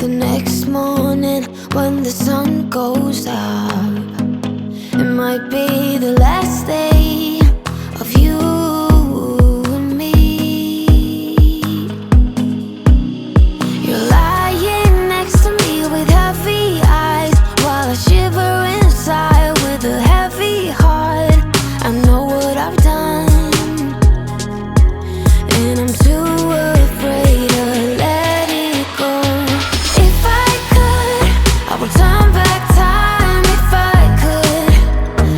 the next morning when the sun goes out. It might be the last day of you and me. You're lying next to me with heavy eyes while I shiver inside with a heavy heart. I know what I've done, and I'm too afraid to let it go. If I could, I would turn back time. If I could,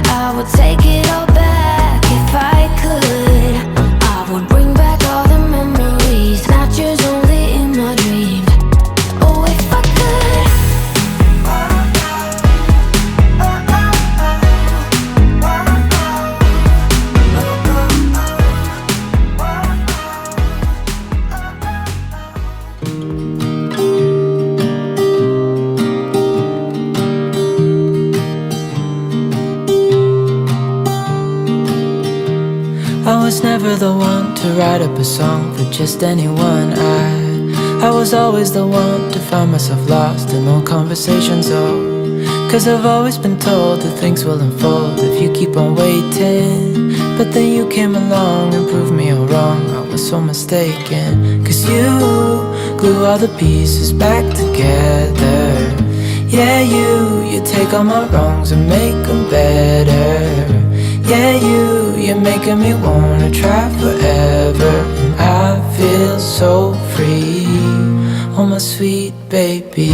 I would take it all back. If I could, I would bring back all the memories, not yours, only in my dreams. Oh, if I could. I was never the one to write up a song for just anyone. I was always the one to find myself lost in long conversations. Oh, 'cause I've always been told that things will unfold if you keep on waiting. But then you came along and proved me all wrong. I was so mistaken, 'cause you glue all the pieces back together. Yeah, you take all my wrongs and make them better. Yeah, you're making me wanna try forever. And I feel so free, oh my sweet baby.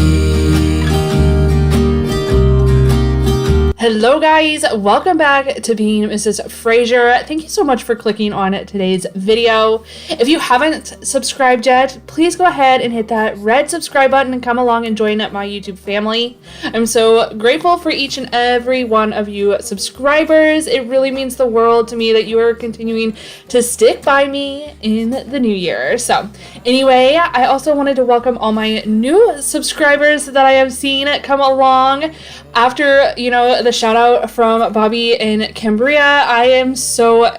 Hello guys, welcome back to Being Mrs. Fraser. Thank you so much for clicking on today's video. If you haven't subscribed yet, please go ahead and hit that red subscribe button and come along and join my YouTube family. I'm so grateful for each and every one of you subscribers. It really means the world to me that you are continuing to stick by me in the new year. So anyway, I also wanted to welcome all my new subscribers that I have seen come along after, the shout out from Bobby and Cambria. I am so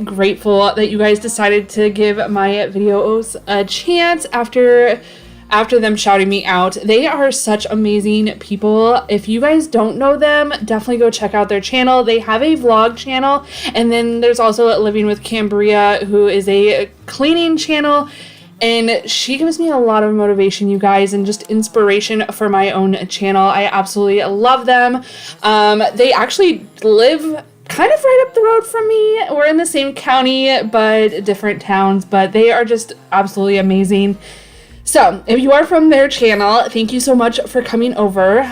grateful that you guys decided to give my videos a chance after them shouting me out. They are such amazing people. If you guys don't know them, definitely go check out their channel. They have a vlog channel, and then there's also Living with Cambria, who is a cleaning channel. And she gives me a lot of motivation, you guys, and just inspiration for my own channel. I absolutely love them. They actually live kind of right up the road from me. We're in the same county, but different towns, but they are just absolutely amazing. So if you are from their channel, thank you so much for coming over.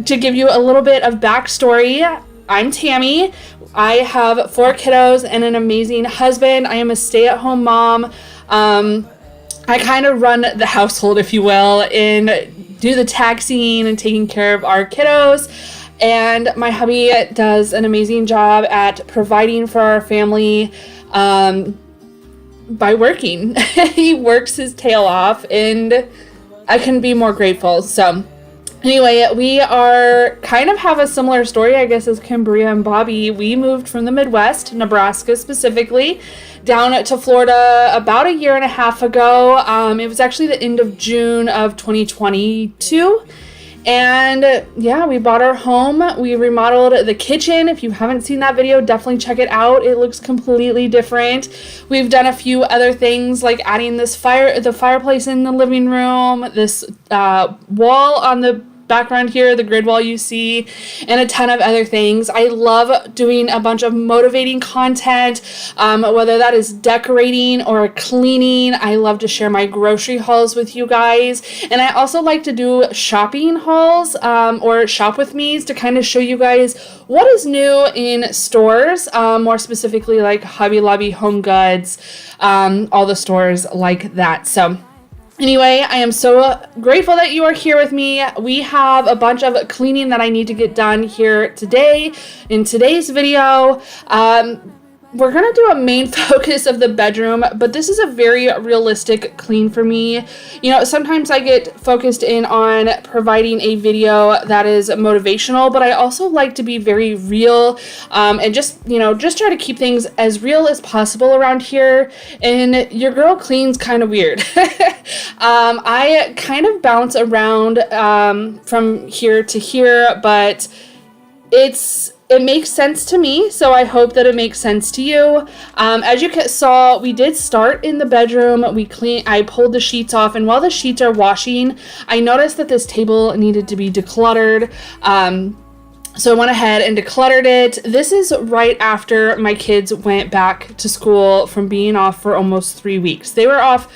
To give you a little bit of backstory, I'm Tammy. I have 4 kiddos and an amazing husband. I am a stay-at-home mom. I kind of run the household, if you will, and do the taxiing and taking care of our kiddos. And my hubby does an amazing job at providing for our family by working. He works his tail off, and I couldn't be more grateful. So anyway, we are kind of have a similar story, I guess, as Cambria and Bobby. We moved from the Midwest, Nebraska specifically, down to Florida about a year and a half ago. It was actually the end of June of 2022. And yeah, we bought our home. We remodeled the kitchen. If you haven't seen that video, definitely check it out. It looks completely different. We've done a few other things like adding the fireplace in the living room, this wall on the background here, the grid wall you see, and a ton of other things. I love doing a bunch of motivating content, whether that is decorating or cleaning. I love to share my grocery hauls with you guys, and I also like to do shopping hauls or shop with me's to kind of show you guys what is new in stores, more specifically like Hobby Lobby, Home Goods, all the stores like that. So anyway, I am so grateful that you are here with me. We have a bunch of cleaning that I need to get done here today in today's video. we're gonna do a main focus of the bedroom, but this is a very realistic clean for me. You know, sometimes I get focused in on providing a video that is motivational, but I also like to be very real, and just try to keep things as real as possible around here. And your girl cleans kind of weird. I kind of bounce around from here to here, but it makes sense to me, so I hope that it makes sense to you. As you saw, we did start in the bedroom. I pulled the sheets off, and while the sheets are washing, I noticed that this table needed to be decluttered. So I went ahead and decluttered it. This is right after my kids went back to school from being off for almost 3 weeks. They were off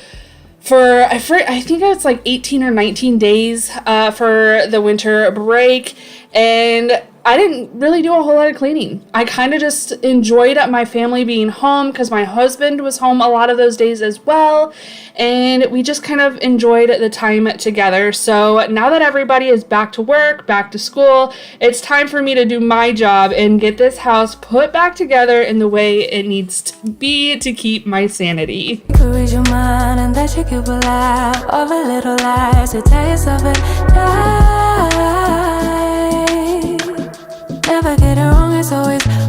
for I think it's like 18 or 19 days for the winter break, and I didn't really do a whole lot of cleaning. I kind of just enjoyed my family being home because my husband was home a lot of those days as well, and we just kind of enjoyed the time together. So now that everybody is back to work, back to school, it's time for me to do my job and get this house put back together in the way it needs to be to keep my sanity. Read your mind and that you keep alive. All the little lies you tell yourself at night. Never get it wrong, it's always right.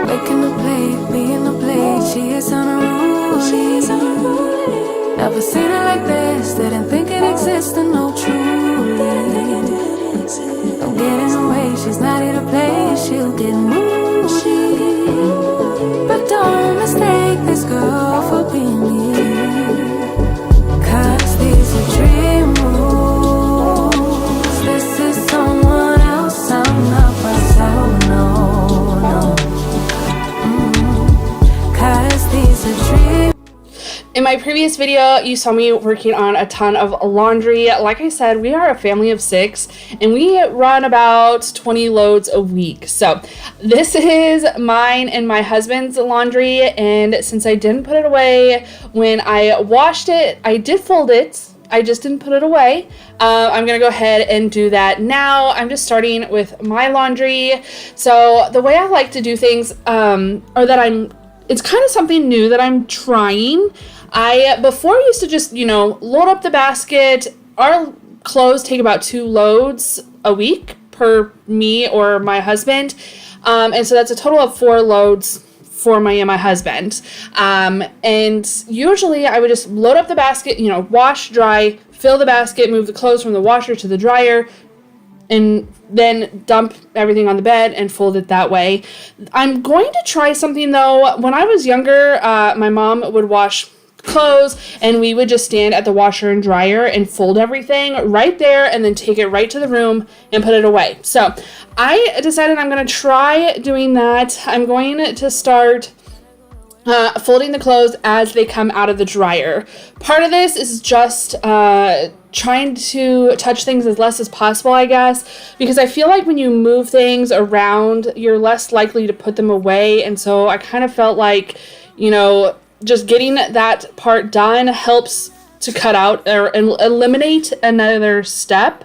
Making the plate, being the plate, she is unruly. Never seen it like this, didn't think it existed, no truly. Don't get in the way, she's not here to play, she'll get moody. But don't mistake this girl for being me. 'Cause these are dream rules. This is someone else, I'm not myself, no. 'Cause these are dream. In my previous video, you saw me working on a ton of laundry. Like I said, we are a family of 6, and we run about 20 loads a week. So this is mine and my husband's laundry, and since I didn't put it away when I washed it, I did fold it. I just didn't put it away. I'm gonna go ahead and do that now. I'm just starting with my laundry. So the way I like to do things, it's kind of something new that I'm trying. I before used to just, load up the basket. Our clothes take about 2 loads a week per me or my husband. And so that's a total of 4 loads for me and my husband. And usually I would just load up the basket, wash, dry, fill the basket, move the clothes from the washer to the dryer, and then dump everything on the bed and fold it that way. I'm going to try something though. When I was younger, my mom would wash clothes, and we would just stand at the washer and dryer and fold everything right there and then take it right to the room and put it away. So I decided I'm going to try doing that. I'm going to start folding the clothes as they come out of the dryer. Part of this is just trying to touch things as less as possible, I guess, because I feel like when you move things around, you're less likely to put them away. And so I kind of felt like, just getting that part done helps to cut out or eliminate another step.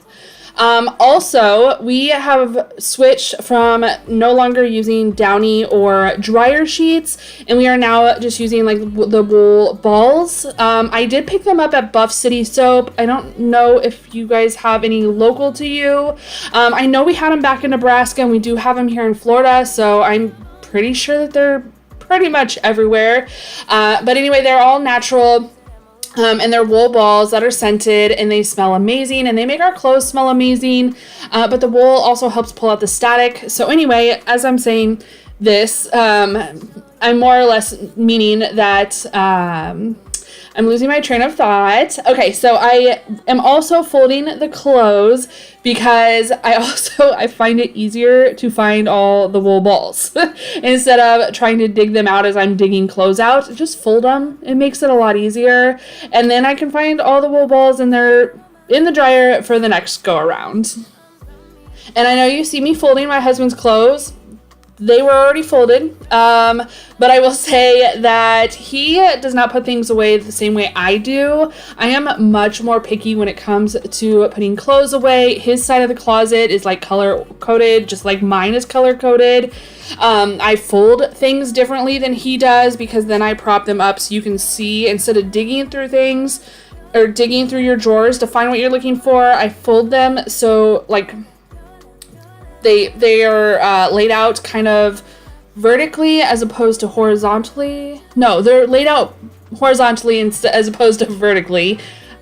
Also, we have switched from no longer using Downy or dryer sheets, and we are now just using like the wool balls. I did pick them up at Buff City Soap. I don't know if you guys have any local to you. I know we had them back in Nebraska, and we do have them here in Florida, so I'm pretty sure that they're pretty much everywhere. But anyway, they're all natural. And they're wool balls that are scented, and they smell amazing, and they make our clothes smell amazing. But the wool also helps pull out the static. So anyway, as I'm saying this, I'm more or less meaning that I'm losing my train of thought. Okay, so I am also folding the clothes because I find it easier to find all the wool balls instead of trying to dig them out as I'm digging clothes out. Just fold them. It makes it a lot easier. And then I can find all the wool balls, and they're in the dryer for the next go around. And I know you see me folding my husband's clothes. they were already folded. But I will say that he does not put things away the same way I do. I am much more picky when it comes to putting clothes away. His side of the closet is like color coded, just like mine is color coded. I fold things differently than he does because then I prop them up so you can see, instead of digging through things or digging through your drawers to find what you're looking for, I fold them so like they are laid out kind of vertically as opposed to horizontally. No, they're laid out horizontally as opposed to vertically.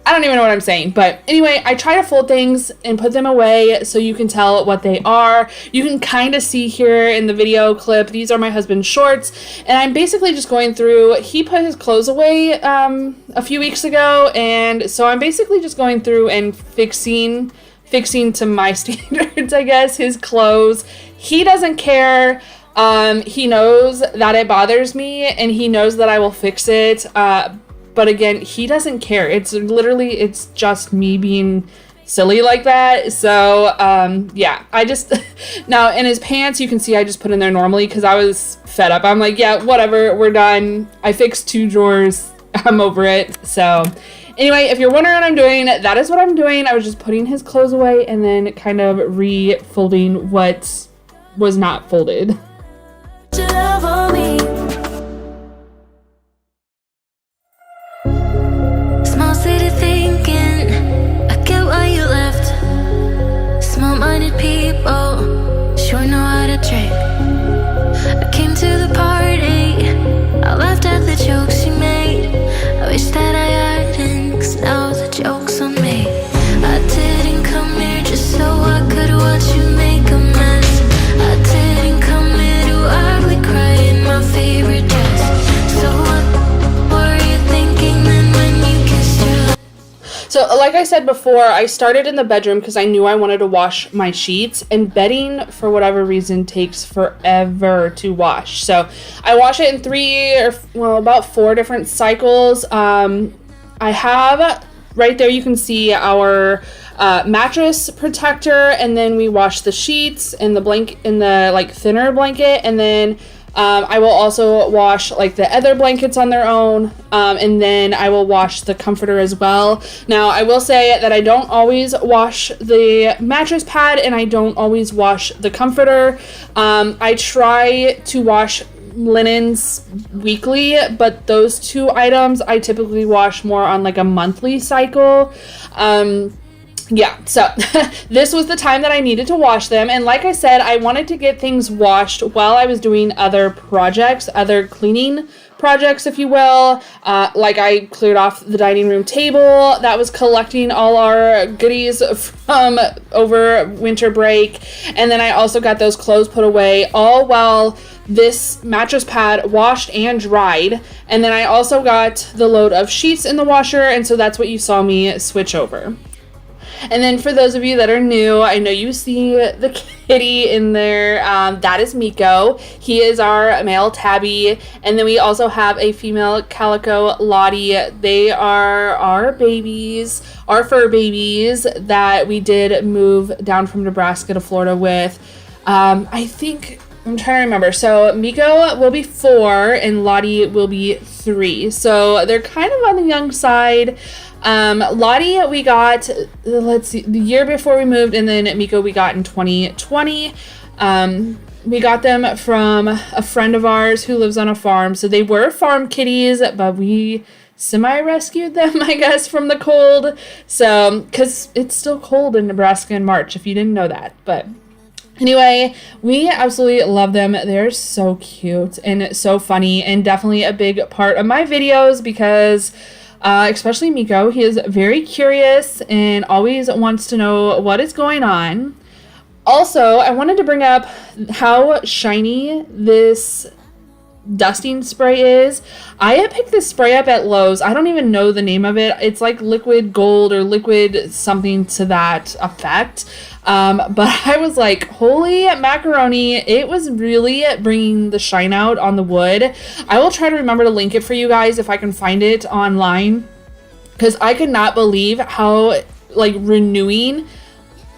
I don't even know what I'm saying, but anyway, I try to fold things and put them away so you can tell what they are. You can kind of see here in the video clip, these are my husband's shorts, and I'm basically just going through, he put his clothes away a few weeks ago, and so I'm basically just going through and fixing to my standards, I guess, his clothes. He doesn't care. He knows that it bothers me, and he knows that I will fix it. But again, he doesn't care. It's just me being silly like that. So, yeah, I just, now in his pants, you can see I just put in there normally because I was fed up. I'm like, yeah, whatever, we're done. I fixed 2 drawers. I'm over it. So anyway, if you're wondering what I'm doing, that is what I'm doing. I was just putting his clothes away and then kind of refolding what was not folded. Love on me. Small city thinking, I get why you left. Small-minded people sure know how to trick. I came to the party, I laughed at the jokes you made. I wish that I hadn't, 'cause now the joke's on me. I didn't come here just so I could watch you make a mess. I didn't come here to ugly cry in my favorite dress. So what were you thinking then when you kissed your... So like I said before, I started in the bedroom because I knew I wanted to wash my sheets, and bedding for whatever reason takes forever to wash. So I wash it in about 4 different cycles. I have right there, you can see our mattress protector, and then we wash the sheets and the like thinner blanket, and then I will also wash like the other blankets on their own, and then I will wash the comforter as well. Now I will say that I don't always wash the mattress pad and I don't always wash the comforter. I try to wash linens weekly, but those 2 items I typically wash more on like a monthly cycle. Yeah, so this was the time that I needed to wash them. And like I said, I wanted to get things washed while I was doing other projects, other cleaning projects, if you will. Like I cleared off the dining room table that was collecting all our goodies from over winter break. And then I also got those clothes put away, all while this mattress pad washed and dried. And then I also got the load of sheets in the washer. And so that's what you saw me switch over. And then for those of you that are new, I know you see the kitty in there. That is Miko. He is our male tabby. And then we also have a female calico Lottie. They are our babies, our fur babies that we did move down from Nebraska to Florida with. I think, I'm trying to remember. So Miko will be 4 and Lottie will be 3. So they're kind of on the young side. Lottie we got, let's see, the year before we moved, and then Miko we got in 2020. We got them from a friend of ours who lives on a farm. So they were farm kitties, but we semi-rescued them, I guess, from the cold. So, because it's still cold in Nebraska in March, if you didn't know that. But anyway, we absolutely love them. They're so cute and so funny, and definitely a big part of my videos because especially Miko, he is very curious and always wants to know what is going on. Also, I wanted to bring up how shiny this dusting spray is. I had picked this spray up at Lowe's. I don't even know the name of it. It's like liquid gold or liquid something to that effect. But I was like, holy macaroni, it was really bringing the shine out on the wood. I will try to remember to link it for you guys if I can find it online, because I could not believe how like renewing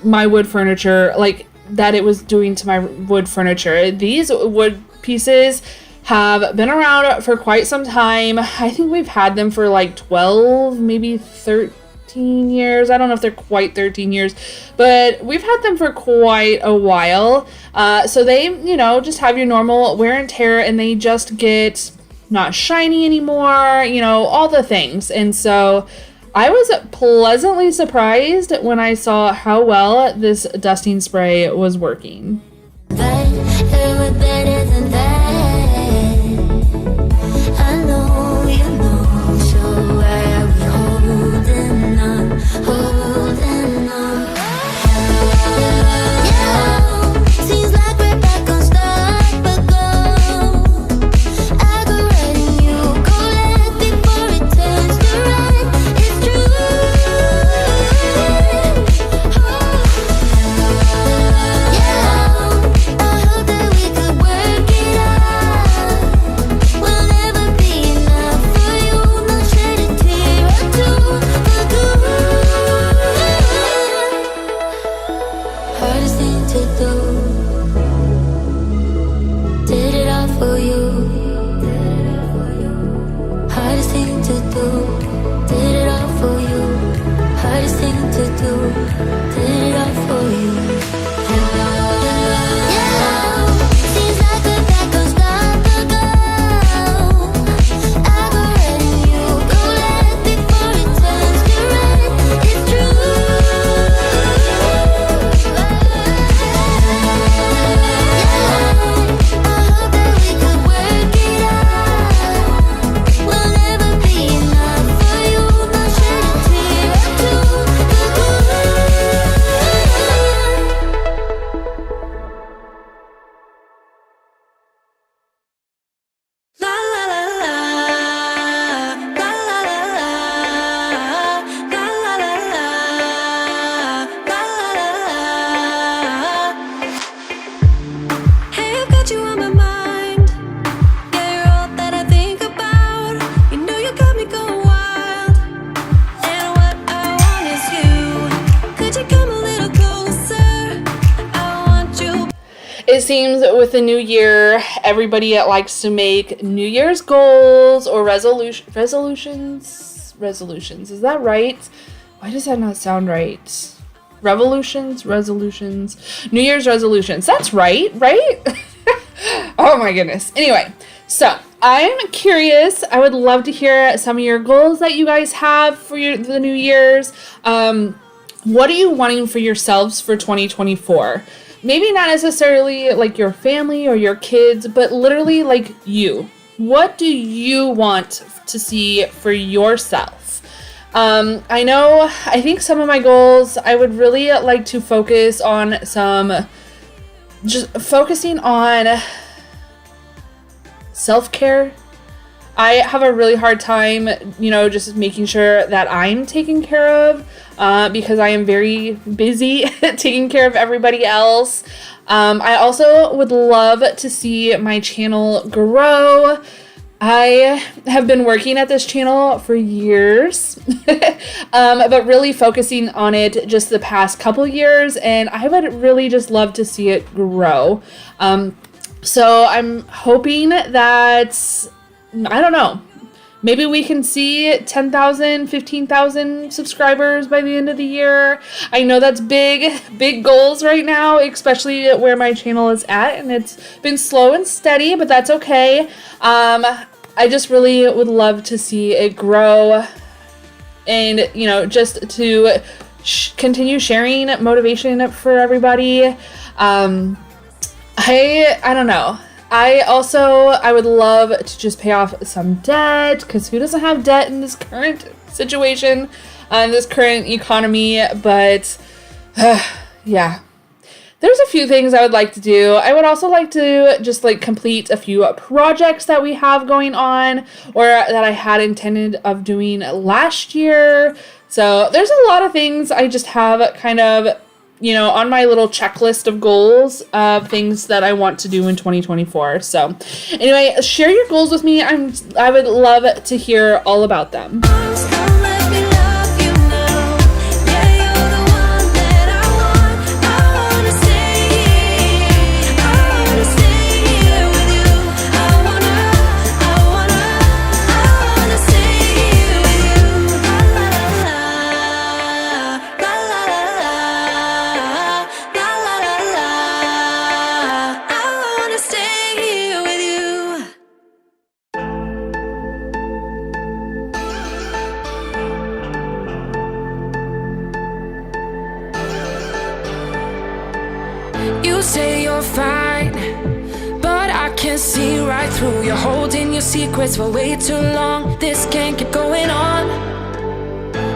my wood furniture, like that it was doing to my wood furniture. These wood pieces have been around for quite some time. I think we've had them for like 12, maybe 13 years. I don't know if they're quite 13 years, but we've had them for quite a while. So they, you know, just have your normal wear and tear, and they just get not shiny anymore, you know, all the things. And so I was pleasantly surprised when I saw how well this dusting spray was working. But they were better than that. I know you know, so why are we holding on, holding on? Yeah, seems like we're back on start, but go. I go right and you go left before it turns to right. It's true. Yeah, I hope that we could work it out. We'll never be enough for you, not shed a tear or two for good. Hardest thing to do, did it all for you. Hardest thing to do, did it all for you. Hardest thing to do, did it all for you. Yeah, seems like we're back on start, but go. I go right and you go left before it turns to right. It's true. Yeah, I hope that we could work it out. We'll never be enough for you, not shed a tear or two for good. La la la la, la la la la, la la la la, la la la. Hey, I've got you on my mind. Yeah, you're all that I think about. You know you got me going wild. And what I want is you. Could you come a little closer? I want you. It seems with the new year, everybody likes to make New Year's goals or resolutions. Is that right? Why does that not sound right? Resolutions. New Year's resolutions. That's right? Oh my goodness. Anyway, so I'm curious. I would love to hear some of your goals that you guys have for the New Year's. What are you wanting for yourselves for 2024? Maybe not necessarily like your family or your kids, but literally like you. What do you want to see for yourself? I think some of my goals, I would really like to focusing on self-care. I have a really hard time, just making sure that I'm taken care of because I am very busy taking care of everybody else. I also would love to see my channel grow. I have been working at this channel for years, but really focusing on it just the past couple years, and I would really just love to see it grow. So I'm hoping that, I don't know, maybe we can see 10,000, 15,000 subscribers by the end of the year. I know that's big goals right now, especially where my channel is at, and it's been slow and steady, but that's okay. I just really would love to see it grow and, just to continue sharing motivation for everybody. I don't know. I would love to just pay off some debt, because who doesn't have debt in this current situation, in this current economy? But yeah, there's a few things I would like to do. I would also like to just complete a few projects that we have going on, or that I had intended of doing last year. So there's a lot of things I just have kind of on my little checklist of goals of things that I want to do in 2024. So anyway, share your goals with me. I would love to hear all about them. Let me love you now. Yeah, you're the one that I want. I wanna say can see right through. You're holding your secrets for way too long. This can't keep going on.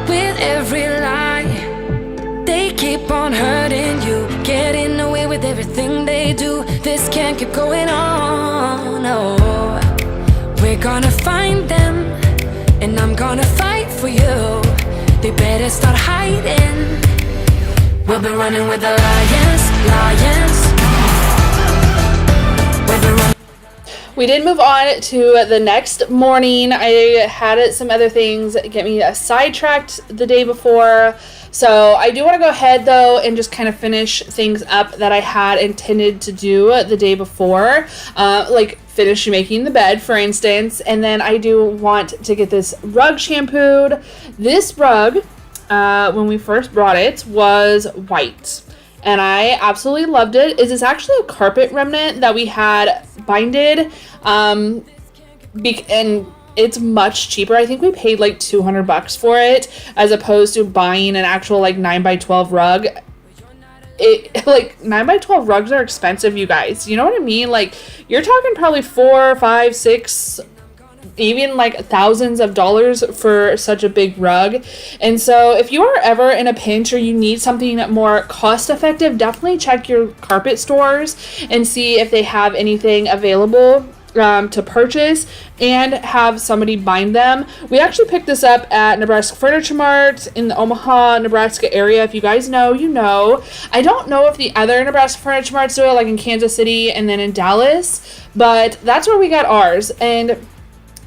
With every lie, they keep on hurting you, getting away with everything they do. This can't keep going on, no. We're gonna find them, and I'm gonna fight for you. They better start hiding. We'll be running with the lions. We'll be running. We did move on to the next morning. I had some other things get me sidetracked the day before. So I do want to go ahead though and just kind of finish things up that I had intended to do the day before. Like finish making the bed, for instance. And then I do want to get this rug shampooed. This rug, when we first brought it, was white. And I absolutely loved it. It is actually a carpet remnant that we had binded. And it's much cheaper. I think we paid like $200 for it as opposed to buying an actual like 9x12 rug. Like 9x12 rugs are expensive, you guys. You know what I mean? Like you're talking probably 4, 5, 6, even like thousands of dollars for such a big rug. And so if you are ever in a pinch or you need something more cost effective, definitely check your carpet stores and see if they have anything available to purchase and have somebody bind them. We actually picked this up at Nebraska Furniture Mart in the Omaha, Nebraska area. If you guys know, you know. I don't know if the other Nebraska Furniture Marts do it, like in Kansas City and then in Dallas, but that's where we got ours. And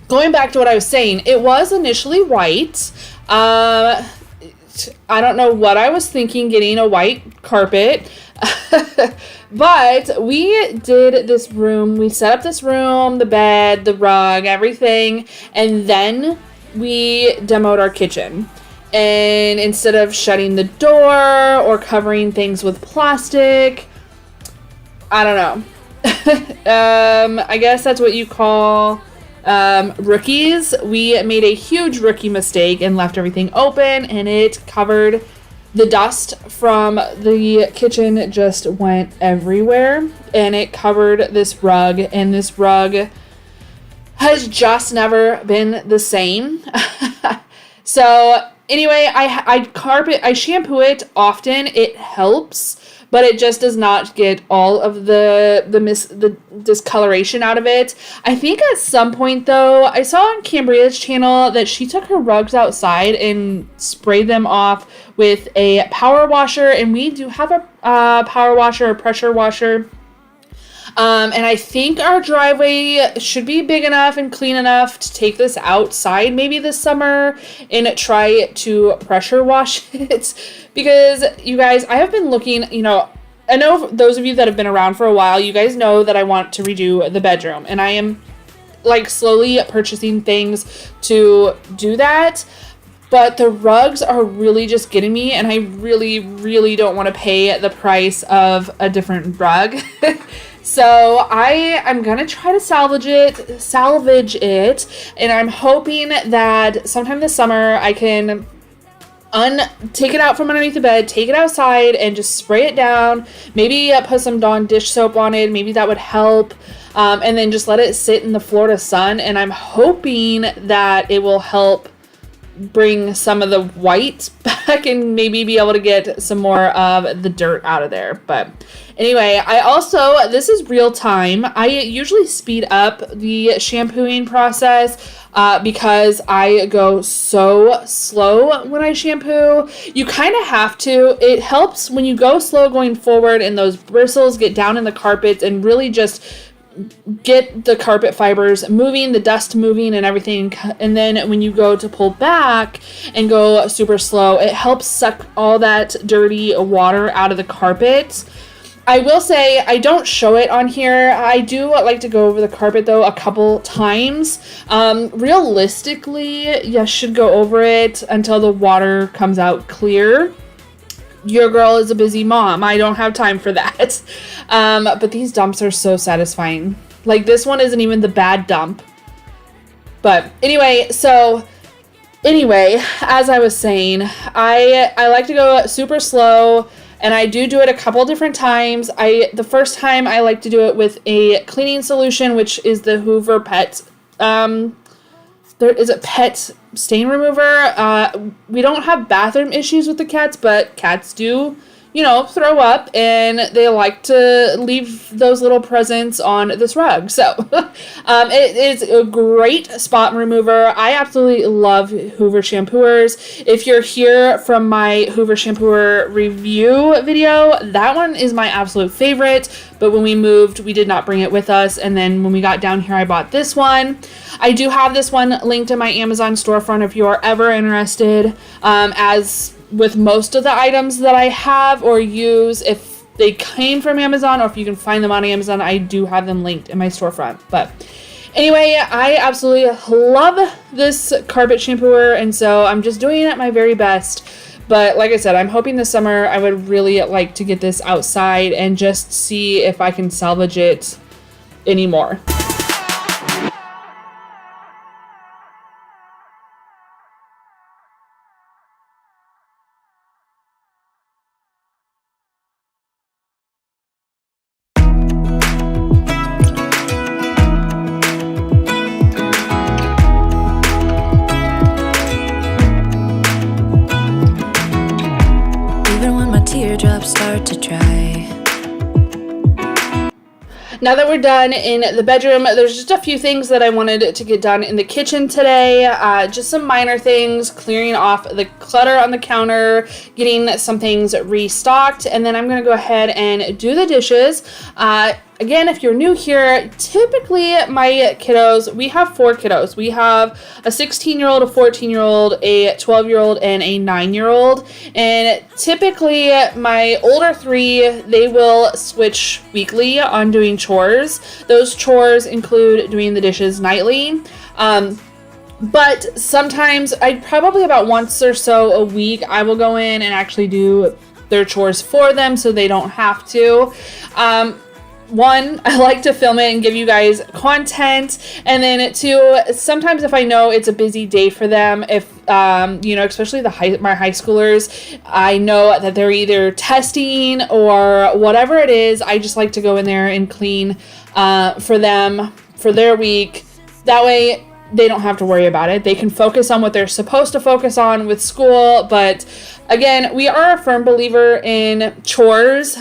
going back to what I was saying, it was initially white. I don't know what I was thinking getting a white carpet. But we did this room. We set up this room, the bed, the rug, everything. And then we demoed our kitchen. And instead of shutting the door or covering things with plastic, I don't know. I guess that's what you call rookies. We made a huge rookie mistake and left everything open, and it covered the dust from the kitchen just went everywhere, and it covered this rug, and this rug has just never been the same. So anyway, I shampoo it often. It helps, but it just does not get all of the discoloration out of it. I think at some point though, I saw on Cambria's channel that she took her rugs outside and sprayed them off with a power washer, and we do have a power washer, a pressure washer. And I think our driveway should be big enough and clean enough to take this outside maybe this summer and try to pressure wash it. Because you guys, I have been looking, I know those of you that have been around for a while, you guys know that I want to redo the bedroom, and I am like slowly purchasing things to do that. But the rugs are really just getting me, and I really, really don't want to pay the price of a different rug. So I'm going to try to salvage it, and I'm hoping that sometime this summer I can take it out from underneath the bed, take it outside, and just spray it down. Maybe put some Dawn dish soap on it. Maybe that would help. And then just let it sit in the Florida sun, and I'm hoping that it will help bring some of the white back and maybe be able to get some more of the dirt out of there. But anyway, this is real time. I usually speed up the shampooing process because I go so slow when I shampoo. You kind of have to. It helps when you go slow going forward and those bristles get down in the carpets and really just get the carpet fibers moving, the dust moving and everything. And then when you go to pull back and go super slow, it helps suck all that dirty water out of the carpet. I will say I don't show it on here. I do like to go over the carpet though a couple times. Realistically, you should go over it until the water comes out clear. Your girl is a busy mom. I don't have time for that. But these dumps are so satisfying. Like this one isn't even the bad dump. But anyway, as I was saying, I like to go super slow and I do it a couple different times. The first time I like to do it with a cleaning solution, which is the Hoover Pet. There is a pet stain remover. We don't have bathroom issues with the cats, but cats do, you know, throw up, and they like to leave those little presents on this rug. So it is a great spot remover. I absolutely love Hoover shampooers. If you're here from my Hoover shampooer review video, that one is my absolute favorite. But when we moved, we did not bring it with us. And then when we got down here, I bought this one. I do have this one linked in my Amazon storefront if you are ever interested. As with most of the items that I have or use, if they came from Amazon or if you can find them on Amazon, I do have them linked in my storefront. But anyway, I absolutely love this carpet shampooer, and so I'm just doing it my very best. But like I said, I'm hoping this summer I would really like to get this outside and just see if I can salvage it anymore. Teardrops start to dry. Now that we're done in the bedroom, there's just a few things that I wanted to get done in the kitchen today. Just some minor things, clearing off the clutter on the counter, getting some things restocked, and then I'm going to go ahead and do the dishes. Again, if you're new here, typically my kiddos, we have 4 kiddos. We have a 16-year-old, a 14-year-old, a 12-year-old, and a 9-year-old. And typically my older 3, they will switch weekly on doing chores. Those chores include doing the dishes nightly. But sometimes, probably about once or so a week, I will go in and actually do their chores for them so they don't have to. One, I like to film it and give you guys content. And then 2, sometimes if I know it's a busy day for them, if, you know, especially my high schoolers, I know that they're either testing or whatever it is, I just like to go in there and clean for them for their week. That way they don't have to worry about it. They can focus on what they're supposed to focus on with school. But again, we are a firm believer in chores.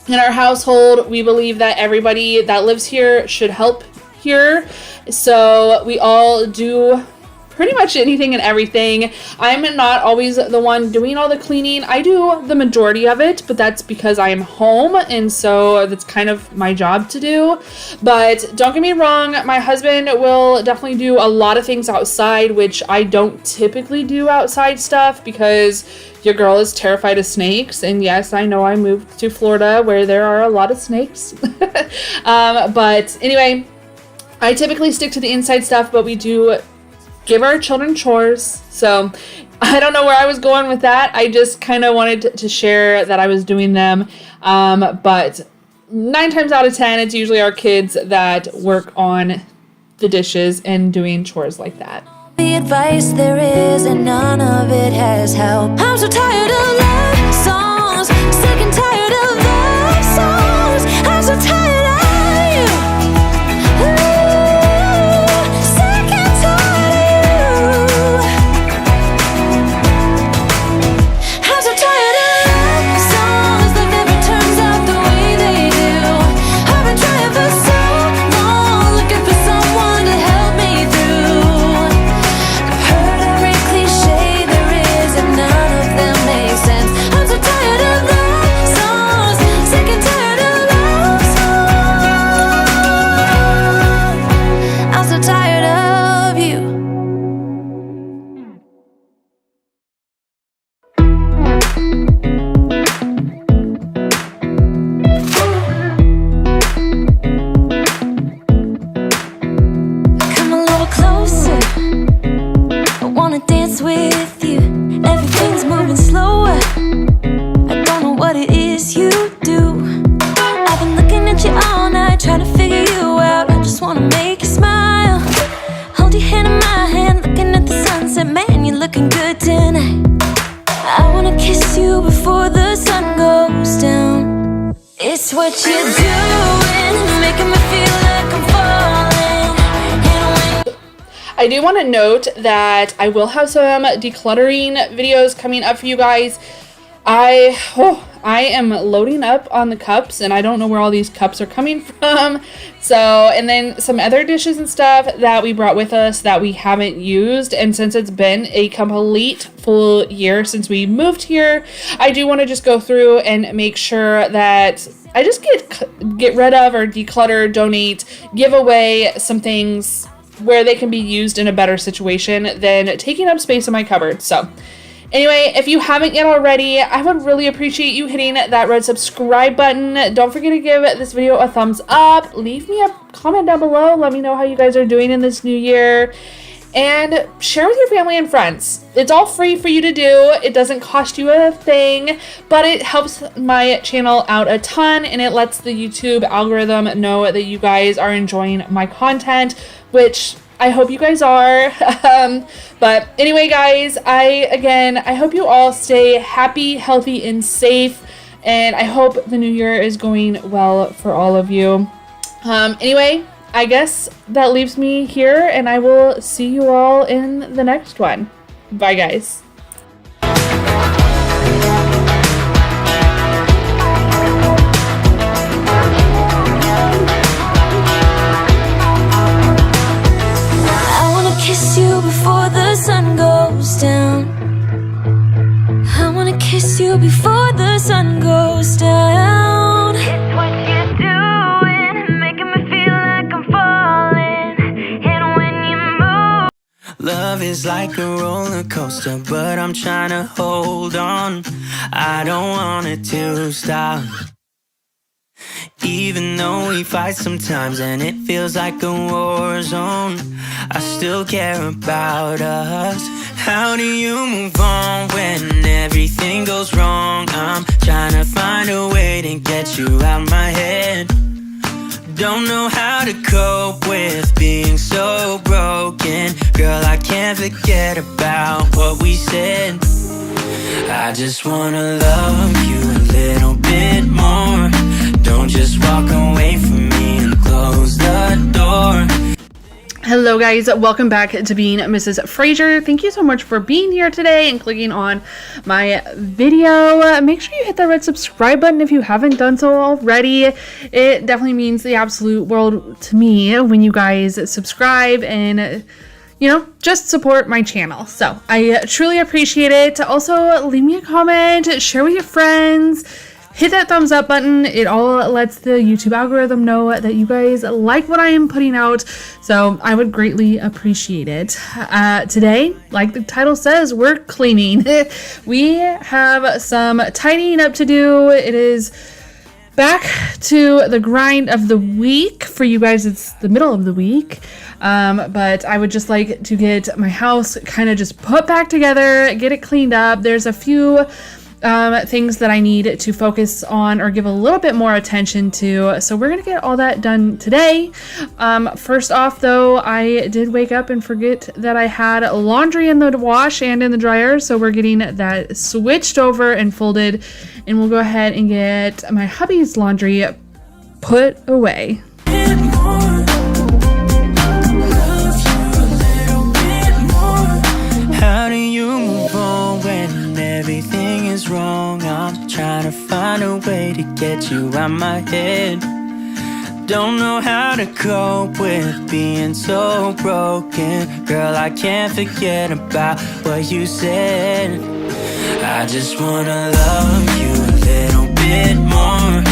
In our household, we believe that everybody that lives here should help here. So we all do pretty much anything and everything. I'm not always the one doing all the cleaning. I do the majority of it, but that's because I am home, and so that's kind of my job to do. But don't get me wrong, my husband will definitely do a lot of things outside, which I don't typically do outside stuff because your girl is terrified of snakes. And yes, I know I moved to Florida where there are a lot of snakes. But anyway, I typically stick to the inside stuff, but we do give our children chores. So I don't know where I was going with that. I just kind of wanted to share that I was doing them. But 9 times out of 10, it's usually our kids that work on the dishes and doing chores like that. The advice there is, and none of it has helped. I'm so tired of love songs, sick and tired of love songs. I'm so tired of you. Ooh, sick and tired of you. I'm so tired of love songs that never turns out the way they do. I've been trying for so long, looking for someone to help me through. Heard every cliche there is, and none of them make sense. I'm so tired of love songs, sick and tired of love songs. what you're doing, making me feel like I'm falling. And when I do want to note that I will have some decluttering videos coming up for you guys. I am loading up on the cups, and I don't know where all these cups are coming from. So, and then some other dishes and stuff that we brought with us that we haven't used. And since it's been a complete full year since we moved here, I do want to just go through and make sure that I just get rid of or declutter, donate, give away some things where they can be used in a better situation than taking up space in my cupboard. So anyway, if you haven't yet already, I would really appreciate you hitting that red subscribe button. Don't forget to give this video a thumbs up. Leave me a comment down below. Let me know how you guys are doing in this new year. And share with your family and friends. It's all free for you to do. It doesn't cost you a thing, but it helps my channel out a ton, and it lets the YouTube algorithm know that you guys are enjoying my content, which I hope you guys are. But anyway, guys, I hope you all stay happy, healthy, and safe. And I hope the new year is going well for all of you. Anyway, I guess that leaves me here, and I will see you all in the next one. Bye, guys. kiss you before the sun goes down. I wanna kiss you before the sun goes down. It's what you're doing, making me feel like I'm falling. And when you move, Love is like a roller coaster, but I'm trying to hold on. I don't want it to stop. Even though we fight sometimes and it feels like a war zone, I still care about us. How do you move on when everything goes wrong? I'm trying to find a way to get you out my head. Don't know how to cope with being so broken. Girl, I can't forget about what we said. I just wanna love you a little bit more. Don't just walk away from me and close the door. Hello guys, welcome back to Being Mrs. Fraser. Thank you so much for being here today and clicking on my video. Make sure you hit that red subscribe button if you haven't done so already. It definitely means the absolute world to me when you guys subscribe and just support my channel. So I truly appreciate it. Also, leave me a comment, share with your friends. Hit that thumbs up button. It all lets the YouTube algorithm know that you guys like what I am putting out. So I would greatly appreciate it. Today, like the title says, we're cleaning. We have some tidying up to do. It is back to the grind of the week. For you guys, it's the middle of the week. But I would just like to get my house kind of just put back together, get it cleaned up. There's a few things that I need to focus on or give a little bit more attention to. So we're going to get all that done today. First off, though, I did wake up and forget that I had laundry in the wash and in the dryer. So we're getting that switched over and folded. And we'll go ahead and get my hubby's laundry put away. How do you move on when everything is wrong? I'm trying to find a way to get you out my head. Don't know how to cope with being so broken. Girl, I can't forget about what you said. I just wanna love you a little bit more.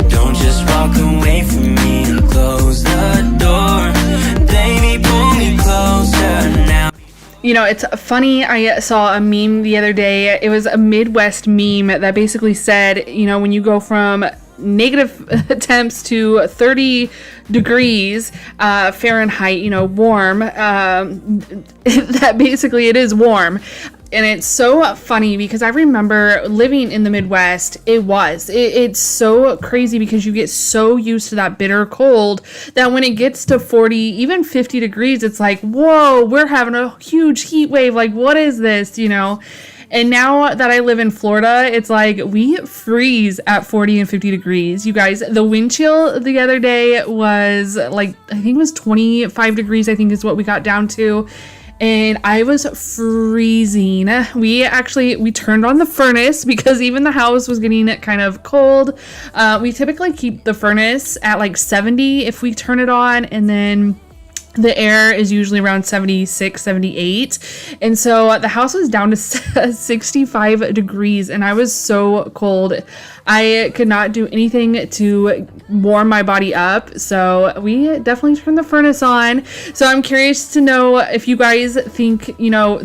Don't just walk away from me and close the door. Baby, pull me closer now. It's funny, I saw a meme the other day. It was a Midwest meme that basically said, when you go from negative temps to 30 degrees Fahrenheit, warm, that basically it is warm. And it's so funny because I remember living in the Midwest. It's so crazy because you get so used to that bitter cold that when it gets to 40, even 50 degrees, it's like, whoa, we're having a huge heat wave. Like, what is this, And now that I live in Florida, it's like we freeze at 40 and 50 degrees. You guys, the wind chill the other day was like, I think it was 25 degrees, I think is what we got down to. And I was freezing. We turned on the furnace because even the house was getting kind of cold. We typically keep the furnace at like 70 if we turn it on, and then the air is usually around 76, 78. And so the house was down to 65 degrees and I was so cold. I could not do anything to warm my body up. So we definitely turned the furnace on. So I'm curious to know if you guys think, you know,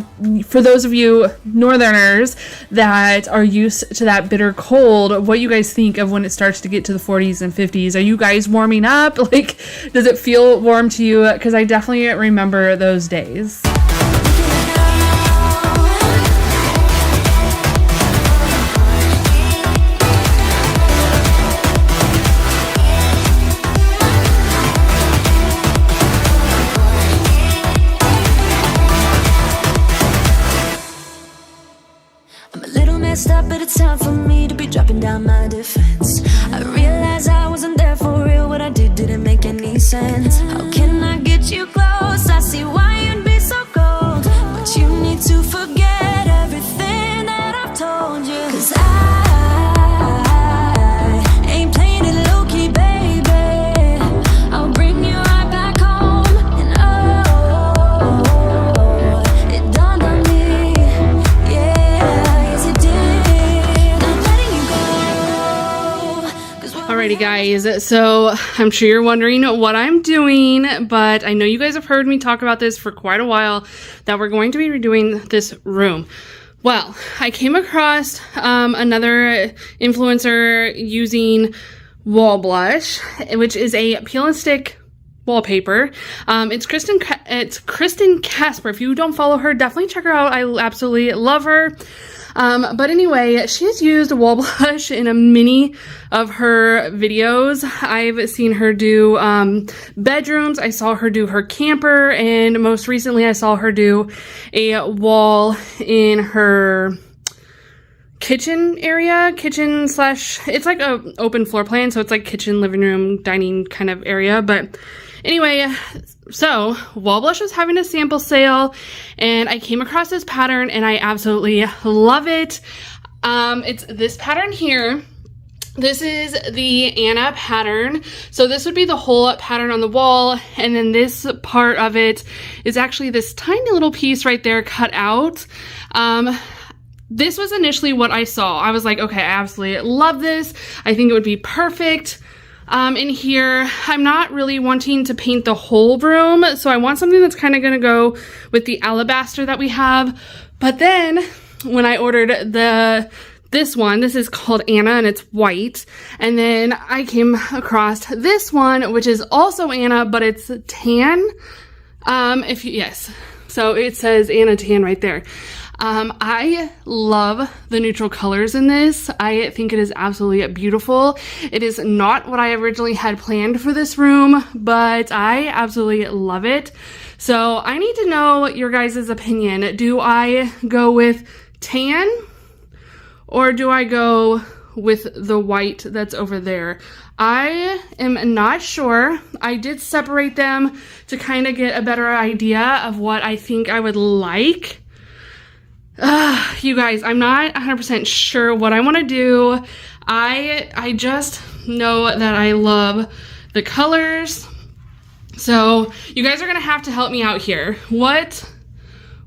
for those of you northerners that are used to that bitter cold, what you guys think of when it starts to get to the 40s and 50s. Are you guys warming up? Like, does it feel warm to you? Because I definitely remember those days. Up, but it's time for me to be dropping down my defense. I realize I wasn't there for real. What I did didn't make any sense. How can I get you close? I see why you'd be so cold, but you need to forget everything that I've told you. 'Cause I ain't playing it low-key, baby. I'll bring you right back home. And oh, it dawned on me, yeah, yes it did. Alrighty guys, so I'm sure you're wondering what I'm doing, but I know you guys have heard me talk about this for quite a while, that we're going to be redoing this room. Well, I came across another influencer using Wall Blush, which is a peel and stick wallpaper. It's Kristen Casper. If you don't follow her, definitely check her out. I absolutely love her. But anyway, she has used Wall Blush in a many of her videos. I've seen her do bedrooms. I saw her do her camper, and most recently I saw her do a wall in her kitchen area, it's like a open floor plan, so it's like kitchen, living room, dining kind of area. But anyway, so Wall Blush was having a sample sale and I came across this pattern and I absolutely love it. It's this pattern here. This is the Anna pattern. So this would be the whole pattern on the wall, and then this part of it is actually this tiny little piece right there cut out. This was initially what I saw. I was like, okay, I absolutely love this. I think it would be perfect. In here, I'm not really wanting to paint the whole room, so I want something that's kind of going to go with the alabaster that we have. But then when I ordered this one, this is called Anna and it's white, and then I came across this one, which is also Anna, but it's tan. Yes, so it says Anna Tan right there. I love the neutral colors in this. I think it is absolutely beautiful. It is not what I originally had planned for this room, but I absolutely love it. So I need to know your guys' opinion. Do I go with tan or do I go with the white that's over there? I am not sure. I did separate them to kind of get a better idea of what I think I would like. You guys, I'm not 100% sure what I want to do. I just know that I love the colors. So you guys are going to have to help me out here. What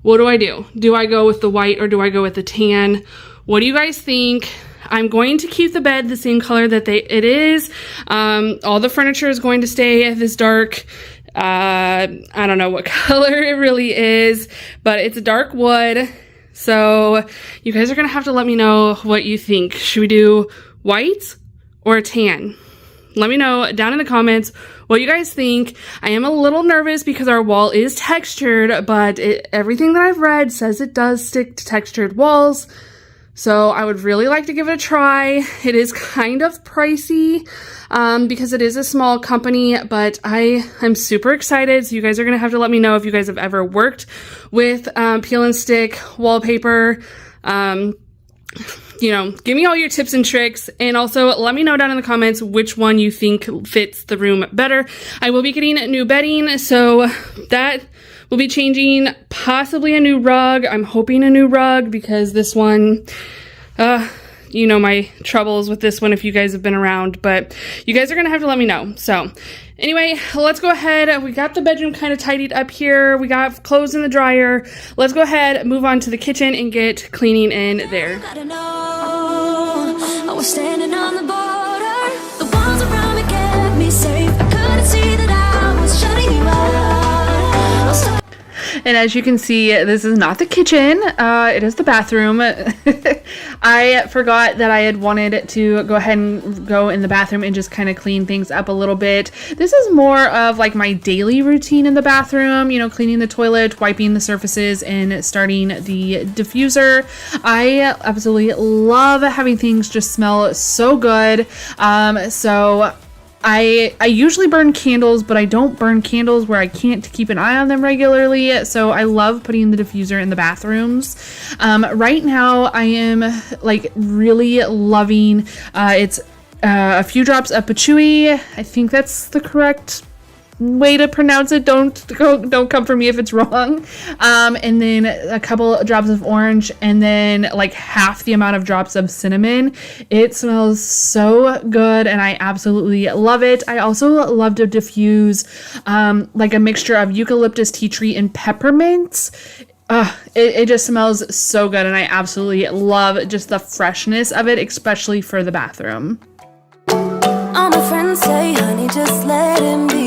do I do? Do I go with the white or do I go with the tan? What do you guys think? I'm going to keep the bed the same color that it is. All the furniture is going to stay this dark. I don't know what color it really is, but it's a dark wood. So you guys are going to have to let me know what you think. Should we do white or tan? Let me know down in the comments what you guys think. I am a little nervous because our wall is textured, but everything that I've read says it does stick to textured walls. So I would really like to give it a try. It is kind of pricey because it is a small company, but I'm super excited. So you guys are going to have to let me know if you guys have ever worked with peel and stick wallpaper. You know, give me all your tips and tricks, and also let me know down in the comments which one you think fits the room better. I will be getting new bedding, so that will be changing, possibly a new rug. I'm hoping a new rug because this one, you know my troubles with this one if you guys have been around, but you guys are gonna have to let me know. So anyway, let's go ahead. We got the bedroom kind of tidied up here. We got clothes in the dryer. Let's go ahead, move on to the kitchen and get cleaning in there. I was standing on the border. The walls around me kept me safe. I couldn't see that I was shutting you out. And as you can see, this is not the kitchen. It is the bathroom. I forgot that I had wanted to go ahead and go in the bathroom and just kind of clean things up a little bit. This is more of like my daily routine in the bathroom, you know, cleaning the toilet, wiping the surfaces, and starting the diffuser. I absolutely love having things just smell so good. So I usually burn candles, but I don't burn candles where I can't keep an eye on them regularly. So I love putting the diffuser in the bathrooms. Right now I am like really loving, it's a few drops of patchouli. I think that's the correct way to pronounce it. Don't come for me if it's wrong. And then a couple drops of orange, and then like half the amount of drops of cinnamon. It smells so good and I absolutely love it. I also love to diffuse like a mixture of eucalyptus, tea tree, and peppermint. It just smells so good and I absolutely love just the freshness of it, especially for the bathroom. All my friends say, honey, just let him be.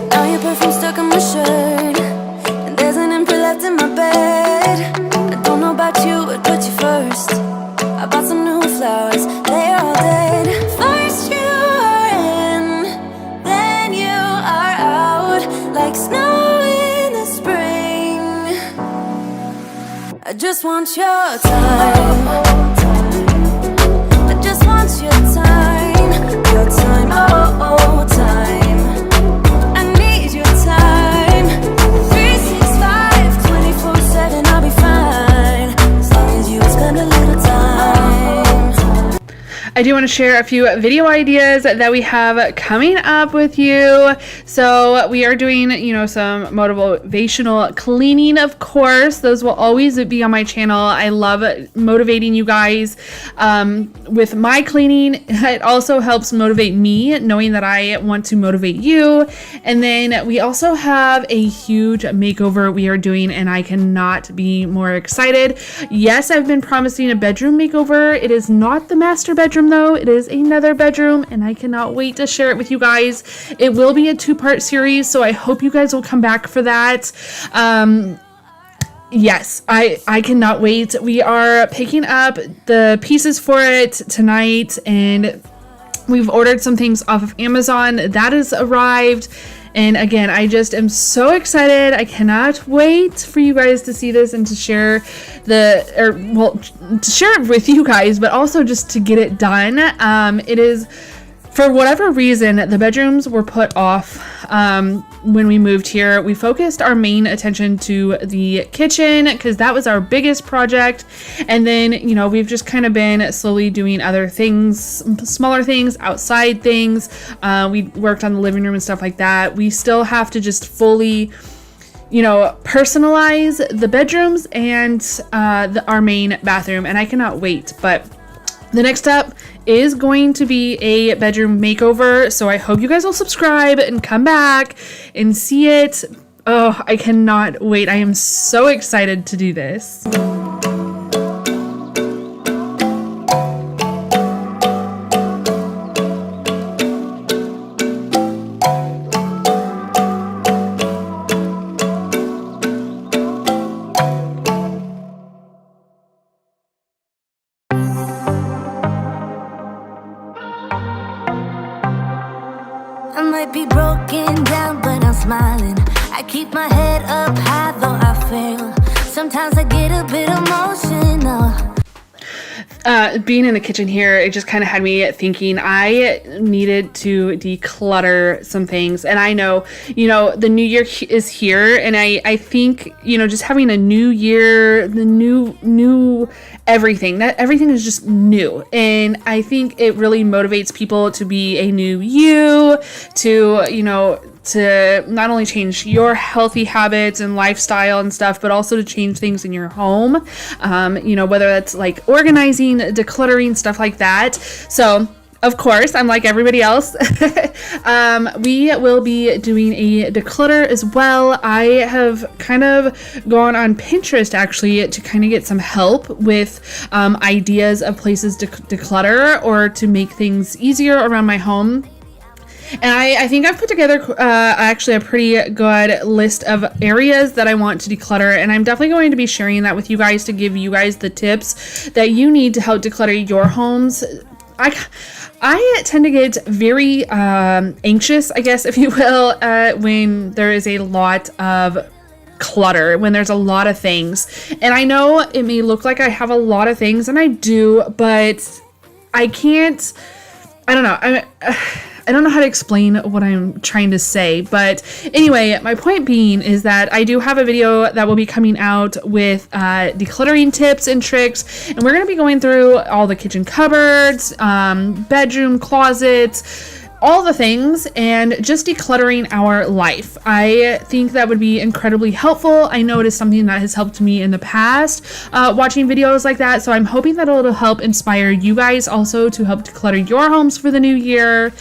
Now your perfume stuck on my shirt, and there's an imprint left in my bed. I don't know about you, but put you first. I bought some new flowers, they're all dead. First you are in, then you are out, like snow in the spring. I just want your time. Just want your time, oh, time. I need your time. 365, 24/7, I'll be fine, as long as you spend a little time. I do want to share a few video ideas that we have coming up with you. So we are doing, you know, some motivational cleaning, of course. Those will always be on my channel. I love motivating you guys with my cleaning. It also helps motivate me, knowing that I want to motivate you. And then we also have a huge makeover we are doing, and I cannot be more excited. Yes, I've been promising a bedroom makeover. It is not the master bedroom though. It is another bedroom, and I cannot wait to share it with you guys. It will be a 2-part series, so I hope you guys will come back for that. Yes, I cannot wait. We are picking up the pieces for it tonight, and we've ordered some things off of Amazon. That has arrived. And again, I just am so excited. I cannot wait for you guys to see this and to share to share it with you guys, but also just to get it done. It is, for whatever reason, the bedrooms were put off when we moved here. We focused our main attention to the kitchen because that was our biggest project. And then, you know, we've just kind of been slowly doing other things, smaller things, outside things. We worked on the living room and stuff like that. We still have to just fully, you know, personalize the bedrooms and our main bathroom. And I cannot wait. But the next step is going to be a bedroom makeover. So I hope you guys will subscribe and come back and see it. Oh, I cannot wait. I am so excited to do this. I might be broken down, but I'm smiling. I keep my head up high, though I fail. Sometimes I get a bit emotional. being in the kitchen here, it just kind of had me thinking I needed to declutter some things. And I know, the new year is here, and I think, just having a new year, the new everything, that everything is just new. And I think it really motivates people to be a new you, to not only change your healthy habits and lifestyle and stuff, but also to change things in your home, whether that's like organizing, decluttering, stuff like that. So of course, I'm like everybody else. We will be doing a declutter as well. I have kind of gone on Pinterest actually to kind of get some help with ideas of places to declutter or to make things easier around my home. And I think I've put together actually a pretty good list of areas that I want to declutter. And I'm definitely going to be sharing that with you guys to give you guys the tips that you need to help declutter your homes. I tend to get very anxious, I guess, if you will, when there is a lot of clutter, when there's a lot of things. And I know it may look like I have a lot of things, and I do, but I can't, I don't know. I don't know how to explain what I'm trying to say, but anyway, my point being is that I do have a video that will be coming out with decluttering tips and tricks, and we're going to be going through all the kitchen cupboards, bedroom closets, all the things, and just decluttering our life. I think that would be incredibly helpful. I know it is something that has helped me in the past, watching videos like that, so I'm hoping that it'll help inspire you guys also to help declutter your homes for the new year.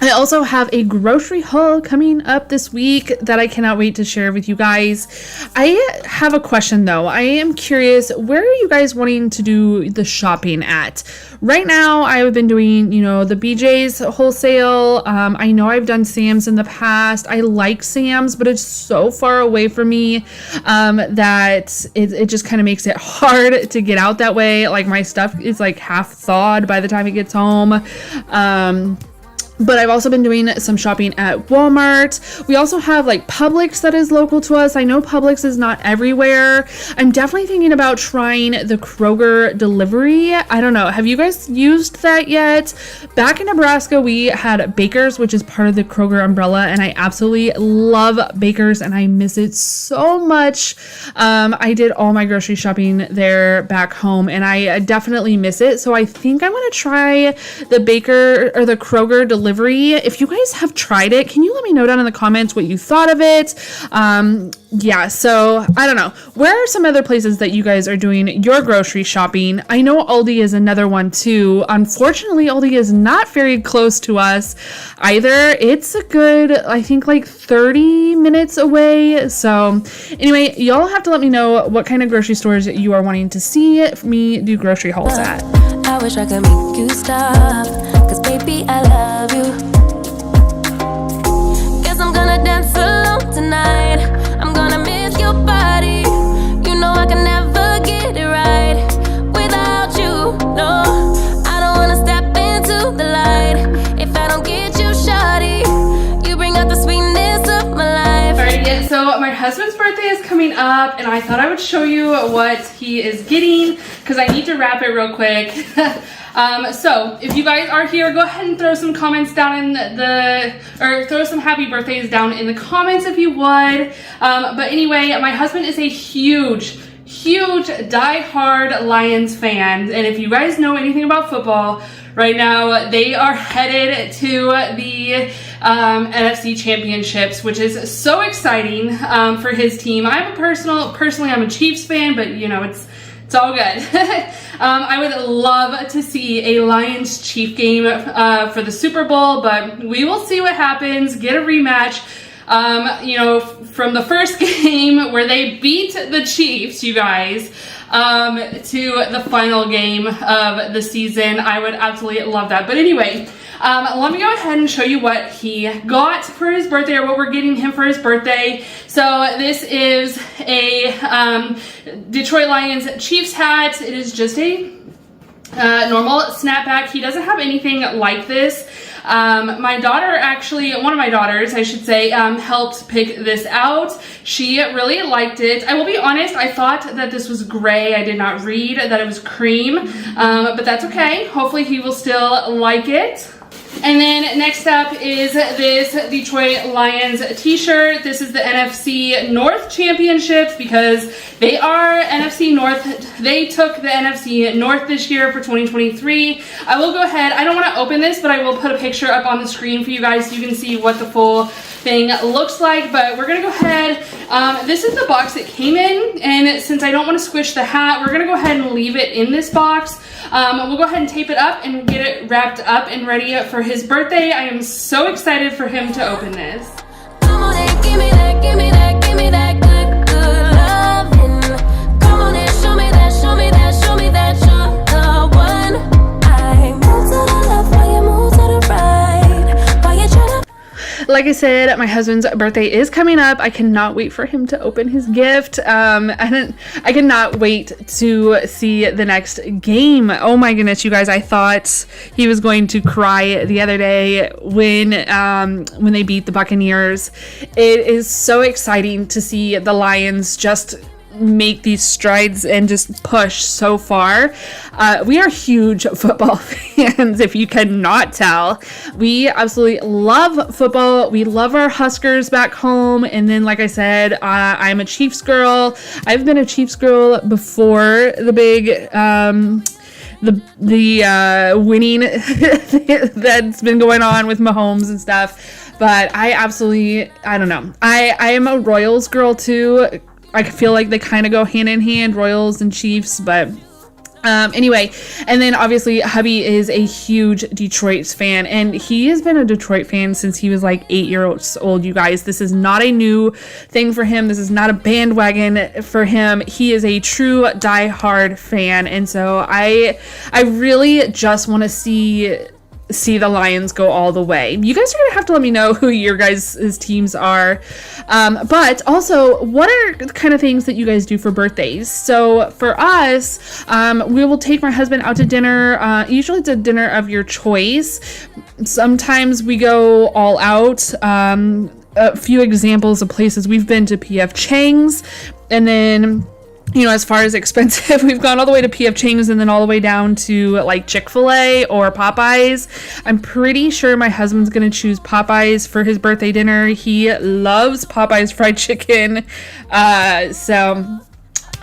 I also have a grocery haul coming up this week that I cannot wait to share with you guys. I have a question though. I am curious, where are you guys wanting to do the shopping at? Right now, I have been doing, the BJ's wholesale. I know I've done Sam's in the past. I like Sam's, but it's so far away from me that it just kind of makes it hard to get out that way. Like my stuff is like half thawed by the time it gets home. But I've also been doing some shopping at Walmart. We also have like Publix that is local to us. I know Publix is not everywhere. I'm definitely thinking about trying the Kroger delivery. I don't know. Have you guys used that yet? Back in Nebraska, we had Baker's, which is part of the Kroger umbrella, and I absolutely love Baker's and I miss it so much. I did all my grocery shopping there back home and I definitely miss it. So I think I'm going to try the the Kroger delivery. If you guys have tried it, can you let me know down in the comments what you thought of it? Yeah, so I don't know. Where are some other places that you guys are doing your grocery shopping? I know Aldi is another one too. Unfortunately, Aldi is not very close to us either. It's a good, I think like 30 minutes away. So anyway, y'all have to let me know what kind of grocery stores you are wanting to see me do grocery hauls at. I wish I could make you stop, 'cause baby, I love you. Guess I'm gonna dance alone tonight. I'm gonna miss your body. You know I can never get it right without you. No, I don't wanna step into the light if I don't get you, shawty. You bring out the sweetness of my life. Alright, so my husband's birthday is coming up, and I thought I would show you what he is getting, because I need to wrap it real quick. So if you guys are here, go ahead and throw some comments down in or throw some happy birthdays down in the comments if you would. But anyway, my husband is a huge die-hard Lions fan, and if you guys know anything about football, right now they are headed to the NFC Championships, which is so exciting for his team. Personally, I'm a Chiefs fan, but it's all good. I would love to see a Lions-Chief game for the Super Bowl, but we will see what happens. Get a rematch. From the first game where they beat the Chiefs, you guys, to the final game of the season. I would absolutely love that. But anyway, let me go ahead and show you what he got for his birthday, or what we're getting him for his birthday. So this is a Detroit Lions Chiefs hat. It is just a normal snapback. He doesn't have anything like this. My daughter actually, one of my daughters, I should say, helped pick this out. She really liked it. I will be honest, I thought that this was gray. I did not read that it was cream, but that's okay. Hopefully he will still like it. And then next up is this Detroit Lions t-shirt. This is the NFC North Championships because they are NFC North. They took the NFC North this year for 2023. I will go ahead. I don't want to open this, but I will put a picture up on the screen for you guys so you can see what the full thing looks like. But we're going to go ahead. This is the box it came in. And since I don't want to squish the hat, we're going to go ahead and leave it in this box. We'll go ahead and tape it up and get it wrapped up and ready for his birthday. I am so excited for him to open this. Come on and give me that, give me that, give me that good, good loving. Come on and show me that, show me that, show me that you're the one. I move to the left while you move to the right. While you try to Like I said, my husband's birthday is coming up. I cannot wait for him to open his gift. I cannot wait to see the next game. Oh my goodness, you guys! I thought he was going to cry the other day when they beat the Buccaneers. It is so exciting to see the Lions just make these strides and just push so far. We are huge football fans, if you cannot tell. We absolutely love football. We love our Huskers back home. And then, like I said, I'm a Chiefs girl. I've been a Chiefs girl before the big the winning that's been going on with Mahomes and stuff. But I don't know. I am a Royals girl too. I feel like they kind of go hand in hand, Royals and Chiefs, but anyway, and then obviously hubby is a huge Detroit fan, and he has been a Detroit fan since he was like 8 years old, you guys. This is not a new thing for him. This is not a bandwagon for him. He is a true die-hard fan, and so I really just want to see the Lions go all the way. You guys are gonna have to let me know who your guys' teams are, but also what are the kind of things that you guys do for birthdays. So for us, we will take my husband out to dinner. Usually it's a dinner of your choice. Sometimes we go all out. A few examples of places we've been to: PF Chang's, and then, you know, as far as expensive, we've gone all the way to PF Chang's and then all the way down to like Chick-fil-A or Popeyes. I'm pretty sure my husband's going to choose Popeyes for his birthday dinner. He loves Popeyes fried chicken. So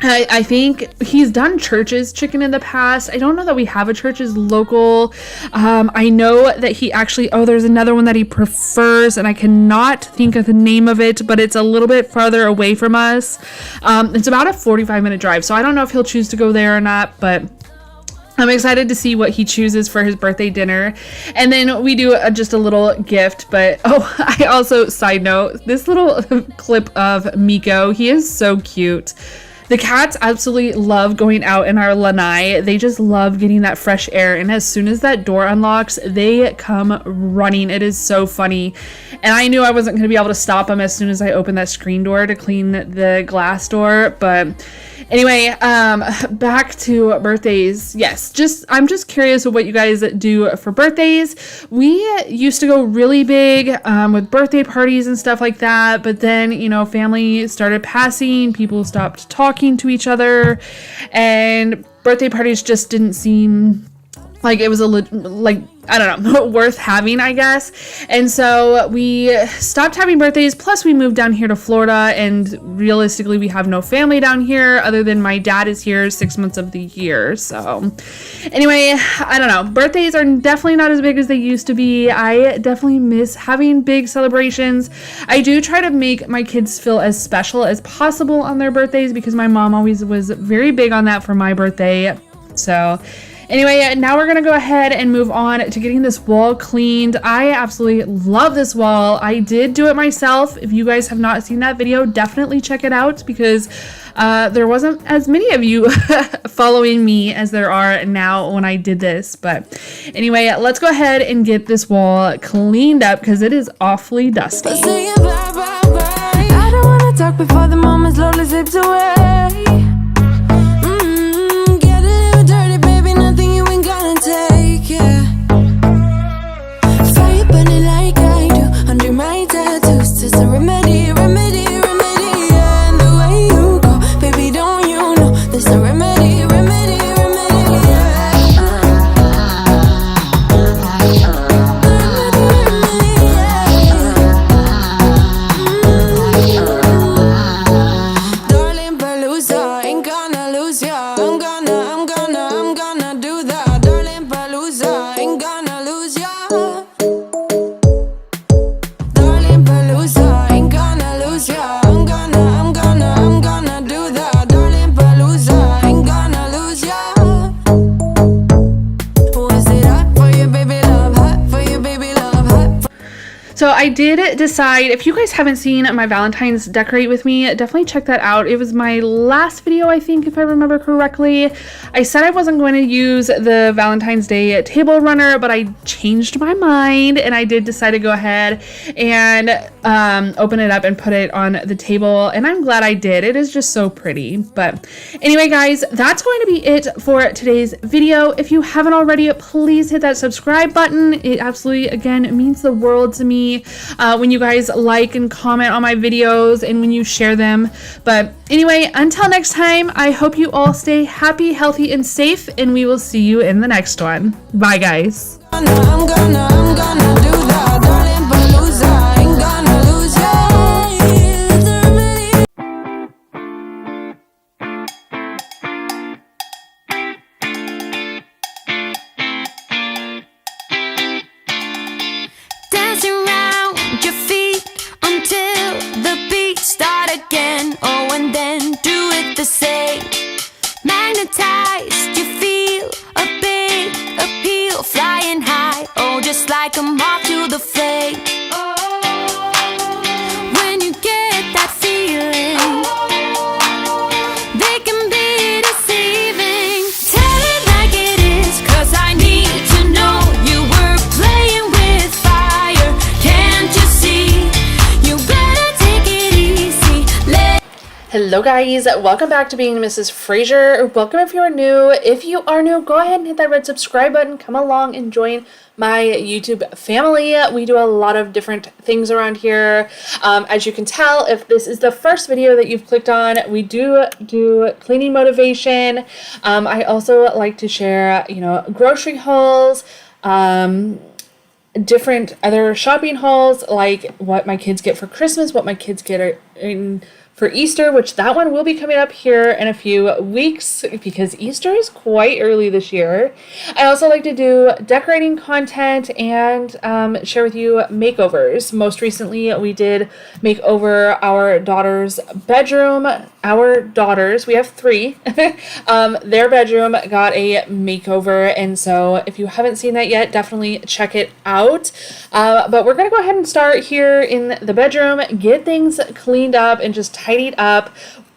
I think he's done Church's chicken in the past. I don't know that we have a Church's local. I know that he actually, there's another one that he prefers, and I cannot think of the name of it, but it's a little bit farther away from us. It's about a 45-minute drive, so I don't know if he'll choose to go there or not, but I'm excited to see what he chooses for his birthday dinner. And then we do just a little gift, but I also, side note, this little clip of Miko, he is so cute. The cats absolutely love going out in our lanai. They just love getting that fresh air. And as soon as that door unlocks, they come running. It is so funny. And I knew I wasn't going to be able to stop them as soon as I opened that screen door to clean the glass door. But anyway, back to birthdays. Yes, I'm just curious of what you guys do for birthdays. We used to go really big with birthday parties and stuff like that. But then, you know, family started passing. People stopped talking to each other, and birthday parties just didn't seem like it was I don't know, worth having, I guess. And so we stopped having birthdays. Plus we moved down here to Florida, and realistically we have no family down here other than my dad is here 6 months of the year. So anyway, I don't know. Birthdays are definitely not as big as they used to be. I definitely miss having big celebrations. I do try to make my kids feel as special as possible on their birthdays because my mom always was very big on that for my birthday. So anyway, now we're going to go ahead and move on to getting this wall cleaned. I absolutely love this wall. I did do it myself. If you guys have not seen that video, definitely check it out because there wasn't as many of you following me as there are now when I did this. But anyway, let's go ahead and get this wall cleaned up because it is awfully dusty. I don't wanna talk before the moment slowly slips away. Get a little dirty, baby, nothing you ain't gonna take, yeah. Fire So I did decide, if you guys haven't seen my Valentine's decorate with me, definitely check that out. It was my last video, I think, if I remember correctly. I said I wasn't going to use the Valentine's Day table runner, but I changed my mind and I did decide to go ahead and open it up and put it on the table, and I'm glad I did. It is just so pretty. But anyway, guys, that's going to be it for today's video. If you haven't already, please hit that subscribe button. It absolutely, again, means the world to me when you guys like and comment on my videos and when you share them. But anyway, until next time, I hope you all stay happy, healthy, and safe, and we will see you in the next one. Bye, guys. I'm gonna do that, darling, but lose I ain't gonna lose you. Dance around your feet until the beat start again. Oh, and then do it the same. Magnetized, you feel a big appeal, flying high. Oh, just like a moth to the flame. When you get that feeling, they can be deceiving. Tell it like it is, 'cause I need to know you were playing with fire. Can't you see? You better take it easy. Hello guys, welcome back to Being Mrs. Fraser. Welcome if you're new. If you are new, go ahead and hit that red subscribe button. Come along and join my YouTube family. We do a lot of different things around here. As you can tell, if this is the first video that you've clicked on, we do cleaning motivation. I also like to share, grocery hauls, different other shopping hauls, like what my kids get for Christmas, what my kids get for Easter, which that one will be coming up here in a few weeks because Easter is quite early this year. I also like to do decorating content and share with you makeovers. Most recently, we did make over our daughter's bedroom. Our daughters, we have 3, their bedroom got a makeover, and so if you haven't seen that yet, definitely check it out. But we're gonna go ahead and start here in the bedroom, get things cleaned up and just tidied up.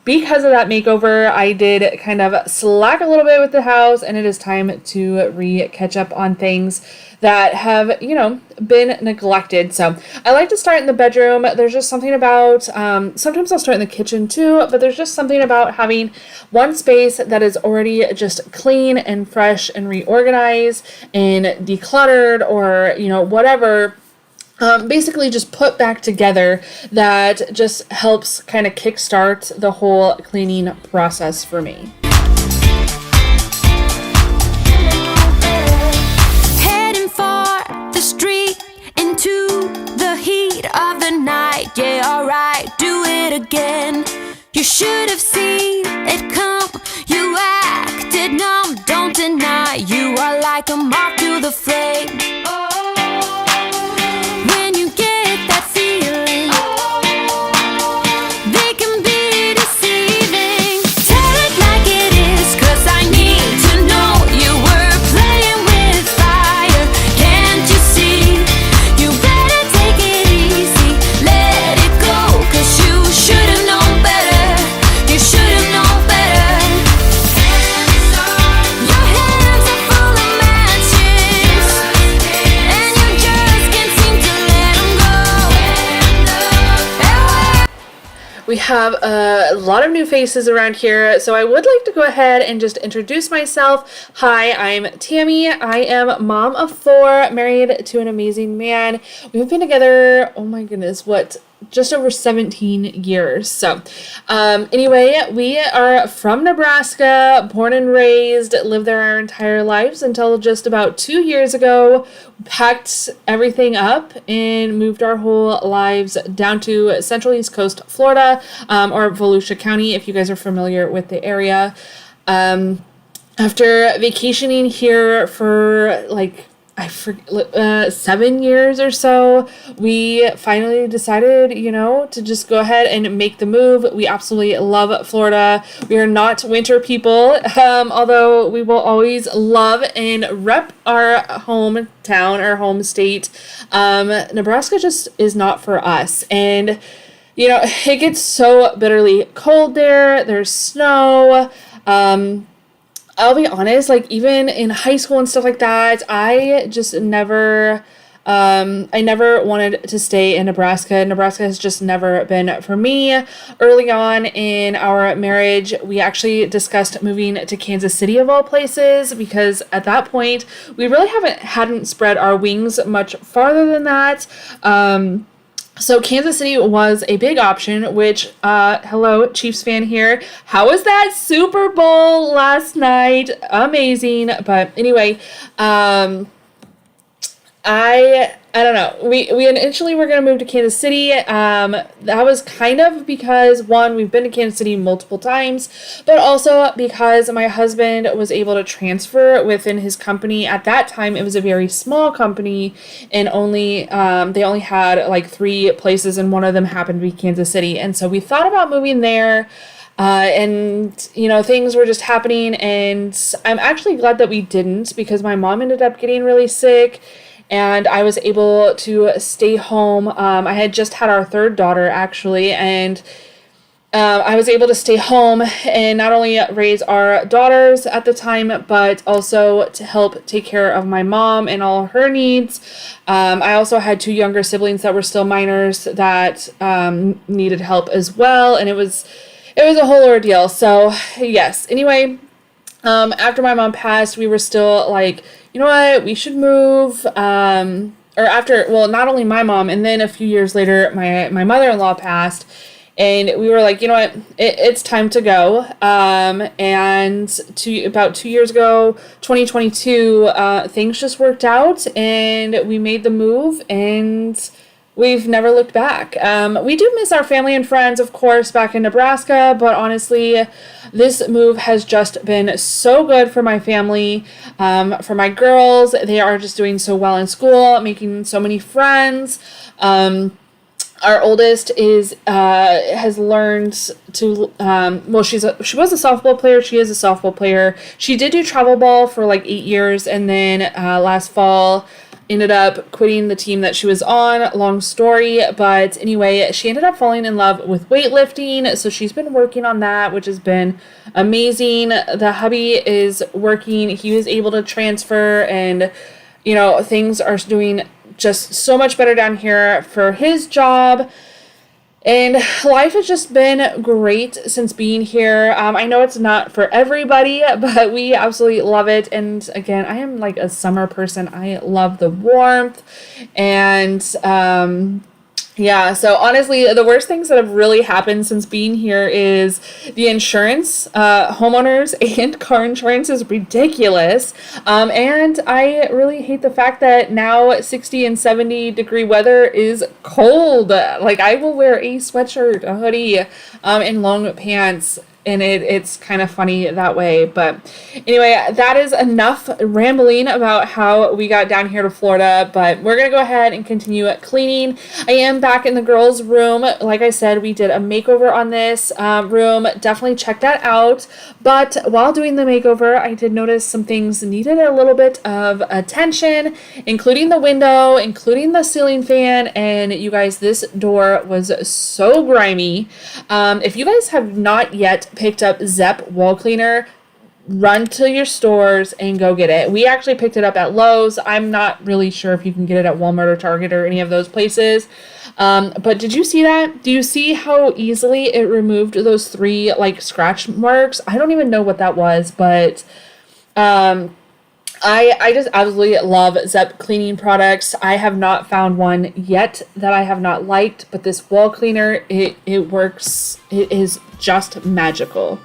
Because of that makeover, I did kind of slack a little bit with the house, and it is time to catch up on things that have, been neglected. So I like to start in the bedroom. There's just something about, sometimes I'll start in the kitchen too, but there's just something about having one space that is already just clean and fresh and reorganized and decluttered, or, whatever. Basically just put back together, that just helps kind of kickstart the whole cleaning process for me. Heading for the street into the heat of the night. Yeah, alright, do it again. You should have seen it come. You acted numb, don't deny. You are like a moth to the flame. We have a lot of new faces around here, so I would like to go ahead and just introduce myself. Hi, I'm Tammy. I am mom of 4, married to an amazing man. We've been together, oh my goodness, just over 17 years. So anyway, we are from Nebraska, born and raised, lived there our entire lives until just about 2 years ago. Packed everything up and moved our whole lives down to Central East Coast Florida, or Volusia County, if you guys are familiar with the area. After vacationing here for like 7 years or so, we finally decided, to just go ahead and make the move. We absolutely love Florida. We are not winter people, although we will always love and rep our hometown, our home state. Nebraska just is not for us. And, it gets so bitterly cold there. There's snow. I'll be honest, like even in high school and stuff like that, I just never wanted to stay in Nebraska. Nebraska has just never been for me. Early on in our marriage, we actually discussed moving to Kansas City of all places, because at that point we really hadn't spread our wings much farther than that. So Kansas City was a big option, which, hello, Chiefs fan here. How was that Super Bowl last night? Amazing. But anyway, I don't know. We initially were going to move to Kansas City. That was kind of because, one, we've been to Kansas City multiple times, but also because my husband was able to transfer within his company. At that time, it was a very small company, and they only had like 3 places, and one of them happened to be Kansas City. And so we thought about moving there. And things were just happening, and I'm actually glad that we didn't, because my mom ended up getting really sick. And I was able to stay home. I had just had our 3rd daughter, actually, and I was able to stay home and not only raise our daughters at the time, but also to help take care of my mom and all her needs. I also had 2 younger siblings that were still minors that needed help as well, and it was a whole ordeal. So yes. Anyway, after my mom passed, we were still like, you know what, we should move. Not only my mom, and then a few years later, my mother-in-law passed, and we were like, you know what, it's time to go. And about 2 years ago, 2022, things just worked out, and we made the move, and we've never looked back. We do miss our family and friends, of course, back in Nebraska, but honestly, this move has just been so good for my family, for my girls. They are just doing so well in school, making so many friends. Our oldest has learned to, she was a softball player. She is a softball player. She did do travel ball for like 8 years, and then last fall, ended up quitting the team that she was on. Long story, but anyway, she ended up falling in love with weightlifting, so she's been working on that, which has been amazing. The hubby is working. He was able to transfer, and things are doing just so much better down here for his job. And life has just been great since being here. I know it's not for everybody, but we absolutely love it. And again, I am like a summer person. I love the warmth. And yeah, so honestly, the worst things that have really happened since being here is the insurance. Homeowners and car insurance is ridiculous. And I really hate the fact that now 60 and 70 degree weather is cold. Like, I will wear a sweatshirt, a hoodie, and long pants, and it's kind of funny that way. But anyway, that is enough rambling about how we got down here to Florida, but we're gonna go ahead and continue cleaning. I am back in the girls' room. Like I said, we did a makeover on this room. Definitely check that out. But while doing the makeover, I did notice some things needed a little bit of attention, including the window, including the ceiling fan, and you guys, this door was so grimy. If you guys have not yet picked up Zep wall cleaner, run to your stores and go get it. We actually picked it up at Lowe's. I'm not really sure if you can get it at Walmart or Target or any of those places. But did you see that? Do you see how easily it removed those 3 like scratch marks? I don't even know what that was, but I just absolutely love Zep cleaning products. I have not found one yet that I have not liked, but this wall cleaner, it works. It is just magical.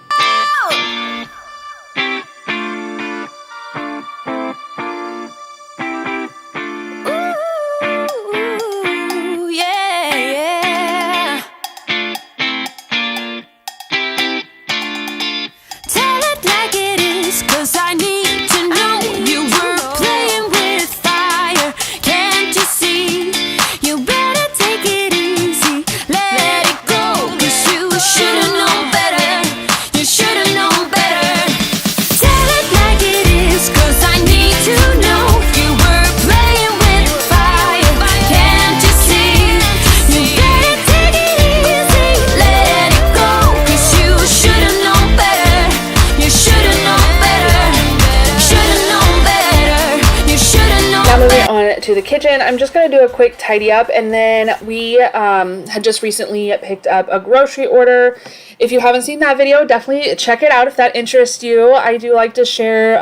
Tell it like it is, 'cause I need to know you were playing with fire. to the kitchen. I'm just going to do a quick tidy up, and then we had just recently picked up a grocery order. If you haven't seen that video, definitely check it out if that interests you. I do like to share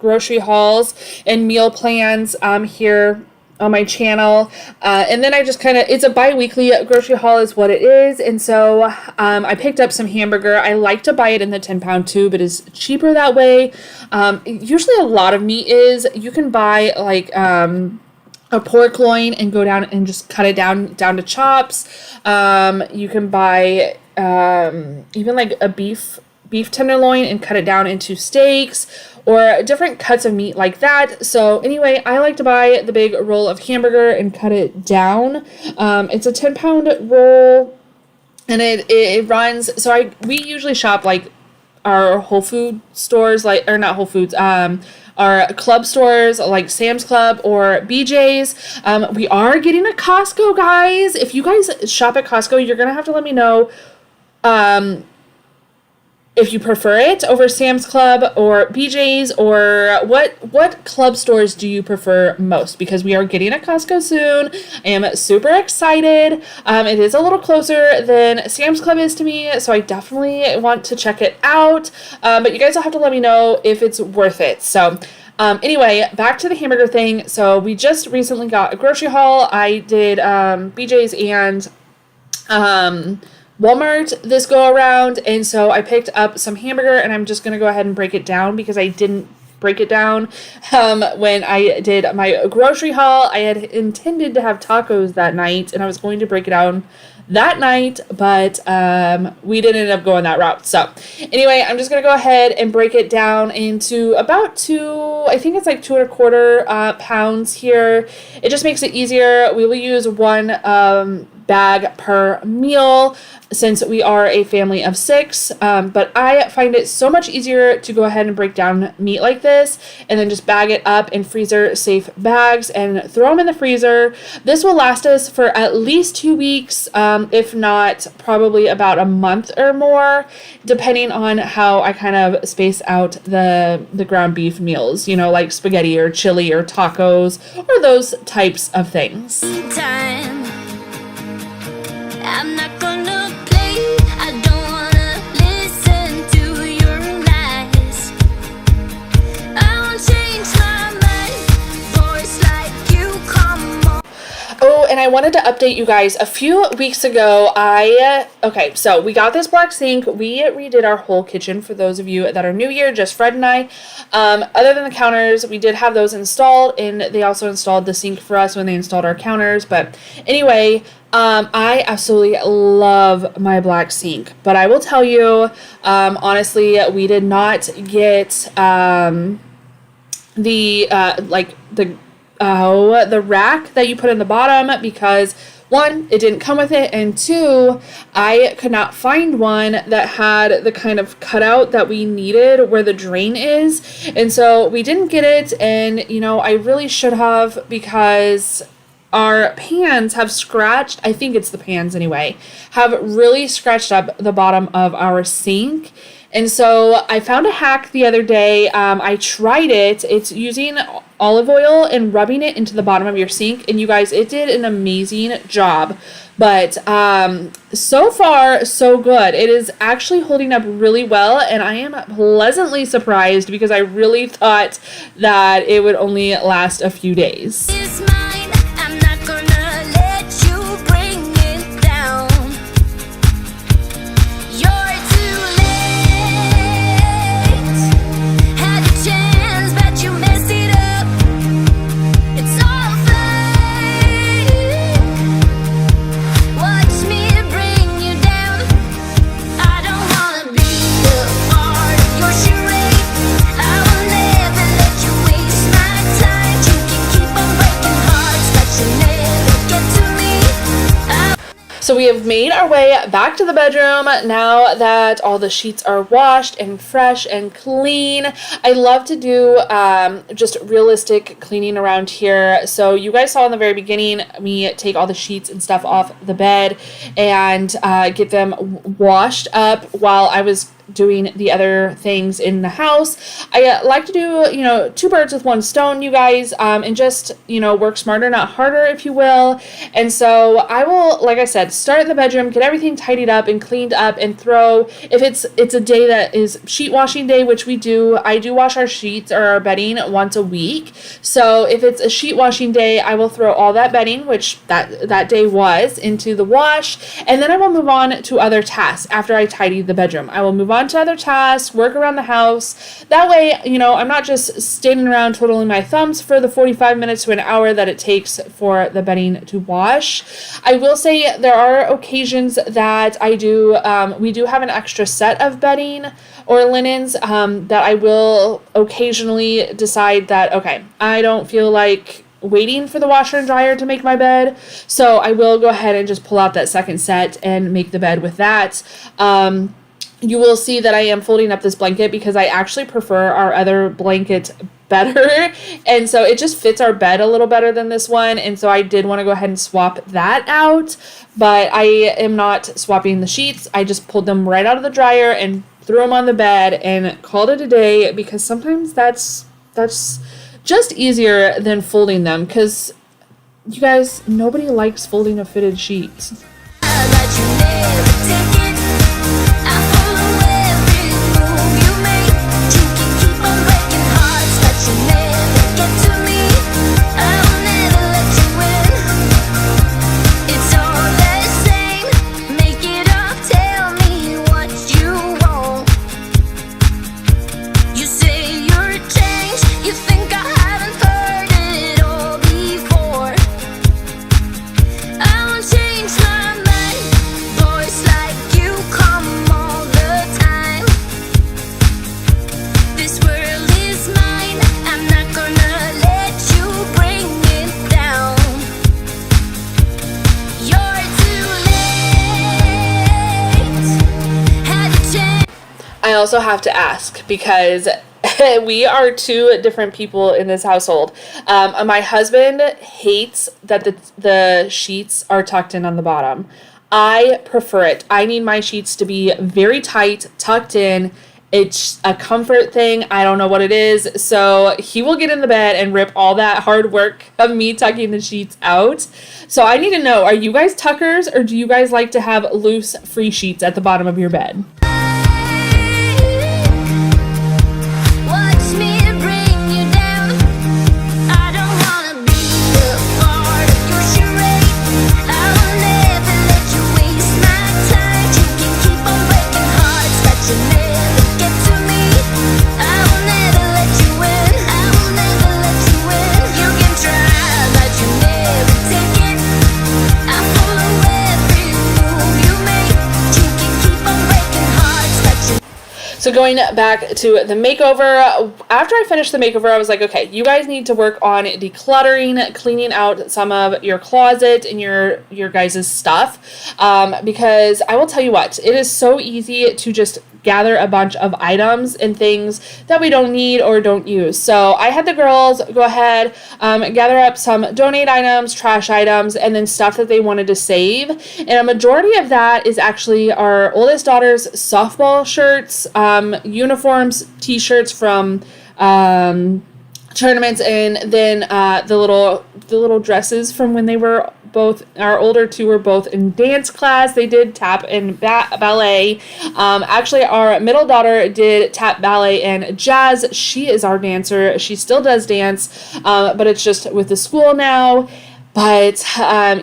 grocery hauls and meal plans here on my channel, and then I just kind of, it's a bi-weekly grocery haul is what it is. And so I picked up some hamburger. I like to buy it in the 10-pound tube. It is cheaper that way. Usually a lot of meat is, you can buy like a pork loin and go down and just cut it down to chops. You can buy even like a beef tenderloin and cut it down into steaks, or different cuts of meat like that. So anyway, I like to buy the big roll of hamburger and cut it down. It's a 10-pound roll, and it runs, so we usually shop like our Whole Food stores, like, or not Whole Foods, our club stores like Sam's Club or BJ's. We are getting a Costco, guys. If you guys shop at Costco, you're gonna have to let me know if you prefer it over Sam's Club or BJ's, or what club stores do you prefer most, because we are getting a Costco soon. I am super excited. It is a little closer than Sam's Club is to me, so I definitely want to check it out. But you guys will have to let me know if it's worth it. So anyway, back to the hamburger thing. So we just recently got a grocery haul. I did BJ's and Walmart this go around, and so I picked up some hamburger, and I'm just gonna go ahead and break it down because I didn't break it down when I did my grocery haul. I had intended to have tacos that night, and I was going to break it down that night, but we didn't end up going that route. So anyway, I'm just gonna go ahead and break it down into about I think it's like 2¼ pounds here. It just makes it easier. We will use one bag per meal since we are a family of 6, but I find it so much easier to go ahead and break down meat like this and then just bag it up in freezer safe bags and throw them in the freezer. This will last us for at least 2 weeks, if not probably about a month or more, depending on how I kind of space out the ground beef meals, you know, like spaghetti or chili or tacos or those types of things. Time. I'm not gonna play. I don't wanna listen to your lies. I won't change my mind. Voice like you, come on. Oh, and I wanted to update you guys. A few weeks ago, okay, so we got this black sink. We redid our whole kitchen for those of you that are new here, just Fred and I. Other than the counters, we did have those installed, and they also installed the sink for us when they installed our counters. But anyway, I absolutely love my black sink, but I will tell you, honestly, we did not get the rack that you put in the bottom because, 1, it didn't come with it, and 2, I could not find one that had the kind of cutout that we needed where the drain is, and so we didn't get it. And you know, I really should have, because our pans have scratched, I think it's the pans anyway, have really scratched up the bottom of our sink. And so I found a hack the other day. I tried it. It's using olive oil and rubbing it into the bottom of your sink. And you guys, it did an amazing job. But so far, so good. It is actually holding up really well. And I am pleasantly surprised because I really thought that it would only last a few days. It's mine. I'm not gonna let you bring it down. You're too late. Had your chance, but you messed it up. It's all fake. Watch me bring you down. I don't wanna be a part of your charade. I will never let you waste my time. You can keep on breaking hearts, but you never get to me. So we have made our way back to the bedroom now that all the sheets are washed and fresh and clean. I love to do just realistic cleaning around here. So you guys saw in the very beginning me take all the sheets and stuff off the bed and get them washed up while I was doing the other things in the house. I like to do, two birds with one stone, you guys, and just, work smarter, not harder, if you will. And so I will, like I said, start in the bedroom, get everything tidied up and cleaned up, and if it's a day that is sheet washing day, which I do wash our sheets or our bedding once a week. So if it's a sheet washing day, I will throw all that bedding, which that day was, into the wash, and then I will move on to other tasks after I tidy the bedroom. I will move on to other tasks, work around the house. That way, I'm not just standing around twiddling my thumbs for the 45 minutes to an hour that it takes for the bedding to wash. I will say there are occasions that we do have an extra set of bedding or linens that I will occasionally decide that, okay, I don't feel like waiting for the washer and dryer to make my bed, so I will go ahead and just pull out that second set and make the bed with that. You will see that I am folding up this blanket because I actually prefer our other blanket better, and so it just fits our bed a little better than this one, and so I did want to go ahead and swap that out, but I am not swapping the sheets. I just pulled them right out of the dryer and threw them on the bed and called it a day, because sometimes that's just easier than folding them, because you guys, nobody likes folding a fitted sheet. I also have to ask, because we are two different people in this household. My husband hates that the sheets are tucked in on the bottom. I prefer it. I need my sheets to be very tight, tucked in. It's a comfort thing. I don't know what it is. So he will get in the bed and rip all that hard work of me tucking the sheets out. So I need to know, are you guys tuckers, or do you guys like to have loose, free sheets at the bottom of your bed? So going back to the makeover, after I finished the makeover, I was like, okay, you guys need to work on decluttering, cleaning out some of your closet and your guys' stuff, because I will tell you what, it is so easy to just gather a bunch of items and things that we don't need or don't use. So I had the girls go ahead, gather up some donate items, trash items, and then stuff that they wanted to save. And a majority of that is actually our oldest daughter's softball shirts, uniforms, t-shirts from tournaments, and then the little dresses from when they were both, our older two were both in dance class. They did tap and ballet. Actually, our middle daughter did tap, ballet, and jazz. She is our dancer. She still does dance, but it's just with the school now. But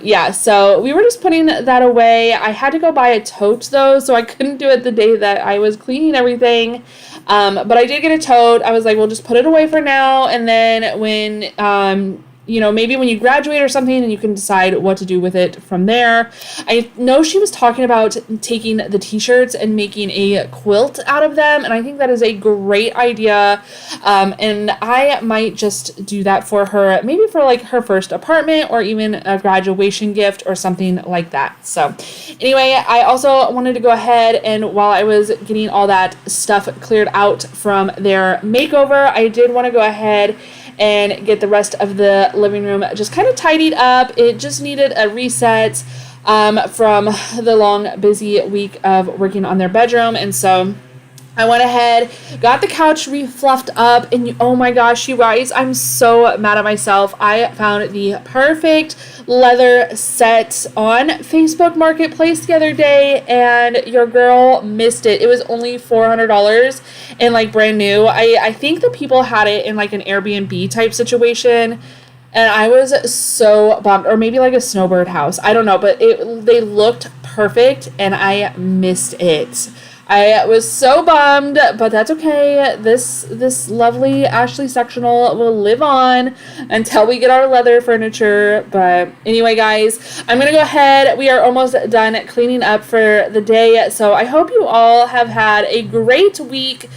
yeah, so we were just putting that away. I had to go buy a tote though, so I couldn't do it the day that I was cleaning everything. But I did get a tote. I was like, we'll just put it away for now, and then when maybe when you graduate or something, and you can decide what to do with it from there. I know she was talking about taking the t-shirts and making a quilt out of them, and I think that is a great idea. And I might just do that for her, maybe for like her first apartment, or even a graduation gift or something like that. So anyway, I also wanted to go ahead, and while I was getting all that stuff cleared out from their makeover, I did want to go ahead and get the rest of the living room just kind of tidied up. It just needed a reset from the long, busy week of working on their bedroom. And so I went ahead, got the couch refluffed up, and oh my gosh, you guys, I'm so mad at myself. I found the perfect leather set on Facebook Marketplace the other day, and your girl missed it. It was only $400 and like brand new. I think the people had it in like an Airbnb type situation, and I was so bummed. Or maybe like a snowbird house. I don't know, but they looked perfect, and I missed it. I was so bummed, but that's okay. This lovely Ashley sectional will live on until we get our leather furniture. But anyway, guys, I'm going to go ahead. We are almost done cleaning up for the day. So I hope you all have had a great week.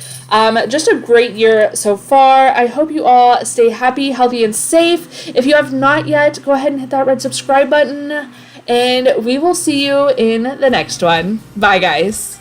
Just a great year so far. I hope you all stay happy, healthy, and safe. If you have not yet, go ahead and hit that red subscribe button. And we will see you in the next one. Bye, guys.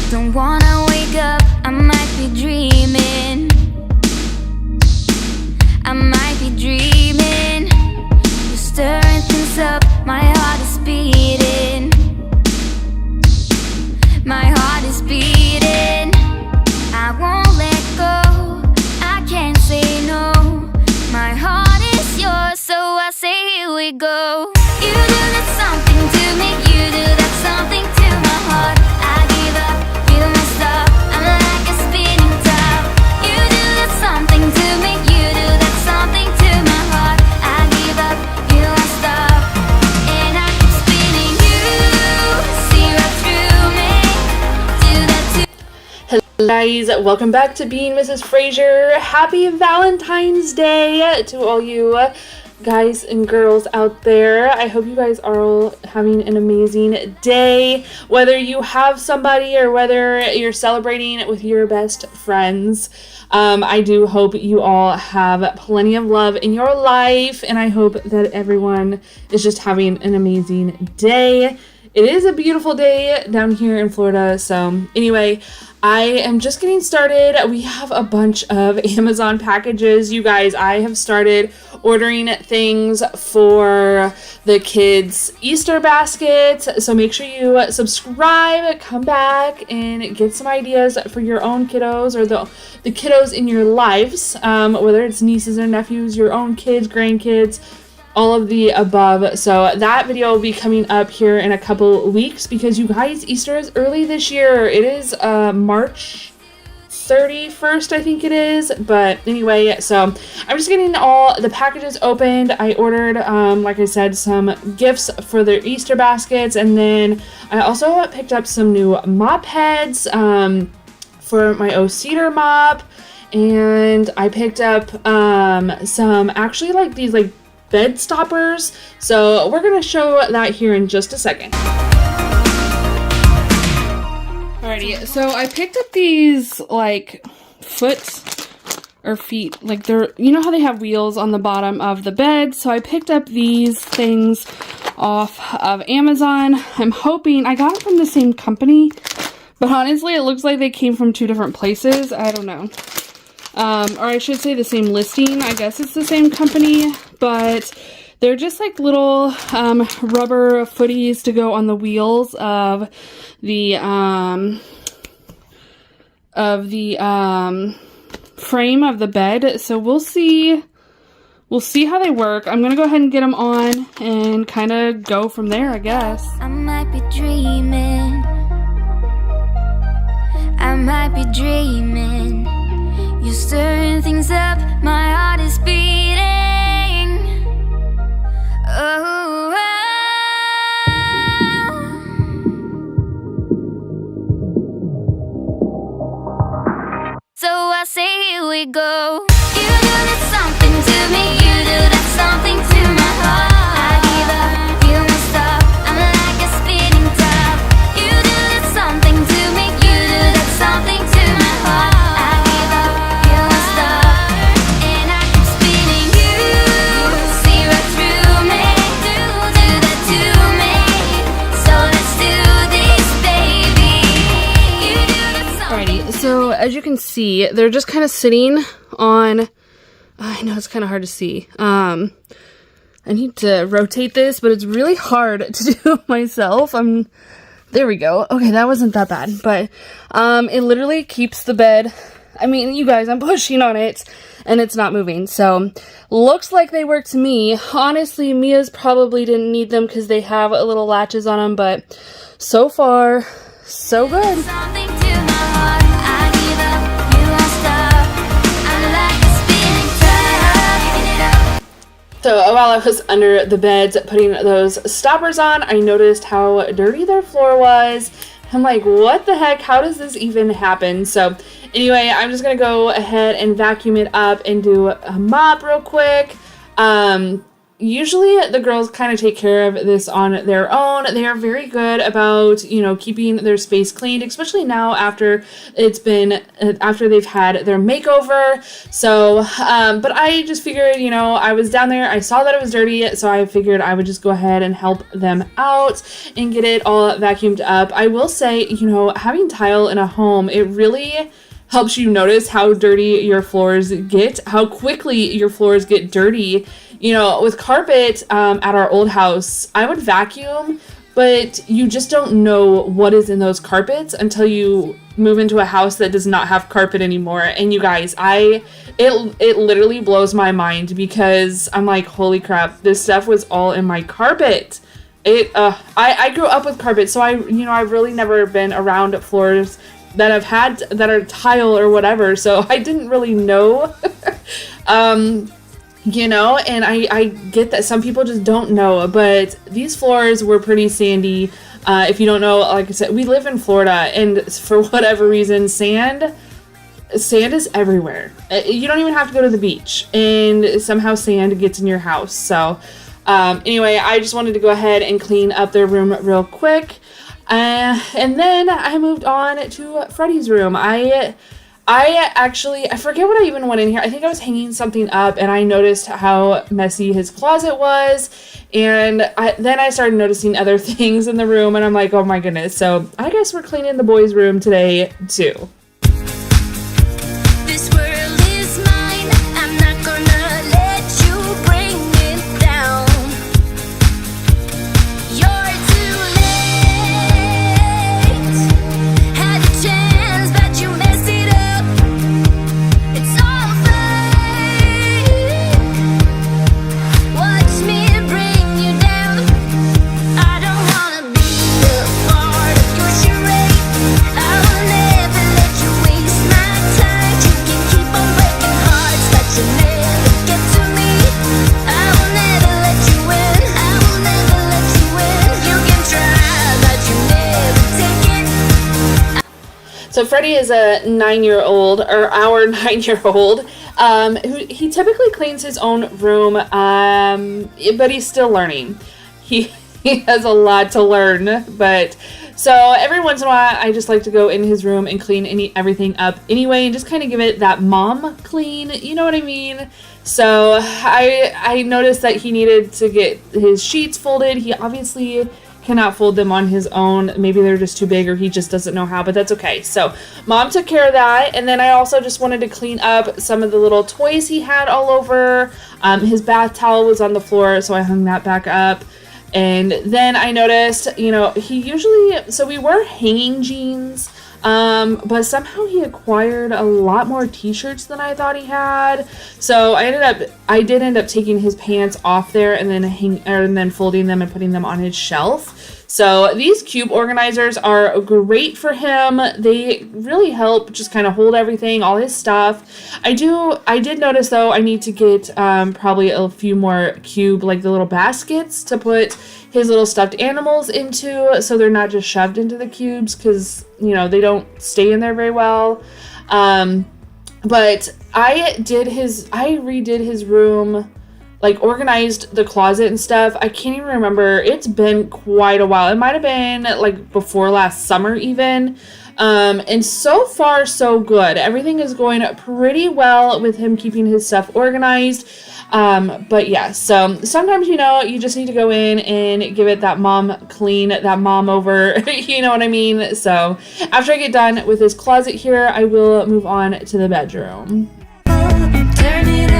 Don't wanna wake up, I might be dreaming. I might be dreaming. You're stirring things up, my heart is beating. My heart is beating. I won't let go, I can't say no. My heart is yours, so I say here we go. You do that something to me, you do that something to my heart. I give up, you must stop, I'm like a spinning top. You do that something to me, you do that something to my heart. I give up, you must stop, and I keep spinning. You see right through me, do that to. Hello guys, welcome back to Being Mrs. Fraser. Happy Valentine's Day to all you guys and girls out there. I hope you guys are all having an amazing day, whether you have somebody or whether you're celebrating with your best friends. I do hope you all have plenty of love in your life, and I hope that everyone is just having an amazing day. It is a beautiful day down here in Florida. So anyway, I am just getting started. We have a bunch of Amazon packages. You guys, I have started ordering things for the kids' Easter baskets. So make sure you subscribe, come back, and get some ideas for your own kiddos or the kiddos in your lives, whether it's nieces or nephews, your own kids, grandkids, all of the above. So that video will be coming up here in a couple weeks because you guys, Easter is early this year. It is March 31st, I think it is. But anyway, so I'm just getting all the packages opened. I ordered, like I said, some gifts for their Easter baskets. And then I also picked up some new mop heads for my cedar mop. And I picked up some actually like these like bed stoppers. So we're gonna show that here in just a second. Alrighty, so I picked up these like feet, like they're, you know how they have wheels on the bottom of the bed? So I picked up these things off of Amazon. I'm hoping, I got it from the same company, but honestly it looks like they came from two different places. I don't know. Or I should say the same listing. I guess it's the same company, but they're just like little rubber footies to go on the wheels of the frame of the bed. So we'll see how they work. I'm gonna go ahead and get them on and kind of go from there, I guess. I might be dreaming. I might be dreaming. You're stirring things up, my heart is beating. say here we go. You do that something to me, you do that something to my heart. I give up, you won't stop, I'm like a spinning top. You do that something to me, you do that something to my heart. I give up, you won't stop, and I keep spinning. You see right through me, do that to me. So let's do this, baby. You do that something. Alrighty, so as you can see, they're just kind of sitting on, I know it's kind of hard to see. I need to rotate this, but it's really hard to do myself. There we go. Okay, that wasn't that bad, but it literally keeps the bed. I mean, you guys, I'm pushing on it and it's not moving. So looks like they work to me. Honestly, Mia's probably didn't need them because they have a little latches on them, but so far, so good. Something to my heart. I give up, you won't stop. I'm like a spinning top. So while I was under the beds putting those stoppers on, I noticed how dirty their floor was. I'm like, what the heck? How does this even happen? So anyway, I'm just going to go ahead and vacuum it up and do a mop real quick. Usually the girls kind of take care of this on their own. They are very good about, keeping their space cleaned, especially now after after they've had their makeover. So, but I just figured, I was down there, I saw that it was dirty, so I figured I would just go ahead and help them out and get it all vacuumed up. I will say, having tile in a home, it really helps you notice how dirty your floors get, how quickly your floors get dirty. With carpet at our old house, I would vacuum, but you just don't know what is in those carpets until you move into a house that does not have carpet anymore. And you guys, it literally blows my mind because I'm like, holy crap, this stuff was all in my carpet. I grew up with carpet, so I've really never been around floors that are tile or whatever, so I didn't really know. And I get that some people just don't know, but these floors were pretty sandy. If you don't know, like I said, we live in Florida, and for whatever reason, sand is everywhere. You don't even have to go to the beach, and somehow sand gets in your house. So anyway, I just wanted to go ahead and clean up their room real quick. And then I moved on to Freddie's room. I forget what I even went in here. I think I was hanging something up and I noticed how messy his closet was. And then I started noticing other things in the room and I'm like, oh my goodness. So I guess we're cleaning the boys' room today too. This world is mine. I'm not gonna let you bring it down. You're too late. Had a chance, but you messed it up. It's all fake. Watch me bring you down. I don't wanna be a part of your charade. I will never let you waste my time. You can keep on breaking hearts, but you never get to me. I will never let you win. I will never let you win. You can try, but you never take it. So Freddie is a 9-year-old, or our 9-year-old, who he typically cleans his own room, but he's still learning. He has a lot to learn, but so every once in a while I just like to go in his room and clean everything up anyway and just kind of give it that mom clean, you know what I mean? So I noticed that he needed to get his sheets folded. He obviously cannot fold them on his own. Maybe they're just too big or he just doesn't know how, but that's okay. So mom took care of that. And then I also just wanted to clean up some of the little toys he had all over. His bath towel was on the floor, so I hung that back up. And then I noticed, he usually, so we were hanging jeans, but somehow he acquired a lot more t-shirts than I thought he had. So I did end up taking his pants off there and then folding them and putting them on his shelf. So these cube organizers are great for him. They really help just kind of hold everything, all his stuff. I did notice though, I need to get probably a few more cube, like the little baskets to put his little stuffed animals into, so they're not just shoved into the cubes, because they don't stay in there very well. But I redid his room, like organized the closet and stuff. I can't even remember. It's been quite a while. It might have been like before last summer even. And so far so good. Everything is going pretty well with him keeping his stuff organized. But yeah, so sometimes, you know, you just need to go in and give it that mom clean, that mom over, you know what I mean? So after I get done with this closet here, I will move on to the bedroom. Turn it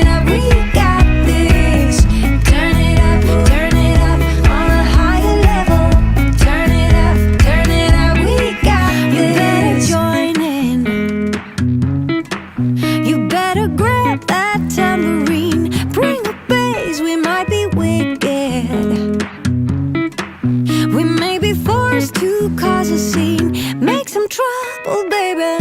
up, we got this. Turn it up on a higher level. Turn it up, we got this. You better join in. You better grab that tambourine. Bring the bass, we might be wicked. We may be forced to cause a scene. Make some trouble, baby.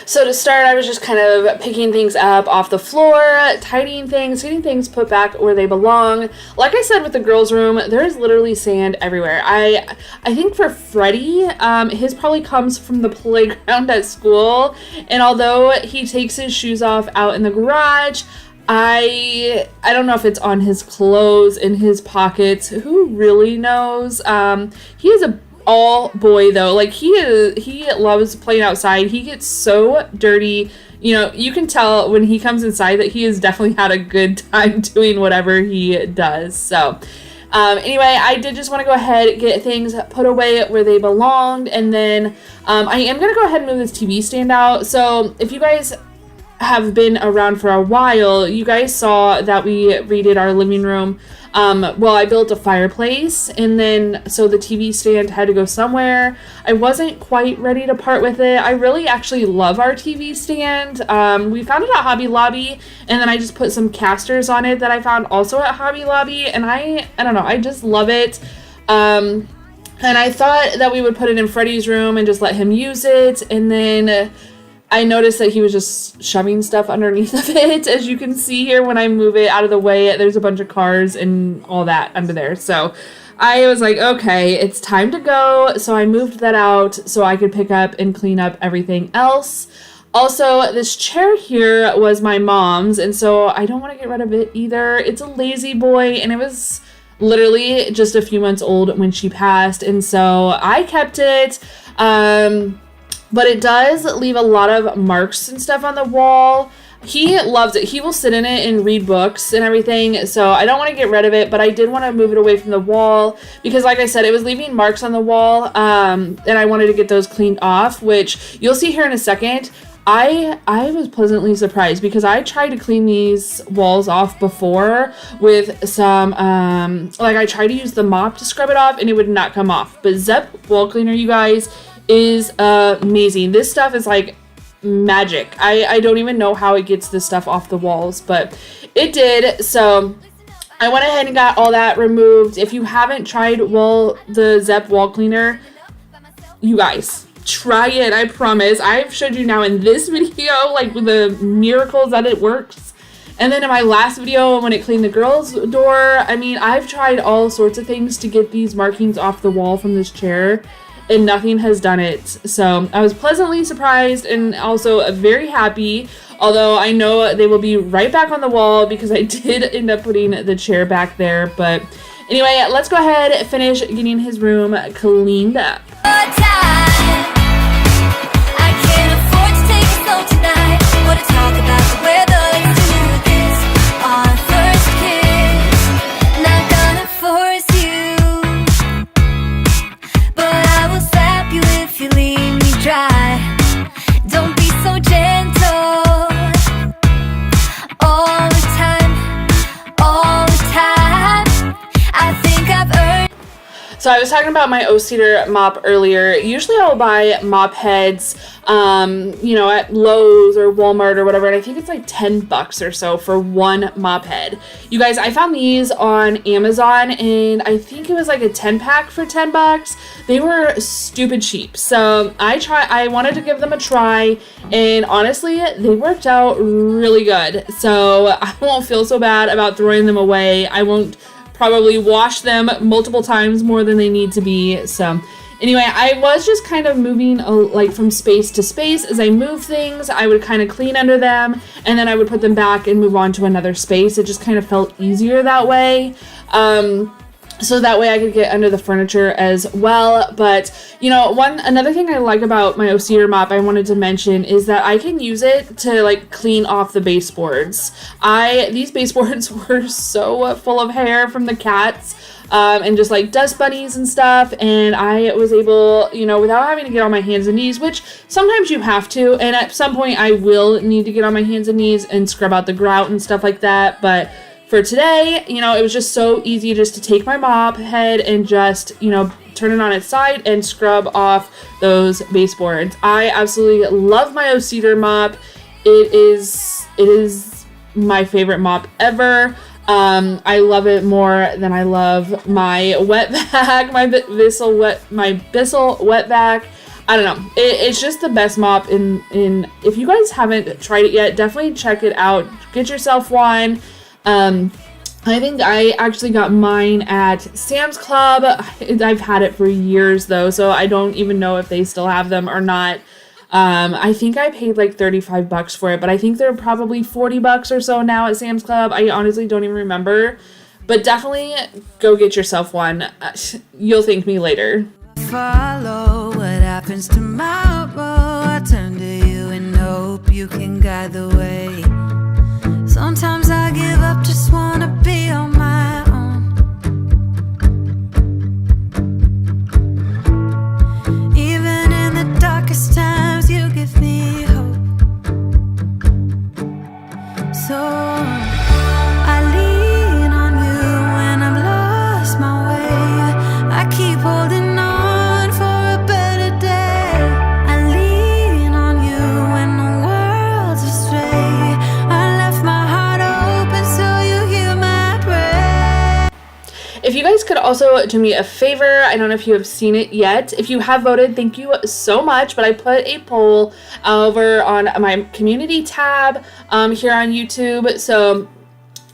So to start, I was just kind of picking things up off the floor, tidying things, getting things put back where they belong. Like I said with the girls' room, there is literally sand everywhere. I think for Freddie, his probably comes from the playground at school. And although he takes his shoes off out in the garage, I don't know if it's on his clothes, in his pockets. Who really knows? He is a all boy though. Like he loves playing outside. He gets so dirty. You know, you can tell when he comes inside that he has definitely had a good time doing whatever he does. So anyway, I did just want to go ahead and get things put away where they belonged, and then I am going to go ahead and move this TV stand out. So if you guys have been around for a while, you guys saw that we redid our living room. Well, I built a fireplace, and then so the TV stand had to go somewhere. I wasn't quite ready to part with it. I really actually love our TV stand. We found it at Hobby Lobby, and then I just put some casters on it that I found also at Hobby Lobby, and I don't know, I just love it. And I thought that we would put it in Freddie's room and just let him use it, and then I noticed that he was just shoving stuff underneath of it. As you can see here, when I move it out of the way, there's a bunch of cars and all that under there. So I was like, okay, it's time to go. So I moved that out so I could pick up and clean up everything else. Also, this chair here was my mom's, and so I don't want to get rid of it either. It's a lazy boy, and it was literally just a few months old when she passed, and so I kept it. But it does leave a lot of marks and stuff on the wall. He loves it. He will sit in it and read books and everything. So I don't want to get rid of it, but I did want to move it away from the wall because, like I said, it was leaving marks on the wall. And I wanted to get those cleaned off, which you'll see here in a second. I was pleasantly surprised because I tried to clean these walls off before with some, like I tried to use the mop to scrub it off and it would not come off. But Zep wall cleaner, you guys, is amazing. This stuff is like magic. I don't even know how it gets this stuff off the walls, but it did. So I went ahead and got all that removed. If you haven't tried the Zep wall cleaner, you guys, try it. I promise. I've showed you now in this video, like the miracles that it works. And then in my last video when it cleaned the girls' door, I mean, I've tried all sorts of things to get these markings off the wall from this chair, and nothing has done it. So I was pleasantly surprised and also very happy, although I know they will be right back on the wall because I did end up putting the chair back there. But anyway, let's go ahead and finish getting his room cleaned up. So I was talking about my O-Cedar mop earlier. Usually I'll buy mop heads, at Lowe's or Walmart or whatever, and I think it's like $10 or so for one mop head. You guys, I found these on Amazon, and I think it was like a 10-pack for $10. They were stupid cheap. So I wanted to give them a try, and honestly, they worked out really good. So I won't feel so bad about throwing them away. I won't probably wash them multiple times more than they need to be. So anyway, I was just kind of moving like from space to space. As I move things, I would kind of clean under them, and then I would put them back and move on to another space. It just kind of felt easier that way. So that way I could get under the furniture as well. But another thing I like about my O-Cedar mop I wanted to mention is that I can use it to like clean off the baseboards. These baseboards were so full of hair from the cats and just like dust bunnies and stuff, and I was able, without having to get on my hands and knees, which sometimes you have to, and at some point I will need to get on my hands and knees and scrub out the grout and stuff like that. But for today, it was just so easy just to take my mop head and just, turn it on its side and scrub off those baseboards. I absolutely love my O-Cedar mop. It is my favorite mop ever. I love it more than I love my wet vac, my Bissell wet vac. I don't know. It's just the best mop in if you guys haven't tried it yet, definitely check it out. Get yourself one. I think I actually got mine at Sam's Club. I've had it for years though, so I don't even know if they still have them or not. I think I paid like $35 for it, but I think they're probably $40 or so now at Sam's Club. I honestly don't even remember, but definitely go get yourself one. You'll thank me later. Follow what happens tomorrow. I turn to you and hope you can guide the way. Sometimes I give up, just wanna be on my own. Even in the darkest times, you give me hope. So I lean on you when I've lost my way. I keep holding on for a better day. I lean on you when the world's astray. I left my heart open so you hear my prayer. If you guys could also do me a favor, I don't know if you have seen it yet. If you have voted, thank you so much. But I put a poll over on my community tab here on YouTube. So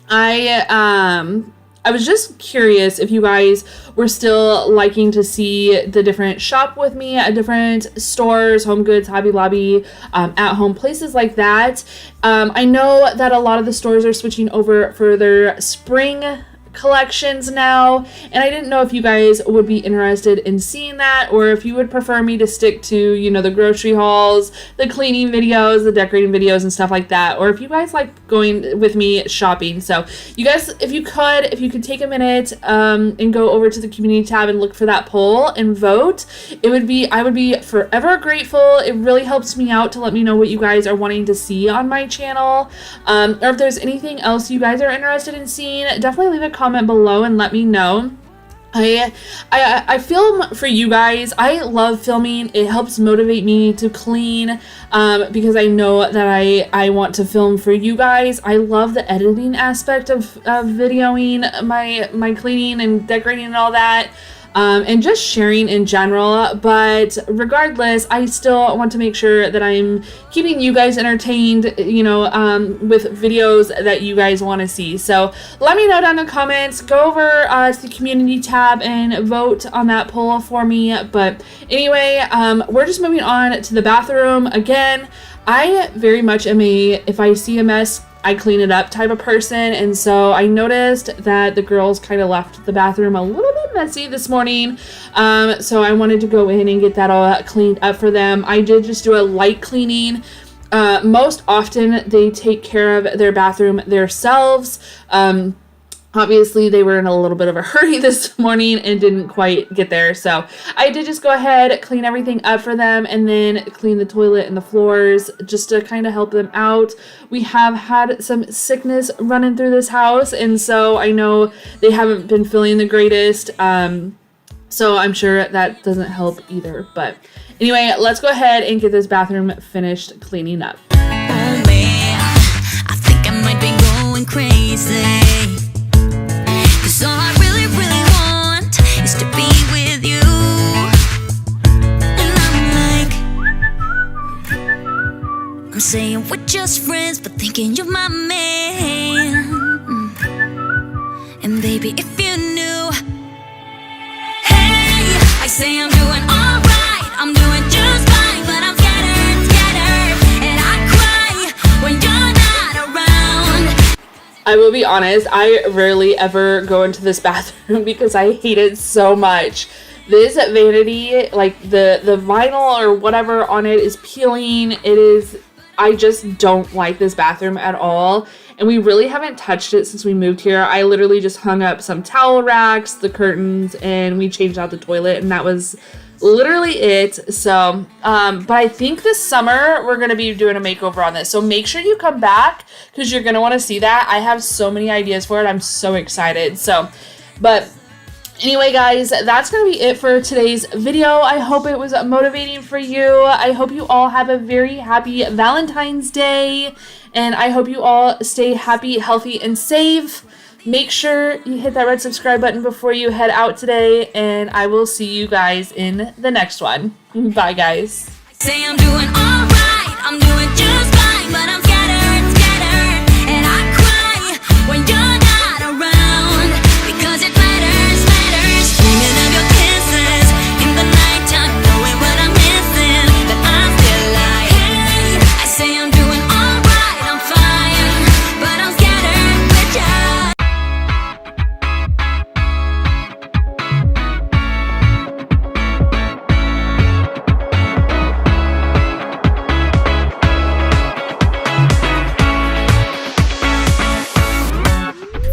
I was just curious if you guys were still liking to see the different shop with me at different stores, Home Goods, Hobby Lobby, at home places like that. I know that a lot of the stores are switching over for their spring collections now, and I didn't know if you guys would be interested in seeing that, or if you would prefer me to stick to the grocery hauls, the cleaning videos, the decorating videos and stuff like that, or if you guys like going with me shopping. So you guys, if you could take a minute and go over to the community tab and look for that poll and vote, I would be forever grateful. It really helps me out to let me know what you guys are wanting to see on my channel, or if there's anything else you guys are interested in seeing, definitely leave a comment below and let me know. I film for you guys. I love filming. It helps motivate me to clean because I know that I want to film for you guys. I love the editing aspect of videoing my cleaning and decorating and all that. And just sharing in general, but regardless, I still want to make sure that I'm keeping you guys entertained, with videos that you guys want to see. So let me know down in the comments, go over to the community tab and vote on that poll for me. But anyway, we're just moving on to the bathroom. Again, I very much am if I see a mess, I clean it up type of person, and so I noticed that the girls kind of left the bathroom a little bit messy this morning, so I wanted to go in and get that all cleaned up for them. I did just do a light cleaning. Most often they take care of their bathroom themselves. Obviously, they were in a little bit of a hurry this morning and didn't quite get there. So I did just go ahead, clean everything up for them, and then clean the toilet and the floors just to kind of help them out. We have had some sickness running through this house, and so I know they haven't been feeling the greatest. So I'm sure that doesn't help either. But anyway, let's go ahead and get this bathroom finished cleaning up. Oh man, I think I might be going crazy. 'Cause all I really, really want is to be with you. And I'm like, I'm saying we're just friends, but thinking you're my man. And baby, if you knew, hey, I say I'm doing alright, I'm doing just fine, but I'm scattered, and I cry when you're not around. I will be honest, I rarely ever go into this bathroom because I hate it so much. This vanity, like the vinyl or whatever on it is peeling. I just don't like this bathroom at all. And we really haven't touched it since we moved here. I literally just hung up some towel racks, the curtains, and we changed out the toilet, and that was literally it. So, but I think this summer we're going to be doing a makeover on this. So make sure you come back because you're going to want to see that. I have so many ideas for it. I'm so excited. So, but anyway, guys, that's going to be it for today's video. I hope it was motivating for you. I hope you all have a very happy Valentine's Day. And I hope you all stay happy, healthy, and safe. Make sure you hit that red subscribe button before you head out today. And I will see you guys in the next one. Bye, guys. Say I'm doing alright, I'm doing just fine, but I'm scattered, and I cry when you're not around, because it matters, dreaming of your kisses in the nighttime, knowing what I'm missing, that I'm still like, hey, I say I'm doing alright, I'm fine, but I'm scattered with you.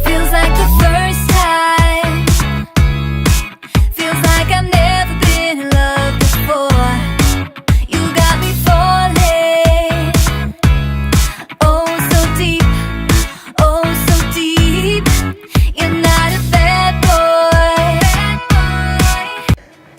Feels like the first time. Feels like I've never been in love before. You got me falling. Oh, so deep. Oh, so deep. You're not a bad boy.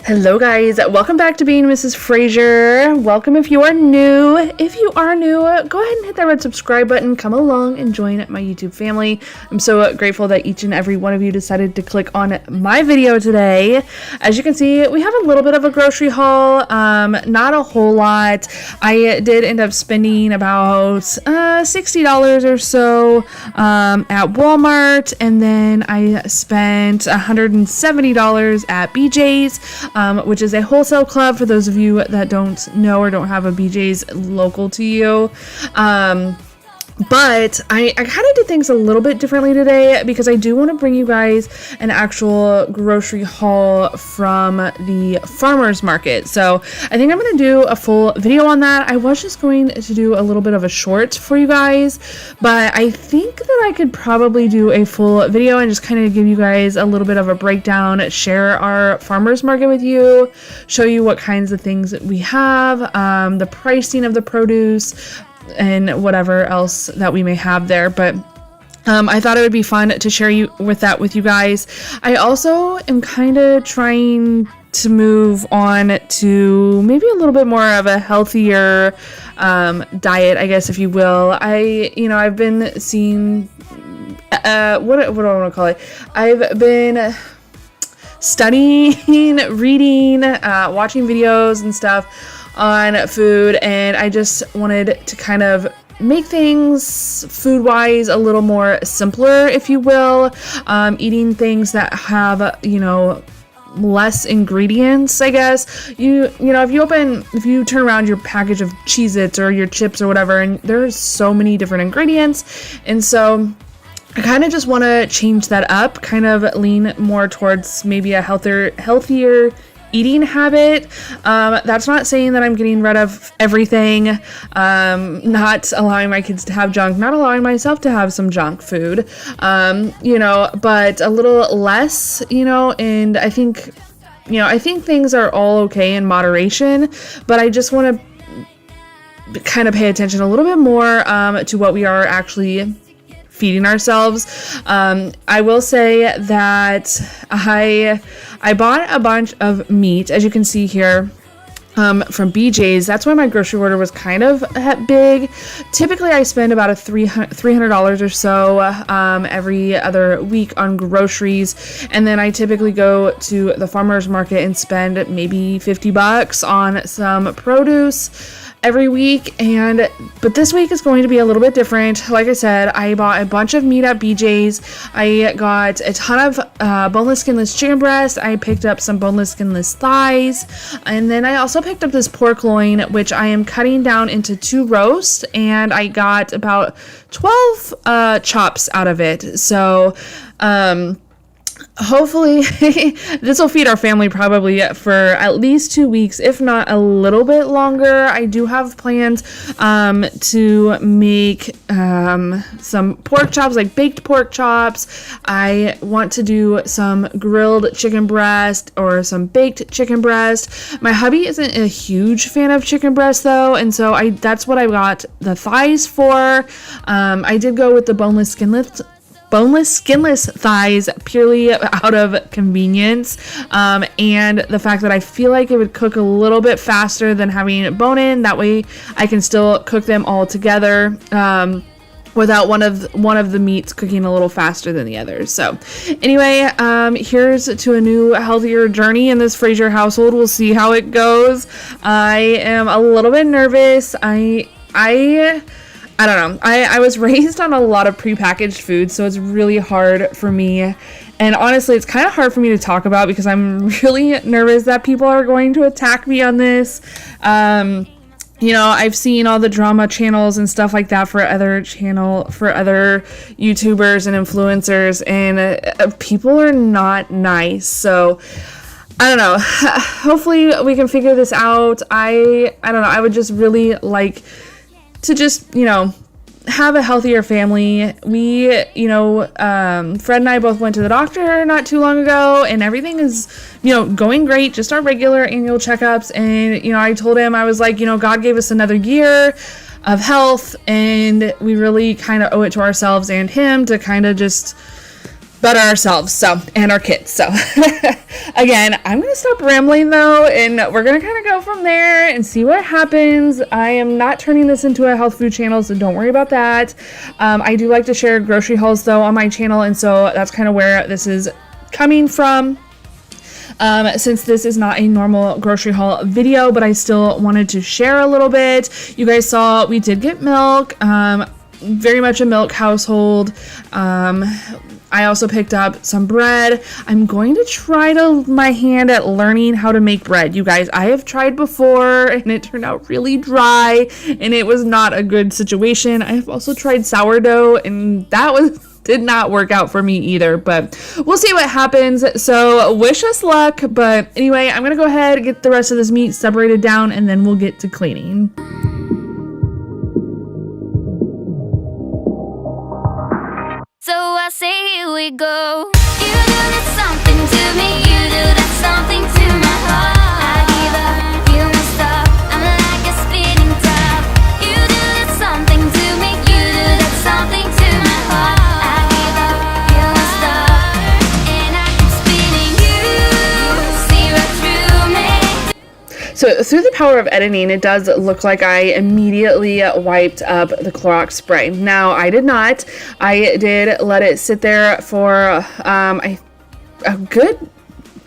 Hello, guys. Welcome back to Being Mrs. Fraser. Welcome if you are new. If you are new, go ahead and hit that red subscribe button. Come along and join my YouTube family. I'm so grateful that each and every one of you decided to click on my video today. As you can see, we have a little bit of a grocery haul. Not a whole lot. I did end up spending about $60 or so at Walmart, and then I spent $170 at BJ's, which is a wholesale club for those of you that don't know or don't have a BJ's local to you. But I kind of did things a little bit differently today because I do want to bring you guys an actual grocery haul from the farmer's market. So I think I'm going to do a full video on that. I was just going to do a little bit of a short for you guys, but I think that I could probably do a full video and just kind of give you guys a little bit of a breakdown, share our farmer's market with you, show you what kinds of things that we have, the pricing of the produce, and whatever else that we may have there. But I thought it would be fun to share with you guys. I also am kind of trying to move on to maybe a little bit more of a healthier diet, I guess, if you will. I've been seeing what do I want to call it? I've been studying, reading, watching videos and stuff on food, and I just wanted to kind of make things food-wise a little more simpler, if you will, eating things that have, less ingredients, I guess. If you turn around your package of Cheez-Its or your chips or whatever, and there's so many different ingredients, and so I kind of just want to change that up, kind of lean more towards maybe a healthier eating habit. That's not saying that I'm getting rid of everything, not allowing my kids to have junk, not allowing myself to have some junk food, but a little less, and I think things are all okay in moderation, but I just want to kind of pay attention a little bit more to what we are actually feeding ourselves. I will say that I bought a bunch of meat, as you can see here, from BJ's. That's why my grocery order was kind of big. Typically, I spend about $300 or so every other week on groceries, and then I typically go to the farmer's market and spend maybe $50 on some produce every week. But this week is going to be a little bit different. Like I said, I bought a bunch of meat at BJ's. I got a ton of boneless, skinless chicken breast. I picked up some boneless, skinless thighs, and then I also picked up this pork loin, which I am cutting down into 2 roasts, and I got about 12 chops out of it. So hopefully this will feed our family probably for at least 2 weeks, if not a little bit longer. I do have plans to make some pork chops, like baked pork chops. I want to do some grilled chicken breast or some baked chicken breast. My hubby isn't a huge fan of chicken breast though, and so that's what I got the thighs for. I did go with the boneless, skinless thighs purely out of convenience, and the fact that I feel like it would cook a little bit faster than having bone-in. That way I can still cook them all together without one of the meats cooking a little faster than the others. So anyway, here's to a new, healthier journey in this Fraser household. We'll see how it goes. I am a little bit nervous. I don't know. I was raised on a lot of prepackaged food, so it's really hard for me. And honestly, it's kind of hard for me to talk about because I'm really nervous that people are going to attack me on this. You know, I've seen all the drama channels and stuff like that for other YouTubers and influencers, and people are not nice. So I don't know. Hopefully we can figure this out. I don't know. I would just really like to just, have a healthier family. We, Fred and I both went to the doctor not too long ago, and everything is, going great. Just our regular annual checkups. And, I told him, I was like, God gave us another year of health, and we really kind of owe it to ourselves and him to kind of just better ourselves, and our kids. So again, I'm gonna stop rambling though, and we're gonna kind of go from there and see what happens. I am not turning this into a health food channel, so don't worry about that. I do like to share grocery hauls though on my channel, and so that's kind of where this is coming from. Since this is not a normal grocery haul video, but I still wanted to share a little bit. You guys saw we did get milk, very much a milk household. I also picked up some bread. I'm going to try my hand at learning how to make bread. You guys, I have tried before and it turned out really dry and it was not a good situation. I have also tried sourdough and that did not work out for me either, but we'll see what happens. So wish us luck. But anyway, I'm going to go ahead and get the rest of this meat separated down and then we'll get to cleaning. So I say here we go. You do that something to me. You do that something to my heart. I give up, you must stop. I'm like a spinning top. You do that something to me. You do that something to my heart. I give up, you must stop. And I keep spinning you. See right through me. So through the power of editing, it does look like I immediately wiped up the Clorox spray. Now, I did not. I did let it sit there for a good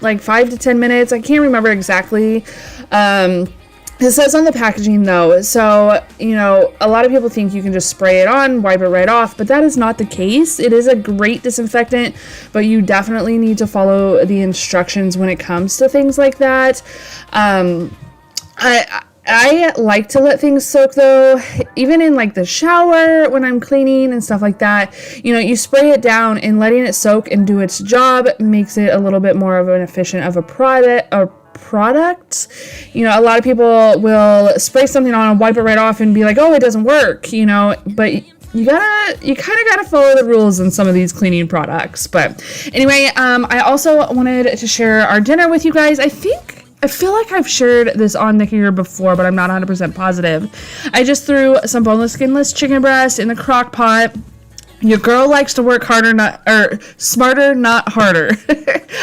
5 to 10 minutes. I can't remember exactly. It says on the packaging though, so, a lot of people think you can just spray it on, wipe it right off, but that is not the case. It is a great disinfectant, but you definitely need to follow the instructions when it comes to things like that. I like to let things soak though, even in the shower when I'm cleaning and stuff like that. You spray it down and letting it soak and do its job makes it a little bit more of an efficient of a product. A lot of people will spray something on and wipe it right off and be like, oh, it doesn't work, but you kind of gotta follow the rules in some of these cleaning products. But anyway, I also wanted to share our dinner with you guys. I feel like I've shared this on the here before, but I'm not 100% positive. I just threw some boneless, skinless chicken breast in the crock pot. Your girl likes to work harder, smarter, not harder.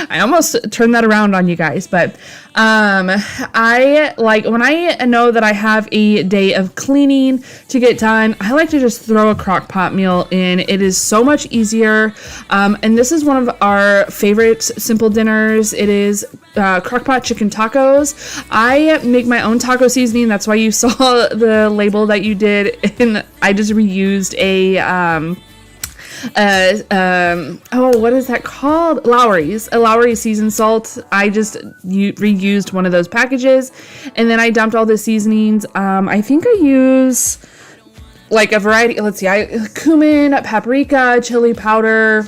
I almost turned that around on you guys, but I like when I know that I have a day of cleaning to get done, I like to just throw a Crockpot meal in. It is so much easier. And this is one of our favorite simple dinners. It is Crockpot chicken tacos. I make my own taco seasoning. That's why you saw the label that you did. And I just reused what is that called? Lowry's, a Lowry seasoned salt. I just reused one of those packages, and then I dumped all the seasonings. I think I use like a variety. Let's see, cumin, paprika, chili powder,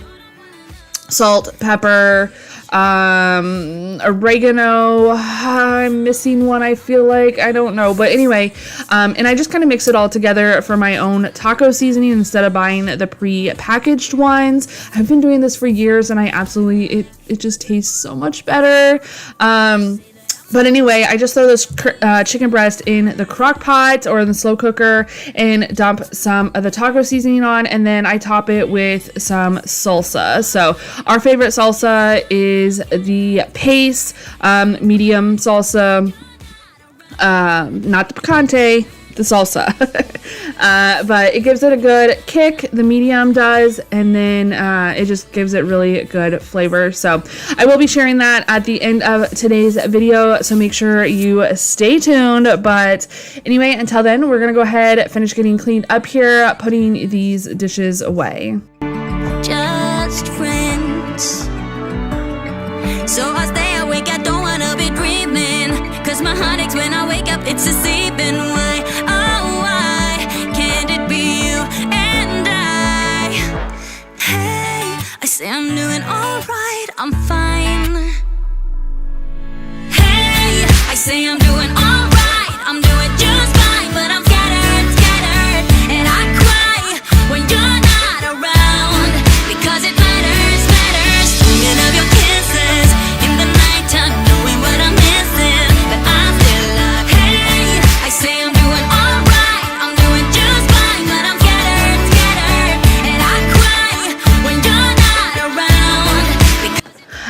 salt, pepper, oregano. I'm missing one, I feel like. I don't know, but anyway, and I just kind of mix it all together for my own taco seasoning instead of buying the pre-packaged ones. I've been doing this for years, and I absolutely, it just tastes so much better. But anyway, I just throw this chicken breast in the crock pot or in the slow cooker and dump some of the taco seasoning on, and then I top it with some salsa. So our favorite salsa is the pace, medium salsa, not the picante, the salsa. But it gives it a good kick, the medium does, and then it just gives it really good flavor. So I will be sharing that at the end of today's video, so make sure you stay tuned. But anyway, until then, we're gonna go ahead, finish getting cleaned up here, putting these dishes away. Just friends. So I stay awake, I don't wanna be dreaming, 'cause my heart aches when I wake up, it's a sleeping. Why, oh why can't it be you and I? Hey, I say I'm doing alright, I'm fine. Hey, I say I'm doing alright, I'm doing just fine, but I'm scattered, and I cry when you're not around, because it matters, dreaming of your kisses in the nighttime, knowing what I'm missing, but I'm still alive. Hey, I say I'm doing alright, I'm doing just fine, but I'm scattered, and I cry when you're not around.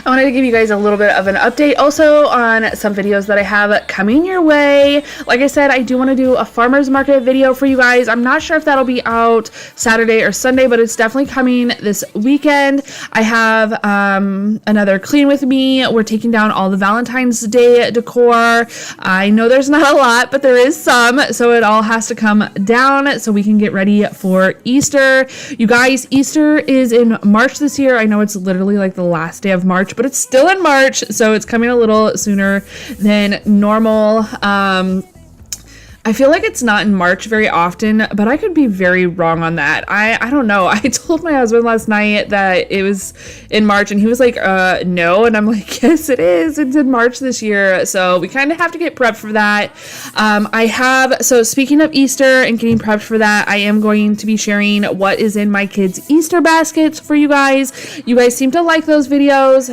I wanted to give you guys a little bit of an update also on some videos that I have coming your way. Like I said, I do want to do a farmer's market video for you guys. I'm not sure if that'll be out Saturday or Sunday, but it's definitely coming this weekend. I have another clean with me. We're taking down all the Valentine's Day decor. I know there's not a lot, but there is some, so it all has to come down so we can get ready for Easter. You guys, Easter is in March this year. I know it's literally like the last day of March, but it's still in March, so it's coming a little sooner than normal. I feel like it's not in March very often, but I could be very wrong on that. I don't know. I told my husband last night that it was in March, and he was like, no. And I'm like, yes, it is. It's in March this year. So we kind of have to get prepped for that. So speaking of Easter and getting prepped for that, I am going to be sharing what is in my kids' Easter baskets for you guys. You guys seem to like those videos.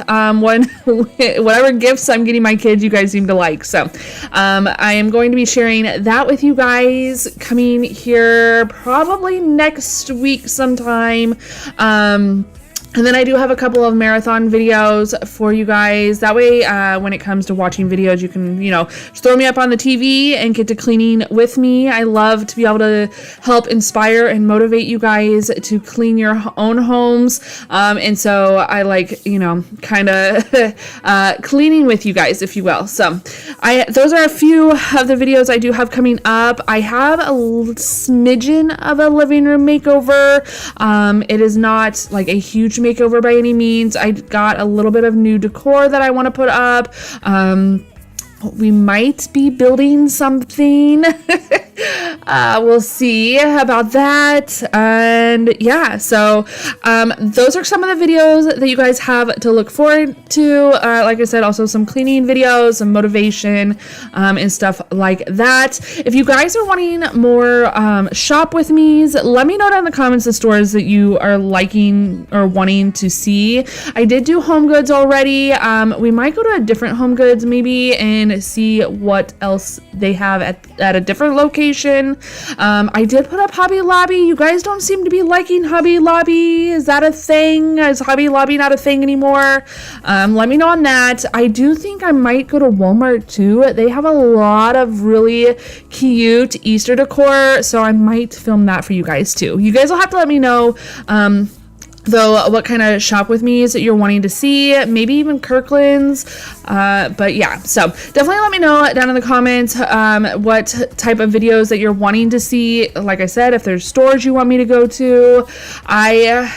Whatever gifts I'm getting my kids, you guys seem to like. So I am going to be sharing that with you guys coming here probably next week sometime. And then I do have a couple of marathon videos for you guys. That way, when it comes to watching videos, you can, just throw me up on the TV and get to cleaning with me. I love to be able to help inspire and motivate you guys to clean your own homes. And so I like, kind of cleaning with you guys, if you will. So those are a few of the videos I do have coming up. I have a smidgen of a living room makeover. It is not like a huge makeover by any means. I got a little bit of new decor that I want to put up. We might be building something. We'll see about that. And yeah, so those are some of the videos that you guys have to look forward to. Like I said, also some cleaning videos, some motivation, and stuff like that. If you guys are wanting more shop with me's, let me know down in the comments the stores that you are liking or wanting to see. I did do Home Goods already. We might go to a different Home Goods maybe and see what else they have at a different location. motivation. I did put up Hobby Lobby. You guys don't seem to be liking Hobby Lobby. Is that a thing? Is Hobby Lobby not a thing anymore? Let me know on that. I do think I might go to Walmart too. They have a lot of really cute Easter decor, so I might film that for you guys too. You guys will have to let me know though what kind of shop with me's that you're wanting to see, maybe even Kirkland's, but yeah, so definitely let me know down in the comments what type of videos that you're wanting to see. Like I said, if there's stores you want me to go to, I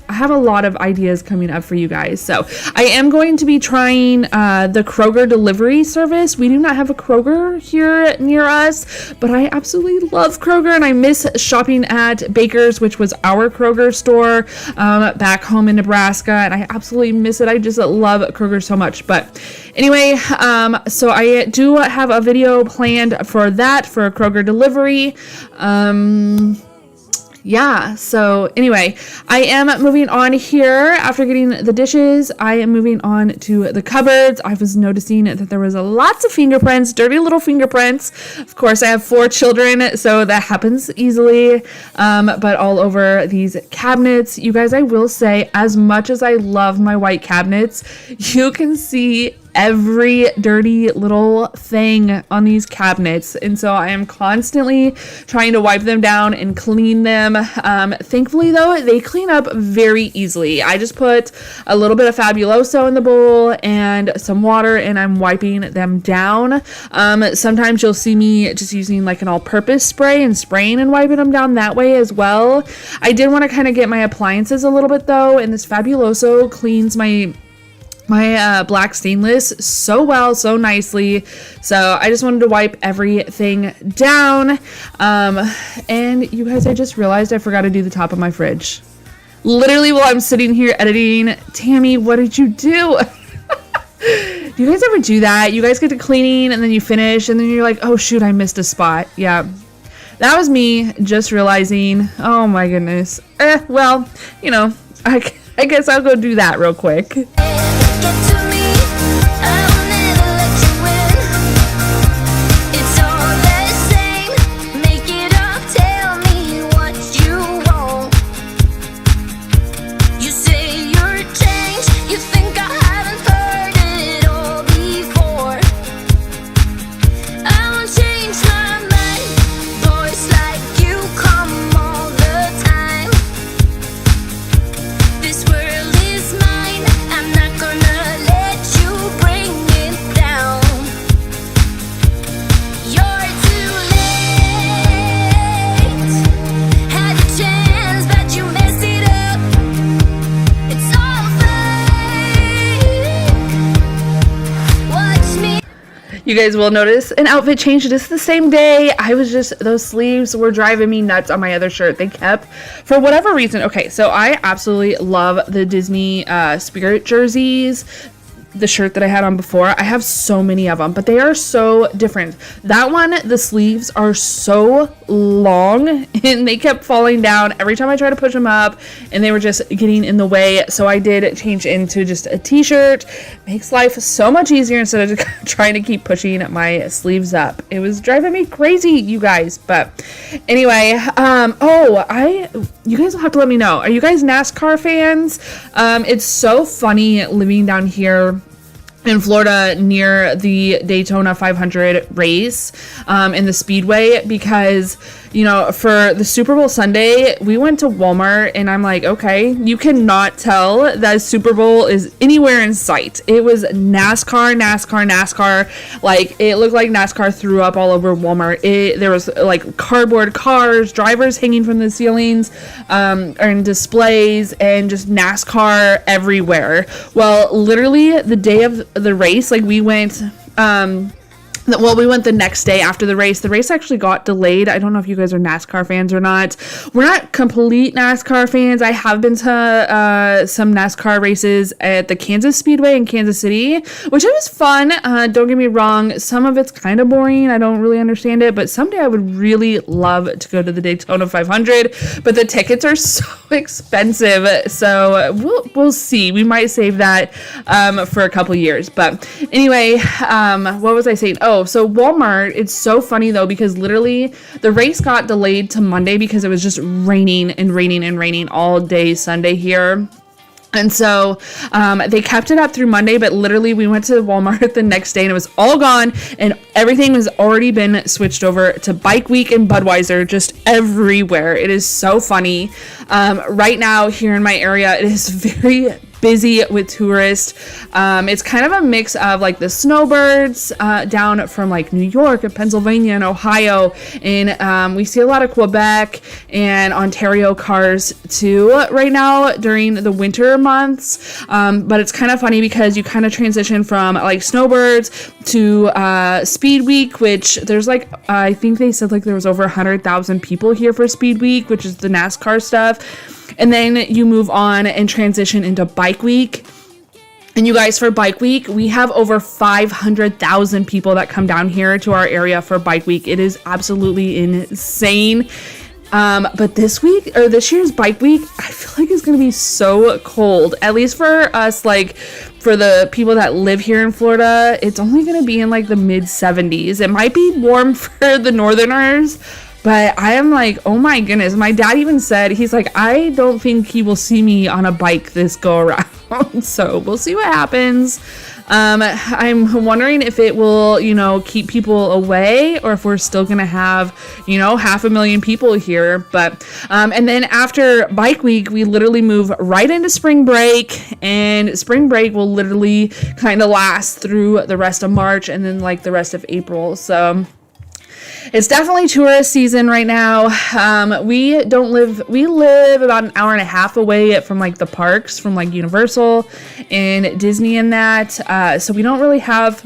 have a lot of ideas coming up for you guys. So I am going to be trying the Kroger delivery service. We do not have a Kroger here near us, but I absolutely love Kroger, and I miss shopping at Baker's, which was our Kroger store back home in Nebraska, and I absolutely miss it. I just love Kroger so much. But anyway, so I do have a video planned for that, for a Kroger delivery. Yeah, so anyway, I am moving on here. After getting the dishes, I am moving on to the cupboards. I was noticing that there was lots of fingerprints, dirty little fingerprints. Of course, I have 4 children, so that happens easily, but all over these cabinets. You guys, I will say, as much as I love my white cabinets, you can see every dirty little thing on these cabinets, and so I am constantly trying to wipe them down and clean them. Thankfully though, they clean up very easily. I just put a little bit of Fabuloso in the bowl and some water, and I'm wiping them down. Sometimes you'll see me just using like an all-purpose spray and spraying and wiping them down that way as well. I did want to kind of get my appliances a little bit though, and this Fabuloso cleans my black stainless so well, so nicely. So I just wanted to wipe everything down. And you guys, I just realized I forgot to do the top of my fridge. Literally while I'm sitting here editing. Tammy, what did you do? Do you guys ever do that? You guys get to cleaning and then you finish and then you're like, oh shoot, I missed a spot. Yeah. That was me just realizing, oh my goodness. Well, you know, I guess I'll go do that real quick. You guys will notice an outfit change just the same day. Those sleeves were driving me nuts on my other shirt. They kept, for whatever reason. Okay, so I absolutely love the Disney Spirit jerseys. The shirt that I had on before, I have so many of them, but they are so different. That one, the sleeves are so long and they kept falling down every time I tried to push them up, and they were just getting in the way. So I did change into just a t-shirt. Makes life so much easier instead of trying to keep pushing my sleeves up. It was driving me crazy, you guys. But anyway, you guys will have to let me know. Are you guys NASCAR fans? It's so funny living down here in Florida near the Daytona 500 race in the Speedway, because you know, for the Super Bowl Sunday, we went to Walmart and I'm like, okay, you cannot tell that Super Bowl is anywhere in sight. It was NASCAR. Like, it looked like NASCAR threw up all over Walmart. There was like cardboard cars, drivers hanging from the ceilings, and displays, and just NASCAR everywhere. Well, literally the day of the race, like we went the next day after the race. The race actually got delayed. I don't know if you guys are NASCAR fans or not. We're not complete NASCAR fans. I have been to some NASCAR races at the Kansas Speedway in Kansas City, which it was fun. Don't get me wrong. Some of it's kind of boring. I don't really understand it, but someday I would really love to go to the Daytona 500, but the tickets are so expensive. So we'll see. We might save that for a couple years. But anyway, what was I saying? Oh, so Walmart, it's so funny though, because literally the race got delayed to Monday because it was just raining and raining and raining all day Sunday here. And so they kept it up through Monday, but literally we went to Walmart the next day and it was all gone and everything was already been switched over to Bike Week and Budweiser, just everywhere. It is so funny. Right now here in my area, it is very busy with tourists. It's kind of a mix of like the snowbirds down from like New York and Pennsylvania and Ohio, and we see a lot of Quebec and Ontario cars too right now during the winter months. But it's kind of funny because you kind of transition from like snowbirds to Speed Week, which there's like I think they said like there was over 100,000 people here for Speed Week, which is the NASCAR stuff. And then you move on and transition into Bike Week. And you guys, for Bike Week, we have over 500,000 people that come down here to our area for Bike Week. It is absolutely insane. But this year's Bike Week, I feel like it's going to be so cold. At least for us, like for the people that live here in Florida, it's only going to be in like the mid 70s. It might be warm for the northerners, but I am like, oh my goodness. My dad even said, he's like, I don't think he will see me on a bike this go around. So we'll see what happens. I'm wondering if it will, keep people away or if we're still going to have, 500,000 people here. But, and then after Bike Week, we literally move right into spring break, and spring break will literally kind of last through the rest of March and then like the rest of April. So it's definitely tourist season right now. We live about an hour and a half away from like the parks, from like Universal and Disney and that. So we don't really have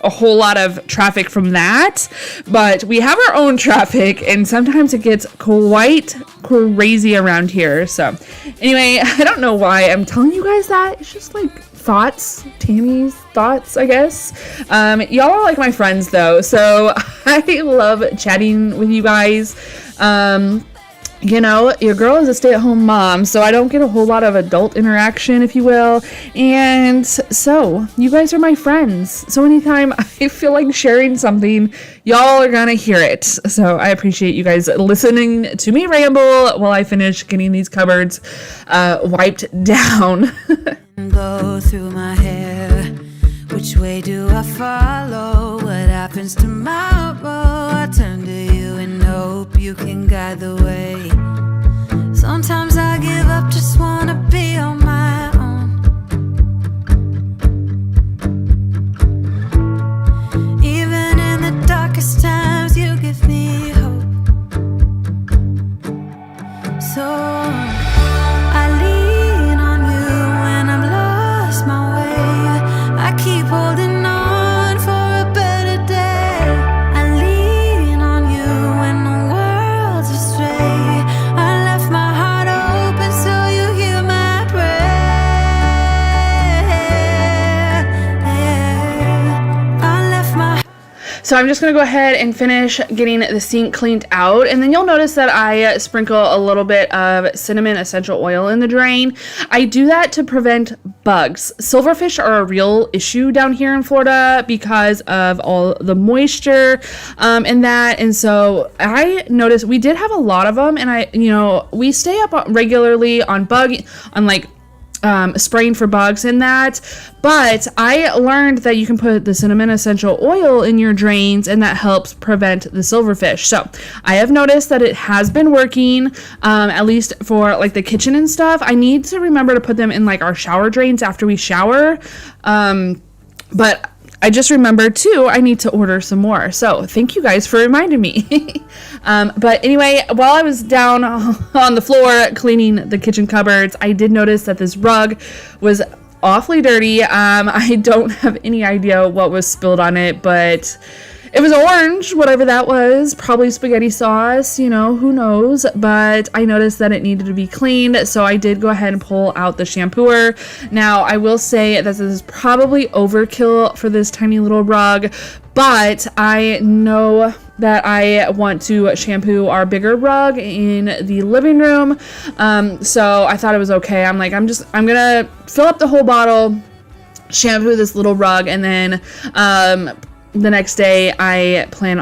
a whole lot of traffic from that, but we have our own traffic and sometimes it gets quite crazy around here. So anyway, I don't know why I'm telling you guys that. It's just like thoughts, Tammy's thoughts, I guess. Y'all are like my friends though, so I love chatting with you guys. Your girl is a stay-at-home mom, so I don't get a whole lot of adult interaction, if you will. And so you guys are my friends. So anytime I feel like sharing something, y'all are gonna hear it. So I appreciate you guys listening to me ramble while I finish getting these cupboards wiped down. Go through my hair. Which way do I follow? What happens tomorrow? I turn to you and hope you can guide the way. Sometimes I give up, just wanna be on my own. Even in the darkest times, you give me hope. So I lean on you when I'm lost my way. I keep holding on for a better day. I lean on you when the world's astray. I left my heart open so you hear my prayer. I left my So I'm just going to go ahead and finish getting the sink cleaned out. And then you'll notice that I sprinkle a little bit of cinnamon essential oil in the drain. I do that to prevent bugs. Silverfish are a real issue down here in Florida because of all the moisture and that. And so I noticed we did have a lot of them. And we stay up regularly on spraying for bugs and that, but I learned that you can put the cinnamon essential oil in your drains and that helps prevent the silverfish. So I have noticed that it has been working, at least for like the kitchen and stuff. I need to remember to put them in like our shower drains after we shower, but I just remembered too, I need to order some more. So thank you guys for reminding me. But anyway, while I was down on the floor cleaning the kitchen cupboards, I did notice that this rug was awfully dirty. I don't have any idea what was spilled on it, but it was orange, whatever that was, probably spaghetti sauce, who knows, but I noticed that it needed to be cleaned, so I did go ahead and pull out the shampooer. Now, I will say that this is probably overkill for this tiny little rug, but I know that I want to shampoo our bigger rug in the living room, so I thought it was okay. I'm gonna fill up the whole bottle, shampoo this little rug, and then the next day I had planned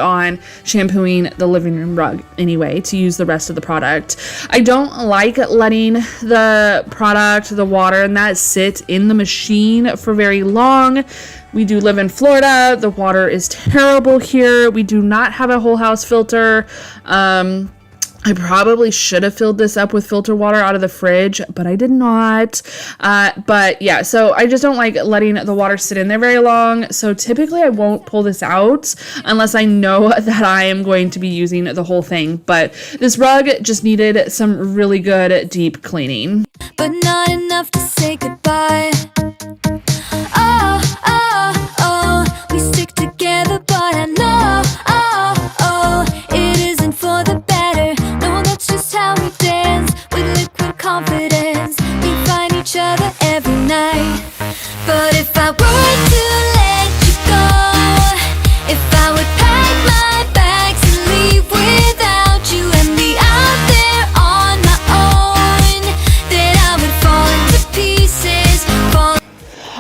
on shampooing the living room rug anyway to use the rest of the product. I don't like letting the water and that sit in the machine for very long. We do live in Florida. The water is terrible here. We do not have a whole house filter. I probably should have filled this up with filter water out of the fridge, but I did not. But yeah, so I just don't like letting the water sit in there very long. So typically I won't pull this out unless I know that I am going to be using the whole thing. But this rug just needed some really good deep cleaning. But not enough to say goodbye. Oh, oh, oh, we stick together, but I know, oh, oh, it isn't for the better. No, that's just how we dance with liquid confidence. We find each other every night. But if I were to let you go, if I would pack my bags and leave without you and be out there on my own, then I would fall into pieces, fall.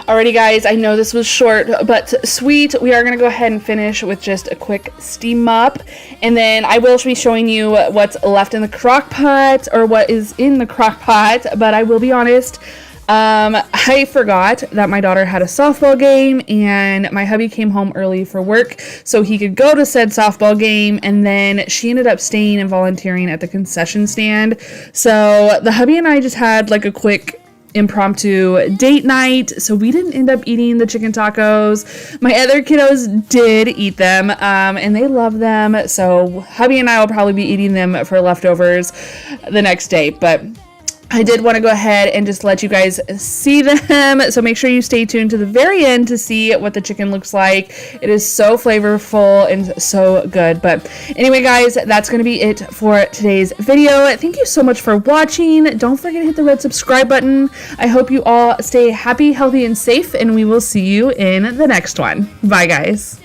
Alrighty guys, I know this was short but sweet. We are going to go ahead and finish with just a quick steam mop, and then I will be showing you what's left in the crock pot, or what is in the crock pot. But I will be honest, I forgot that my daughter had a softball game, and my hubby came home early for work so he could go to said softball game, and then she ended up staying and volunteering at the concession stand. So the hubby and I just had like a quick impromptu date night, so we didn't end up eating the chicken tacos. My other kiddos did eat them, and they love them, so hubby and I will probably be eating them for leftovers the next day. But I did want to go ahead and just let you guys see them, so make sure you stay tuned to the very end to see what the chicken looks like. It is so flavorful and so good. But anyway guys, that's going to be it for today's video. Thank you so much for watching. Don't forget to hit the red subscribe button. I hope you all stay happy, healthy, and safe, and we will see you in the next one. Bye guys.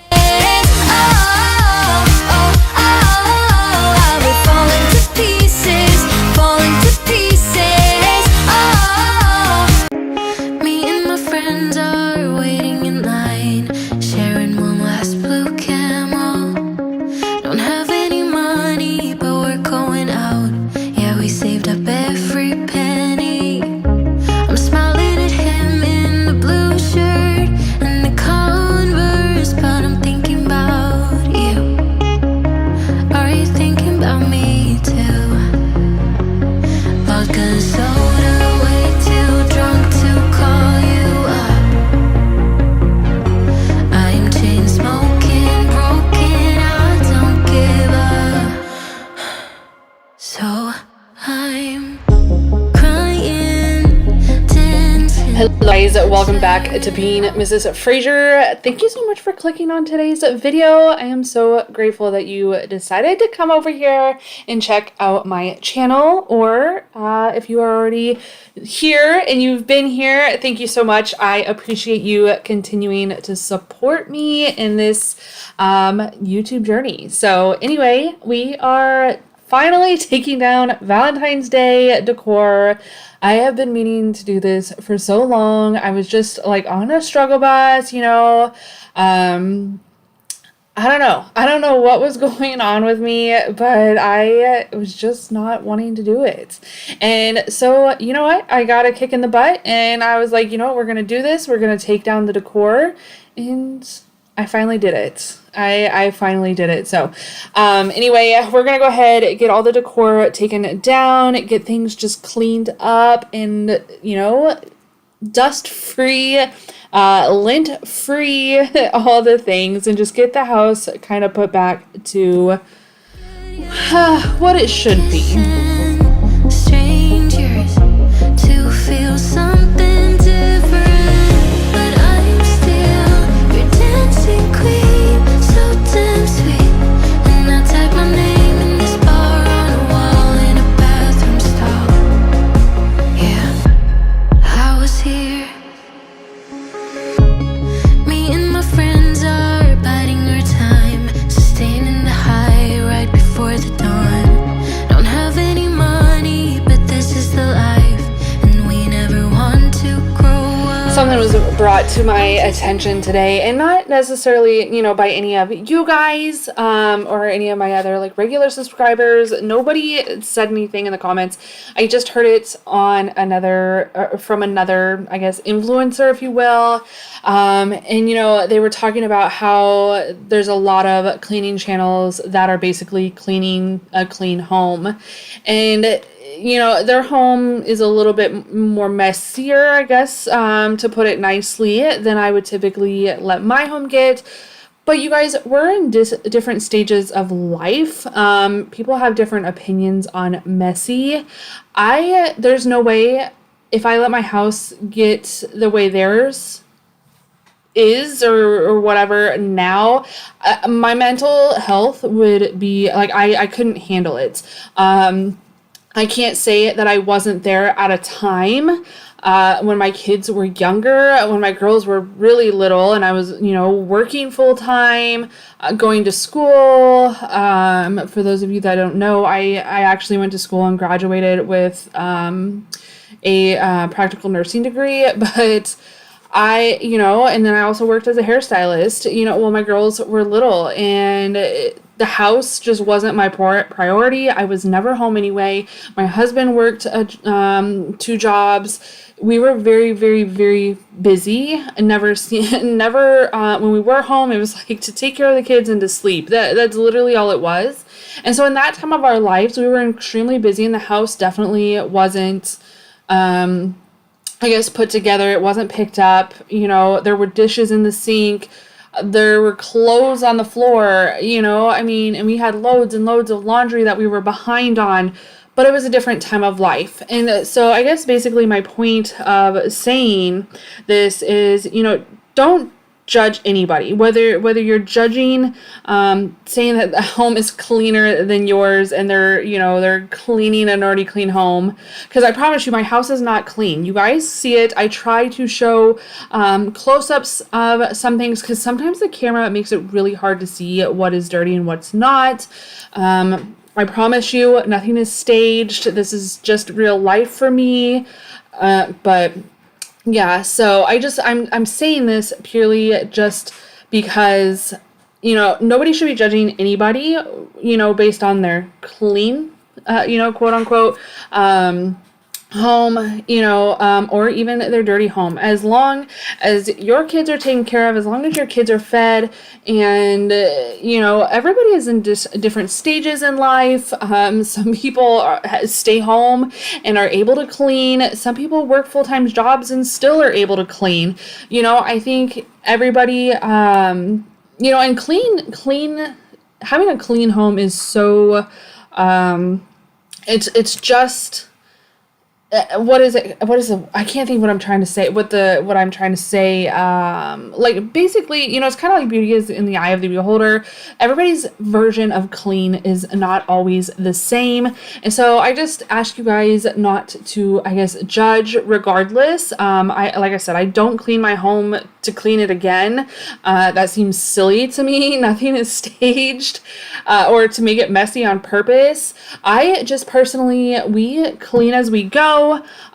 Hello guys, welcome back to Being Mrs. Fraser. Thank you so much for clicking on today's video. I am so grateful that you decided to come over here and check out my channel, or if you are already here and you've been here, thank you so much. I appreciate you continuing to support me in this YouTube journey. So anyway, we are finally taking down Valentine's Day decor. I have been meaning to do this for so long. I was just like on a struggle bus, you know. I don't know what was going on with me, but I was just not wanting to do it. And so, you know what? I got a kick in the butt, and I was like, you know what? We're going to do this. We're going to take down the decor, and I finally did it. I finally did it. So anyway, we're going to go ahead and get all the decor taken down, get things just cleaned up and, you know, dust-free, lint-free, all the things, and just get the house kind of put back to what it should be. Strangers to feel something different, but I'm still your dancing queen. Damn sweet, and I type my name in this bar on a wall in a bathroom stall. Yeah, I was here. Me and my friends are biding our time, sustaining the high right before the dawn. Don't have any money. something was brought to my attention today, and not necessarily, you know, by any of you guys or any of my other like regular subscribers. Nobody said anything in the comments. I just heard it on from another, I guess, influencer, if you will. And you know, they were talking about how there's a lot of cleaning channels that are basically cleaning a clean home, and you know, their home is a little bit more messier, I guess, to put it nicely, than I would typically let my home get. But you guys, we're in different stages of life. People have different opinions on messy. There's no way, if I let my house get the way theirs is or whatever now, my mental health would be like, I couldn't handle it. I can't say that I wasn't there at a time when my kids were younger, when my girls were really little, and I was, you know, working full time, going to school. For those of you that don't know, I actually went to school and graduated with a practical nursing degree, but you know, and then I also worked as a hairstylist, you know, while my girls were little, and the house just wasn't my priority. I was never home anyway. My husband worked 2 jobs. We were very, very, very busy, and never when we were home, it was like to take care of the kids and to sleep. That's literally all it was. And so in that time of our lives, we were extremely busy, and the house definitely wasn't I guess put together. It wasn't picked up. You know, there were dishes in the sink. There were clothes on the floor, you know, I mean, and we had loads and loads of laundry that we were behind on, but it was a different time of life. And so I guess basically my point of saying this is, you know, don't judge anybody, whether you're judging, saying that the home is cleaner than yours and they're cleaning an already clean home. Because I promise you, my house is not clean. You guys see it. I try to show close-ups of some things, because sometimes the camera makes it really hard to see what is dirty and what's not. I promise you, nothing is staged. This is just real life for me. But yeah, so I'm saying this purely just because, you know, nobody should be judging anybody, you know, based on their clean, you know, quote unquote, home, you know, or even their dirty home. As long as your kids are taken care of, as long as your kids are fed, and, you know, everybody is in different stages in life. Some people stay home and are able to clean. Some people work full-time jobs and still are able to clean. You know, I think everybody, you know, and having a clean home is so, it's just, what is it? I can't think what I'm trying to say. What I'm trying to say, like basically, you know, it's kind of like beauty is in the eye of the beholder. Everybody's version of clean is not always the same. And so I just ask you guys not to, I guess, judge regardless. Like I said, I don't clean my home to clean it again. That seems silly to me. Nothing is staged, or to make it messy on purpose. I just personally, we clean as we go.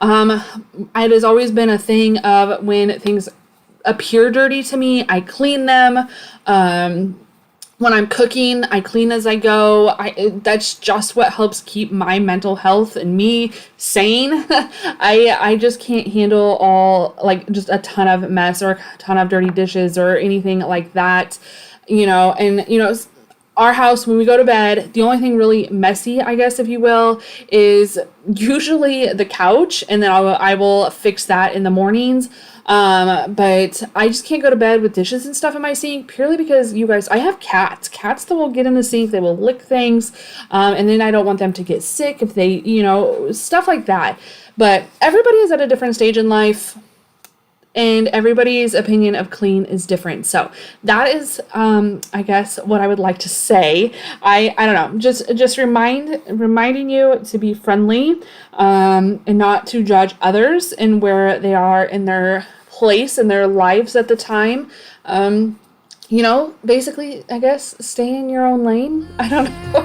It has always been a thing of when things appear dirty to me, I clean them. When I'm cooking, I clean as I go. That's just what helps keep my mental health and me sane. I just can't handle just a ton of mess or a ton of dirty dishes or anything like that, you know. And, you know, our house, when we go to bed, the only thing really messy, I guess, if you will, is usually the couch, and then I will fix that in the mornings. But I just can't go to bed with dishes and stuff in my sink, purely because, you guys, I have cats that will get in the sink, they will lick things, and then I don't want them to get sick if they, you know, stuff like that. But everybody is at a different stage in life, and everybody's opinion of clean is different. So that is, I guess, what I would like to say. I don't know, just reminding you to be friendly, and not to judge others and where they are in their place in their lives at the time. You know, basically, I guess, stay in your own lane. I don't know.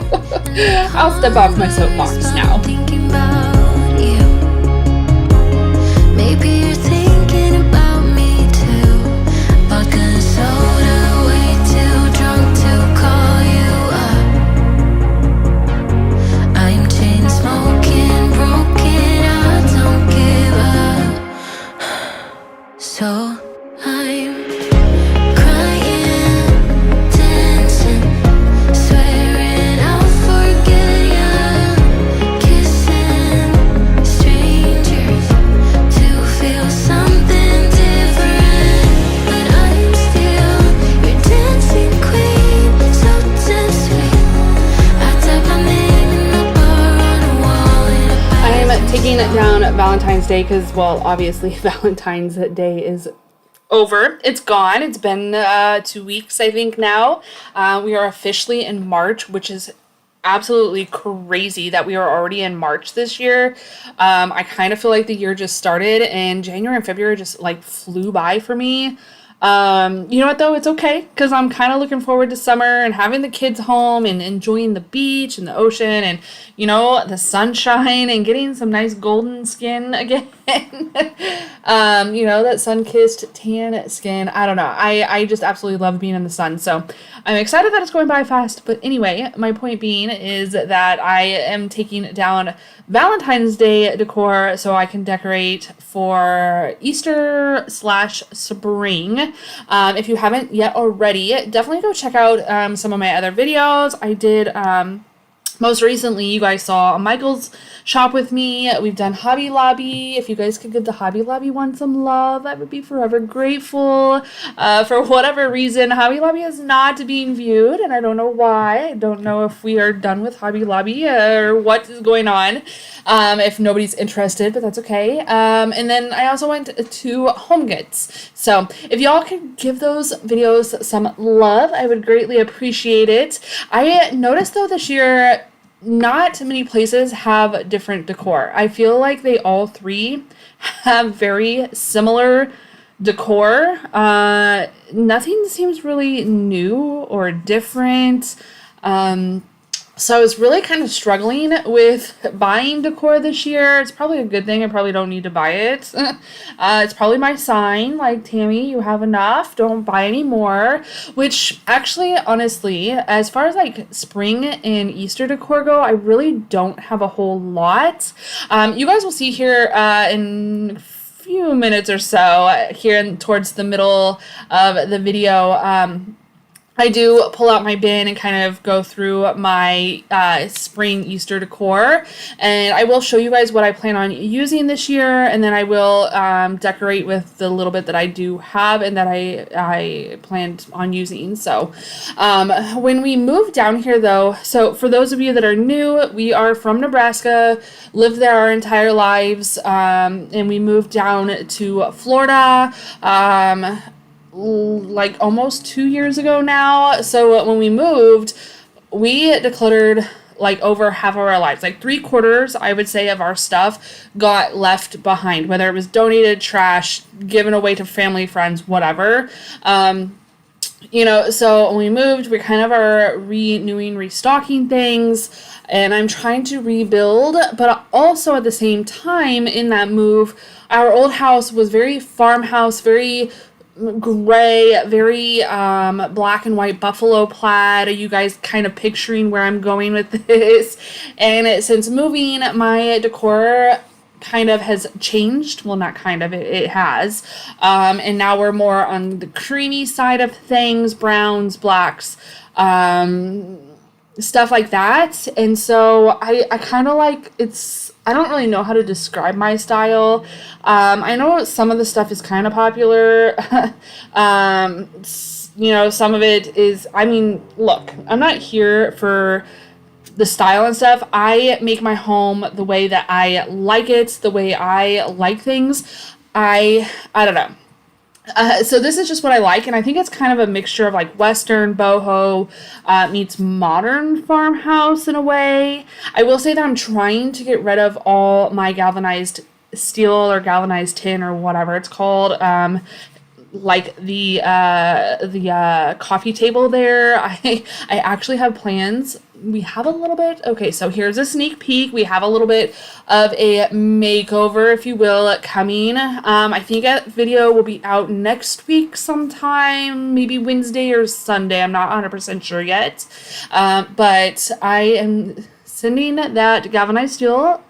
I'll step off my soapbox now. Thinking about you. Maybe you're thinking about me. taking down Valentine's Day because, well, obviously Valentine's Day is over. It's gone. It's been 2 weeks, I think, now. We are officially in March, which is absolutely crazy that we are already in March this year. I kind of feel like the year just started, and January and February just like flew by for me. You know what though? It's okay because I'm kind of looking forward to summer and having the kids home and enjoying the beach and the ocean and, you know, the sunshine and getting some nice golden skin again. You know, that sun-kissed tan skin. I don't know. I just absolutely love being in the sun. So I'm excited that it's going by fast. But anyway, my point being is that I am taking down Valentine's Day decor so I can decorate for Easter/spring. If you haven't yet already, definitely go check out some of my other videos. I did most recently, you guys saw Michael's shop with me. We've done Hobby Lobby. If you guys could give the Hobby Lobby one some love, I would be forever grateful. For whatever reason, Hobby Lobby is not being viewed, and I don't know why. I don't know if we are done with Hobby Lobby or what is going on. If nobody's interested, but that's okay. And then I also went to Home Goods. So if y'all could give those videos some love, I would greatly appreciate it. I noticed though this year, not many places have different decor. I feel like they all three have very similar decor. Nothing seems really new or different. So I was really kind of struggling with buying decor this year. It's probably a good thing. I probably don't need to buy it. It's probably my sign, like, Tammy, you have enough. Don't buy any more. Which actually, honestly, as far as like spring and Easter decor go, I really don't have a whole lot. You guys will see here in a few minutes or so, here towards the middle of the video, I do pull out my bin and kind of go through my spring Easter decor, and I will show you guys what I plan on using this year, and then I will decorate with the little bit that I do have and that I planned on using. So when we moved down here though, so for those of you that are new, we are from Nebraska, lived there our entire lives, and we moved down to Florida like almost 2 years ago now. So when we moved, we decluttered like over half of our lives. Like 3/4, I would say, of our stuff got left behind, whether it was donated, trash, given away to family, friends, whatever. You know, so when we moved, we kind of are renewing, restocking things, and I'm trying to rebuild, but also at the same time in that move, our old house was very farmhouse, very gray, very black and white buffalo plaid. Are you guys kind of picturing where I'm going with this? And since moving, my decor kind of has changed. Well, not kind of, it has. And now we're more on the creamy side of things, browns, blacks, stuff like that. And so I kind of like, I don't really know how to describe my style. I know some of the stuff is kind of popular. You know, some of it is, I mean, look, I'm not here for the style and stuff. I make my home the way that I like it, the way I like things. I don't know. So this is just what I like, and I think it's kind of a mixture of like Western boho meets modern farmhouse in a way. I will say that I'm trying to get rid of all my galvanized steel or galvanized tin or whatever it's called. Like the coffee table there. I actually have plans. We have a little bit. Okay, so here's a sneak peek. We have a little bit of a makeover, if you will, coming. I think that video will be out next week sometime, maybe Wednesday or Sunday. I'm not 100% sure yet. But I am sending that galvanized steel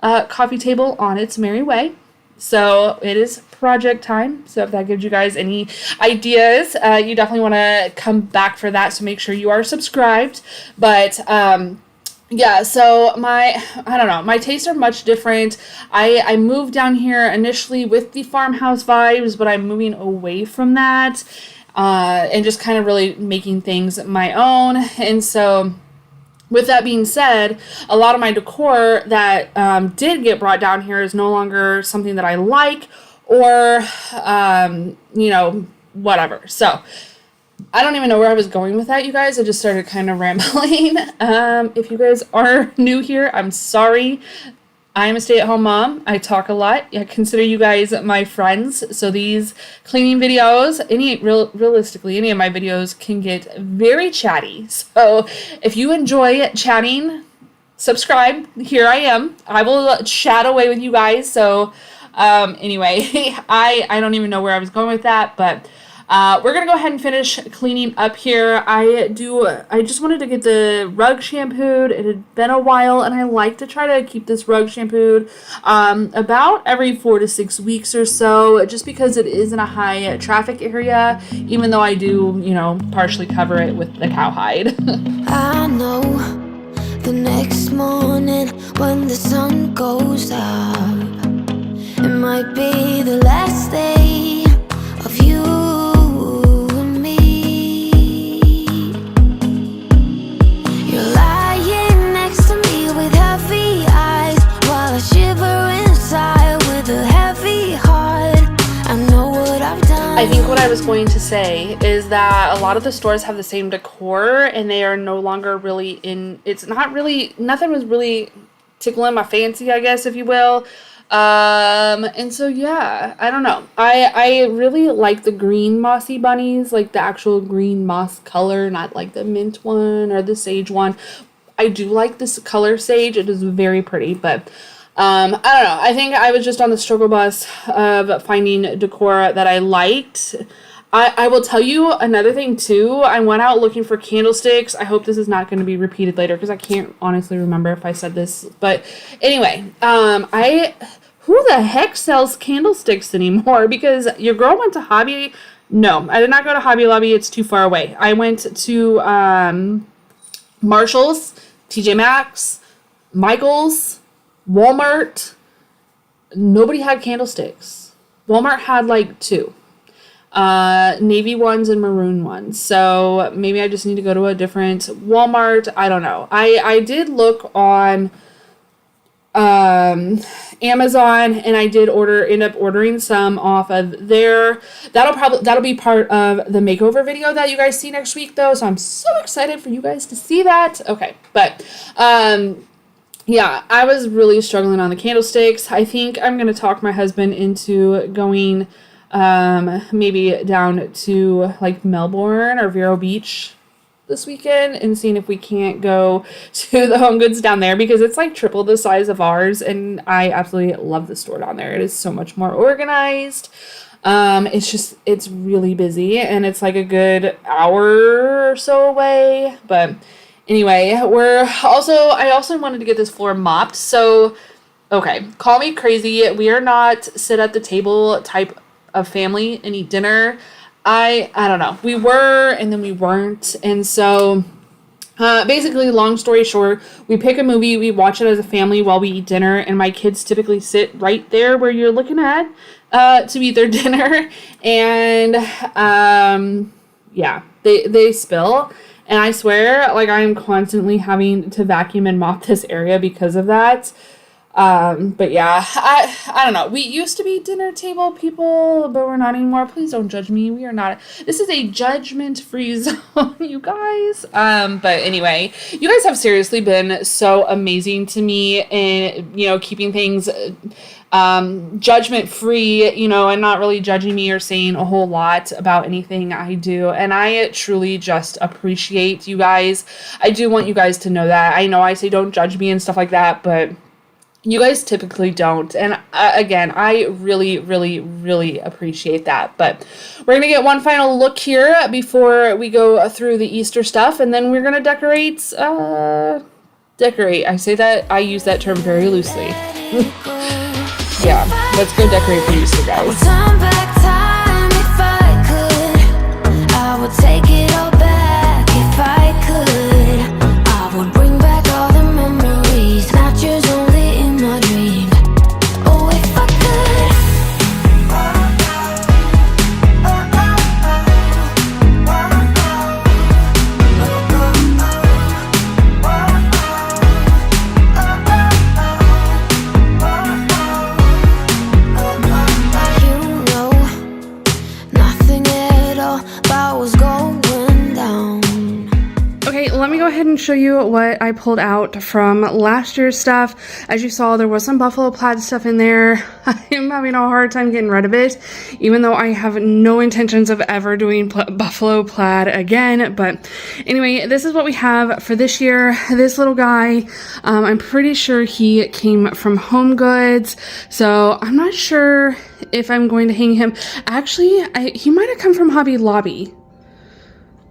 coffee table on its merry way. So it is project time. So if that gives you guys any ideas, you definitely want to come back for that. So make sure you are subscribed. But yeah, so I don't know, my tastes are much different. I moved down here initially with the farmhouse vibes, but I'm moving away from that and just kind of really making things my own. And so with that being said, a lot of my decor that did get brought down here is no longer something that I like, or, you know, whatever. So I don't even know where I was going with that, you guys. I just started kind of rambling. If you guys are new here, I'm sorry. I am a stay-at-home mom. I talk a lot. I consider you guys my friends. So these cleaning videos, realistically, any of my videos can get very chatty. So if you enjoy chatting, subscribe. Here I am. I will chat away with you guys. So anyway, I don't even know where I was going with that, but we're going to go ahead and finish cleaning up here. I just wanted to get the rug shampooed. It had been a while, and I like to try to keep this rug shampooed about every 4 to 6 weeks or so, just because it is in a high traffic area, even though I do, you know, partially cover it with the cowhide. I know the next morning when the sun goes up, it might be the last day of you and me. You're lying next to me with heavy eyes, while I shiver inside with a heavy heart. I know what I've done. I think what I was going to say is that a lot of the stores have the same decor, and they are no longer really in, it's not really, nothing was really tickling my fancy, I guess, if you will. And so, yeah, I don't know. I really like the green mossy bunnies, like the actual green moss color, not like the mint one or the sage one. I do like this color sage. It is very pretty, but I don't know. I think I was just on the struggle bus of finding decor that I liked. I will tell you another thing too. I went out looking for candlesticks. I hope this is not going to be repeated later, because I can't honestly remember if I said this. But anyway, who the heck sells candlesticks anymore? Because your girl went to Hobby. No, I did not go to Hobby Lobby. It's too far away. I went to Marshall's, TJ Maxx, Michael's, Walmart. Nobody had candlesticks. Walmart had like 2. Navy ones and maroon ones. So maybe I just need to go to a different Walmart. I don't know. I did look on Amazon, and I did end up ordering some off of there. That'll be part of the makeover video that you guys see next week though. So I'm so excited for you guys to see that. Okay. But, yeah, I was really struggling on the candlesticks. I think I'm going to talk my husband into going maybe down to like Melbourne or Vero Beach this weekend and seeing if we can't go to the Home Goods down there, because it's like triple the size of ours, and I absolutely love the store down there. It is so much more organized. It's really busy, and it's like a good hour or so away. But anyway, I also wanted to get this floor mopped. So, okay, call me crazy. We are not sit at the table type of family and eat dinner. I don't know. We were, and then we weren't. And so basically, long story short, we pick a movie, we watch it as a family while we eat dinner, and my kids typically sit right there where you're looking at to eat their dinner. And yeah, they spill. And I swear, like, I am constantly having to vacuum and mop this area because of that. But yeah, I don't know. We used to be dinner table people, but we're not anymore. Please don't judge me. We are not. This is a judgment-free zone, you guys. But anyway, you guys have seriously been so amazing to me in, you know, keeping things judgment-free, you know, and not really judging me or saying a whole lot about anything I do. And I truly just appreciate you guys. I do want you guys to know that. I know I say don't judge me and stuff like that, but you guys typically don't. And again, I really, really, really appreciate that. But we're going to get one final look here before we go through the Easter stuff. And then we're going to decorate. I say that, I use that term very loosely. Yeah, let's go decorate for Easter, guys. Turn back time if I could. I would take it all back if I could. I would bring back all the memories, not yours only in my dreams. Oh, if I could. ahead and show you what I pulled out from last year's stuff. As you saw, there was some buffalo plaid stuff in there. I am having a hard time getting rid of it, even though I have no intentions of ever doing buffalo plaid again. But anyway, this is what we have for this year. This little guy, I'm pretty sure he came from Home Goods, so I'm not sure if I'm going to hang him. Actually, he might have come from Hobby Lobby.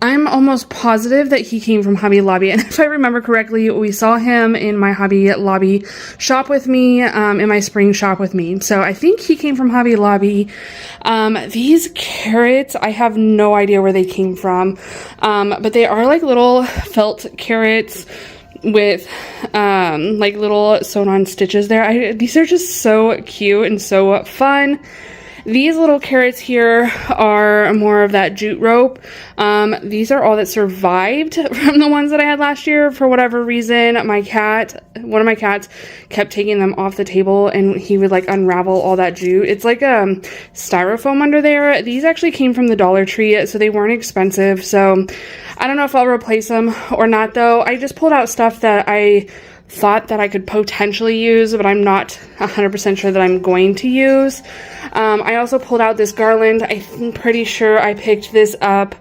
I'm almost positive that he came from Hobby Lobby, and if I remember correctly, we saw him in my Hobby Lobby shop with me, in my spring shop with me. So I think he came from Hobby Lobby. These carrots, I have no idea where they came from, but they are like little felt carrots with like little sewn on stitches there. These are just so cute and so fun. These little carrots here are more of that jute rope. These are all that survived from the ones that I had last year. For whatever reason, one of my cats kept taking them off the table, and he would like unravel all that jute. It's like styrofoam under there. These actually came from the Dollar Tree, so they weren't expensive. So I don't know if I'll replace them or not, though. I just pulled out stuff that I thought that I could potentially use, but I'm not 100% sure that I'm going to use. I also pulled out this garland. I'm pretty sure I picked this up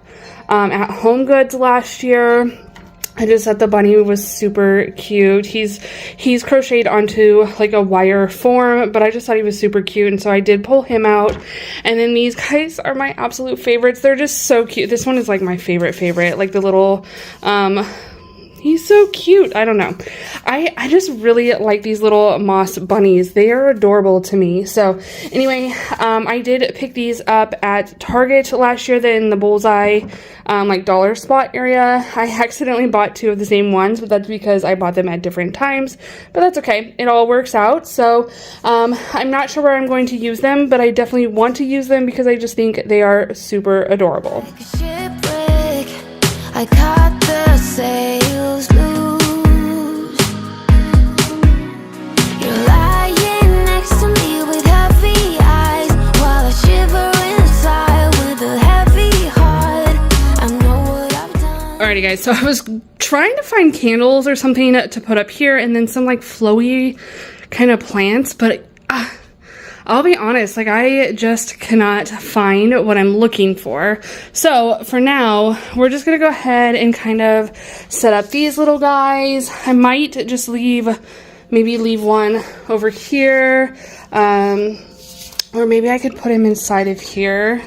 at Home Goods last year. I just thought the bunny was super cute. He's crocheted onto like a wire form, but I just thought he was super cute, and so I did pull him out. And then these guys are my absolute favorites. They're just so cute. This one is like my favorite, like the little he's so cute. I don't know. I just really like these little moss bunnies. They are adorable to me. So anyway, I did pick these up at Target last year in the Bullseye like dollar spot area. I accidentally bought two of the same ones, but that's because I bought them at different times. But that's okay. It all works out. So I'm not sure where I'm going to use them, but I definitely want to use them because I just think they are super adorable. I caught the sails loose. You're lying next to me with heavy eyes, while I shiver inside with a heavy heart. I know what I've done. Alrighty guys, so I was trying to find candles or something to put up here, and then some like flowy kind of plants, but I'll be honest, like I just cannot find what I'm looking for. So for now, we're just gonna go ahead and kind of set up these little guys. I might just maybe leave one over here, or maybe I could put him inside of here.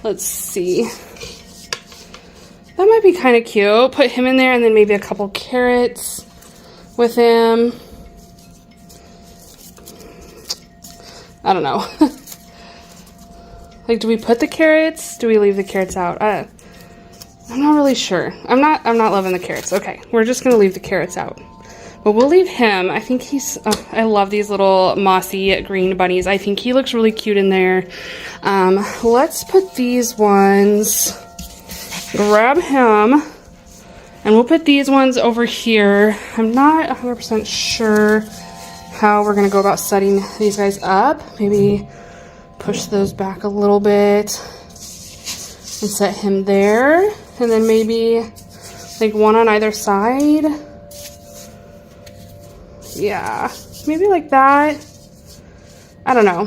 Let's see. That might be kind of cute. Put him in there, and then maybe a couple carrots with him. I don't know. Like, do we put the carrots? Do we leave the carrots out? I'm not really sure. I'm not loving the carrots. Okay, we're just gonna leave the carrots out. But we'll leave him. I think I love these little mossy green bunnies. I think he looks really cute in there. Let's put these ones, grab him, and we'll put these ones over here. I'm not 100% sure how we're gonna go about setting these guys up. Maybe push those back a little bit and set him there, and then maybe like one on either side. Yeah, maybe like that. I don't know.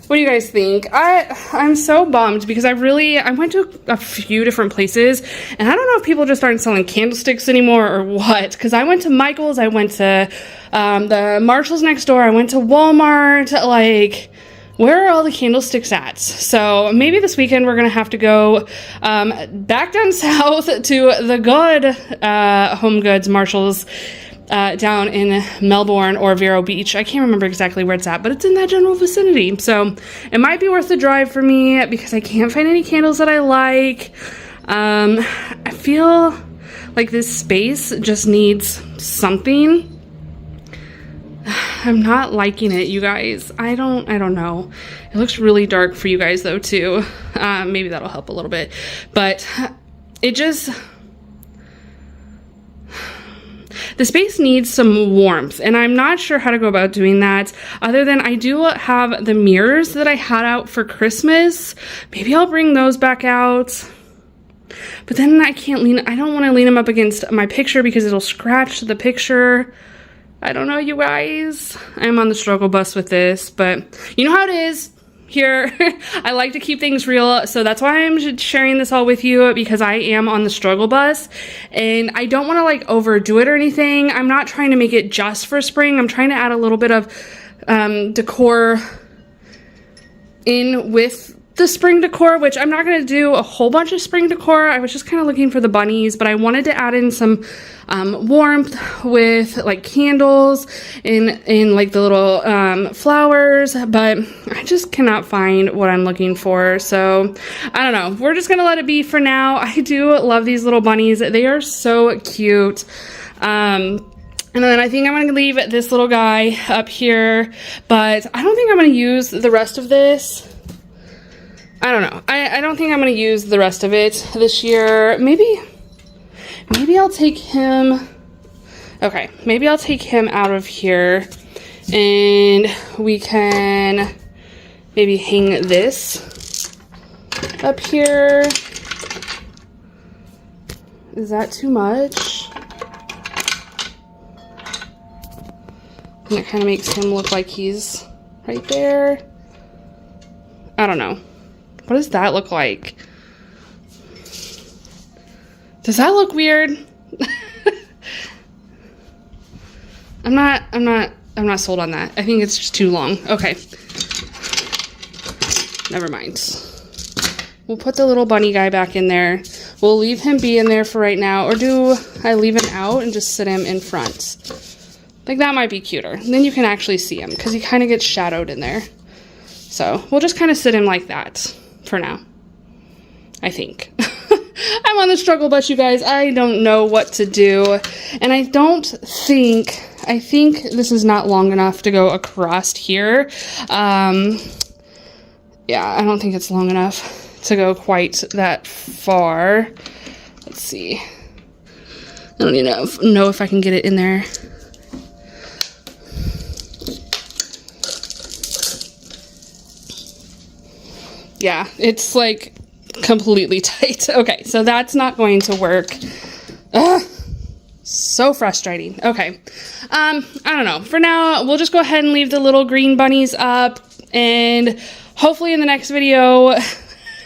What do you guys think? I'm so bummed because I went to a few different places, and I don't know if people just aren't selling candlesticks anymore or what, because I went to Michael's, I went to the Marshalls next door, I went to Walmart. Like, where are all the candlesticks at? So maybe this weekend we're gonna have to go back down south to the good Home Goods Marshalls down in Melbourne or Vero Beach. I can't remember exactly where it's at, but it's in that general vicinity. So it might be worth the drive for me because I can't find any candles that I like. I feel like this space just needs something. I'm not liking it, you guys. I don't know. It looks really dark for you guys though too. Maybe that'll help a little bit, but the space needs some warmth, and I'm not sure how to go about doing that other than I do have the mirrors that I had out for Christmas. Maybe I'll bring those back out. But then I don't want to lean him up against my picture because it'll scratch the picture. I don't know, you guys. I'm on the struggle bus with this, but you know how it is here. I like to keep things real, so that's why I'm sharing this all with you, because I am on the struggle bus and I don't want to like overdo it or anything. I'm not trying to make it just for spring. I'm trying to add a little bit of decor in with the spring decor, which I'm not going to do a whole bunch of spring decor. I was just kind of looking for the bunnies, but I wanted to add in some warmth with like candles and like the little flowers, but I just cannot find what I'm looking for. So I don't know. We're just going to let it be for now. I do love these little bunnies. They are so cute. And then I think I'm going to leave this little guy up here, but I don't think I'm going to use the rest of this. I don't know. I don't think I'm going to use the rest of it this year. Maybe I'll take him. Okay, maybe I'll take him out of here and we can maybe hang this up here. Is that too much? And it kind of makes him look like he's right there. I don't know. What does that look like? Does that look weird? I'm not sold on that. I think it's just too long. Okay. Never mind. We'll put the little bunny guy back in there. We'll leave him be in there for right now. Or do I leave him out and just sit him in front? Like that might be cuter. And then you can actually see him because he kind of gets shadowed in there. So we'll just kind of sit him like that for now, I think. I'm on the struggle bus, you guys. I don't know what to do. And I think this is not long enough to go across here. Yeah, I don't think it's long enough to go quite that far. Let's see. I don't even know if I can get it in there. Yeah, it's like completely tight. Okay, so that's not going to work. Ugh, so frustrating. Okay, I don't know. For now, we'll just go ahead and leave the little green bunnies up, and hopefully in the next video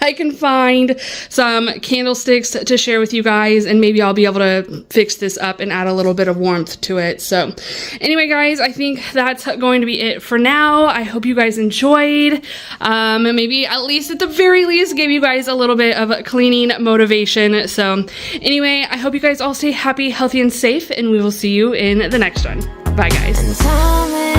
I can find some candlesticks to share with you guys, and maybe I'll be able to fix this up and add a little bit of warmth to it. So anyway, guys, I think that's going to be it for now. I hope you guys enjoyed. Maybe at least at the very least gave you guys a little bit of cleaning motivation. So anyway, I hope you guys all stay happy, healthy, and safe, and we will see you in the next one. Bye, guys.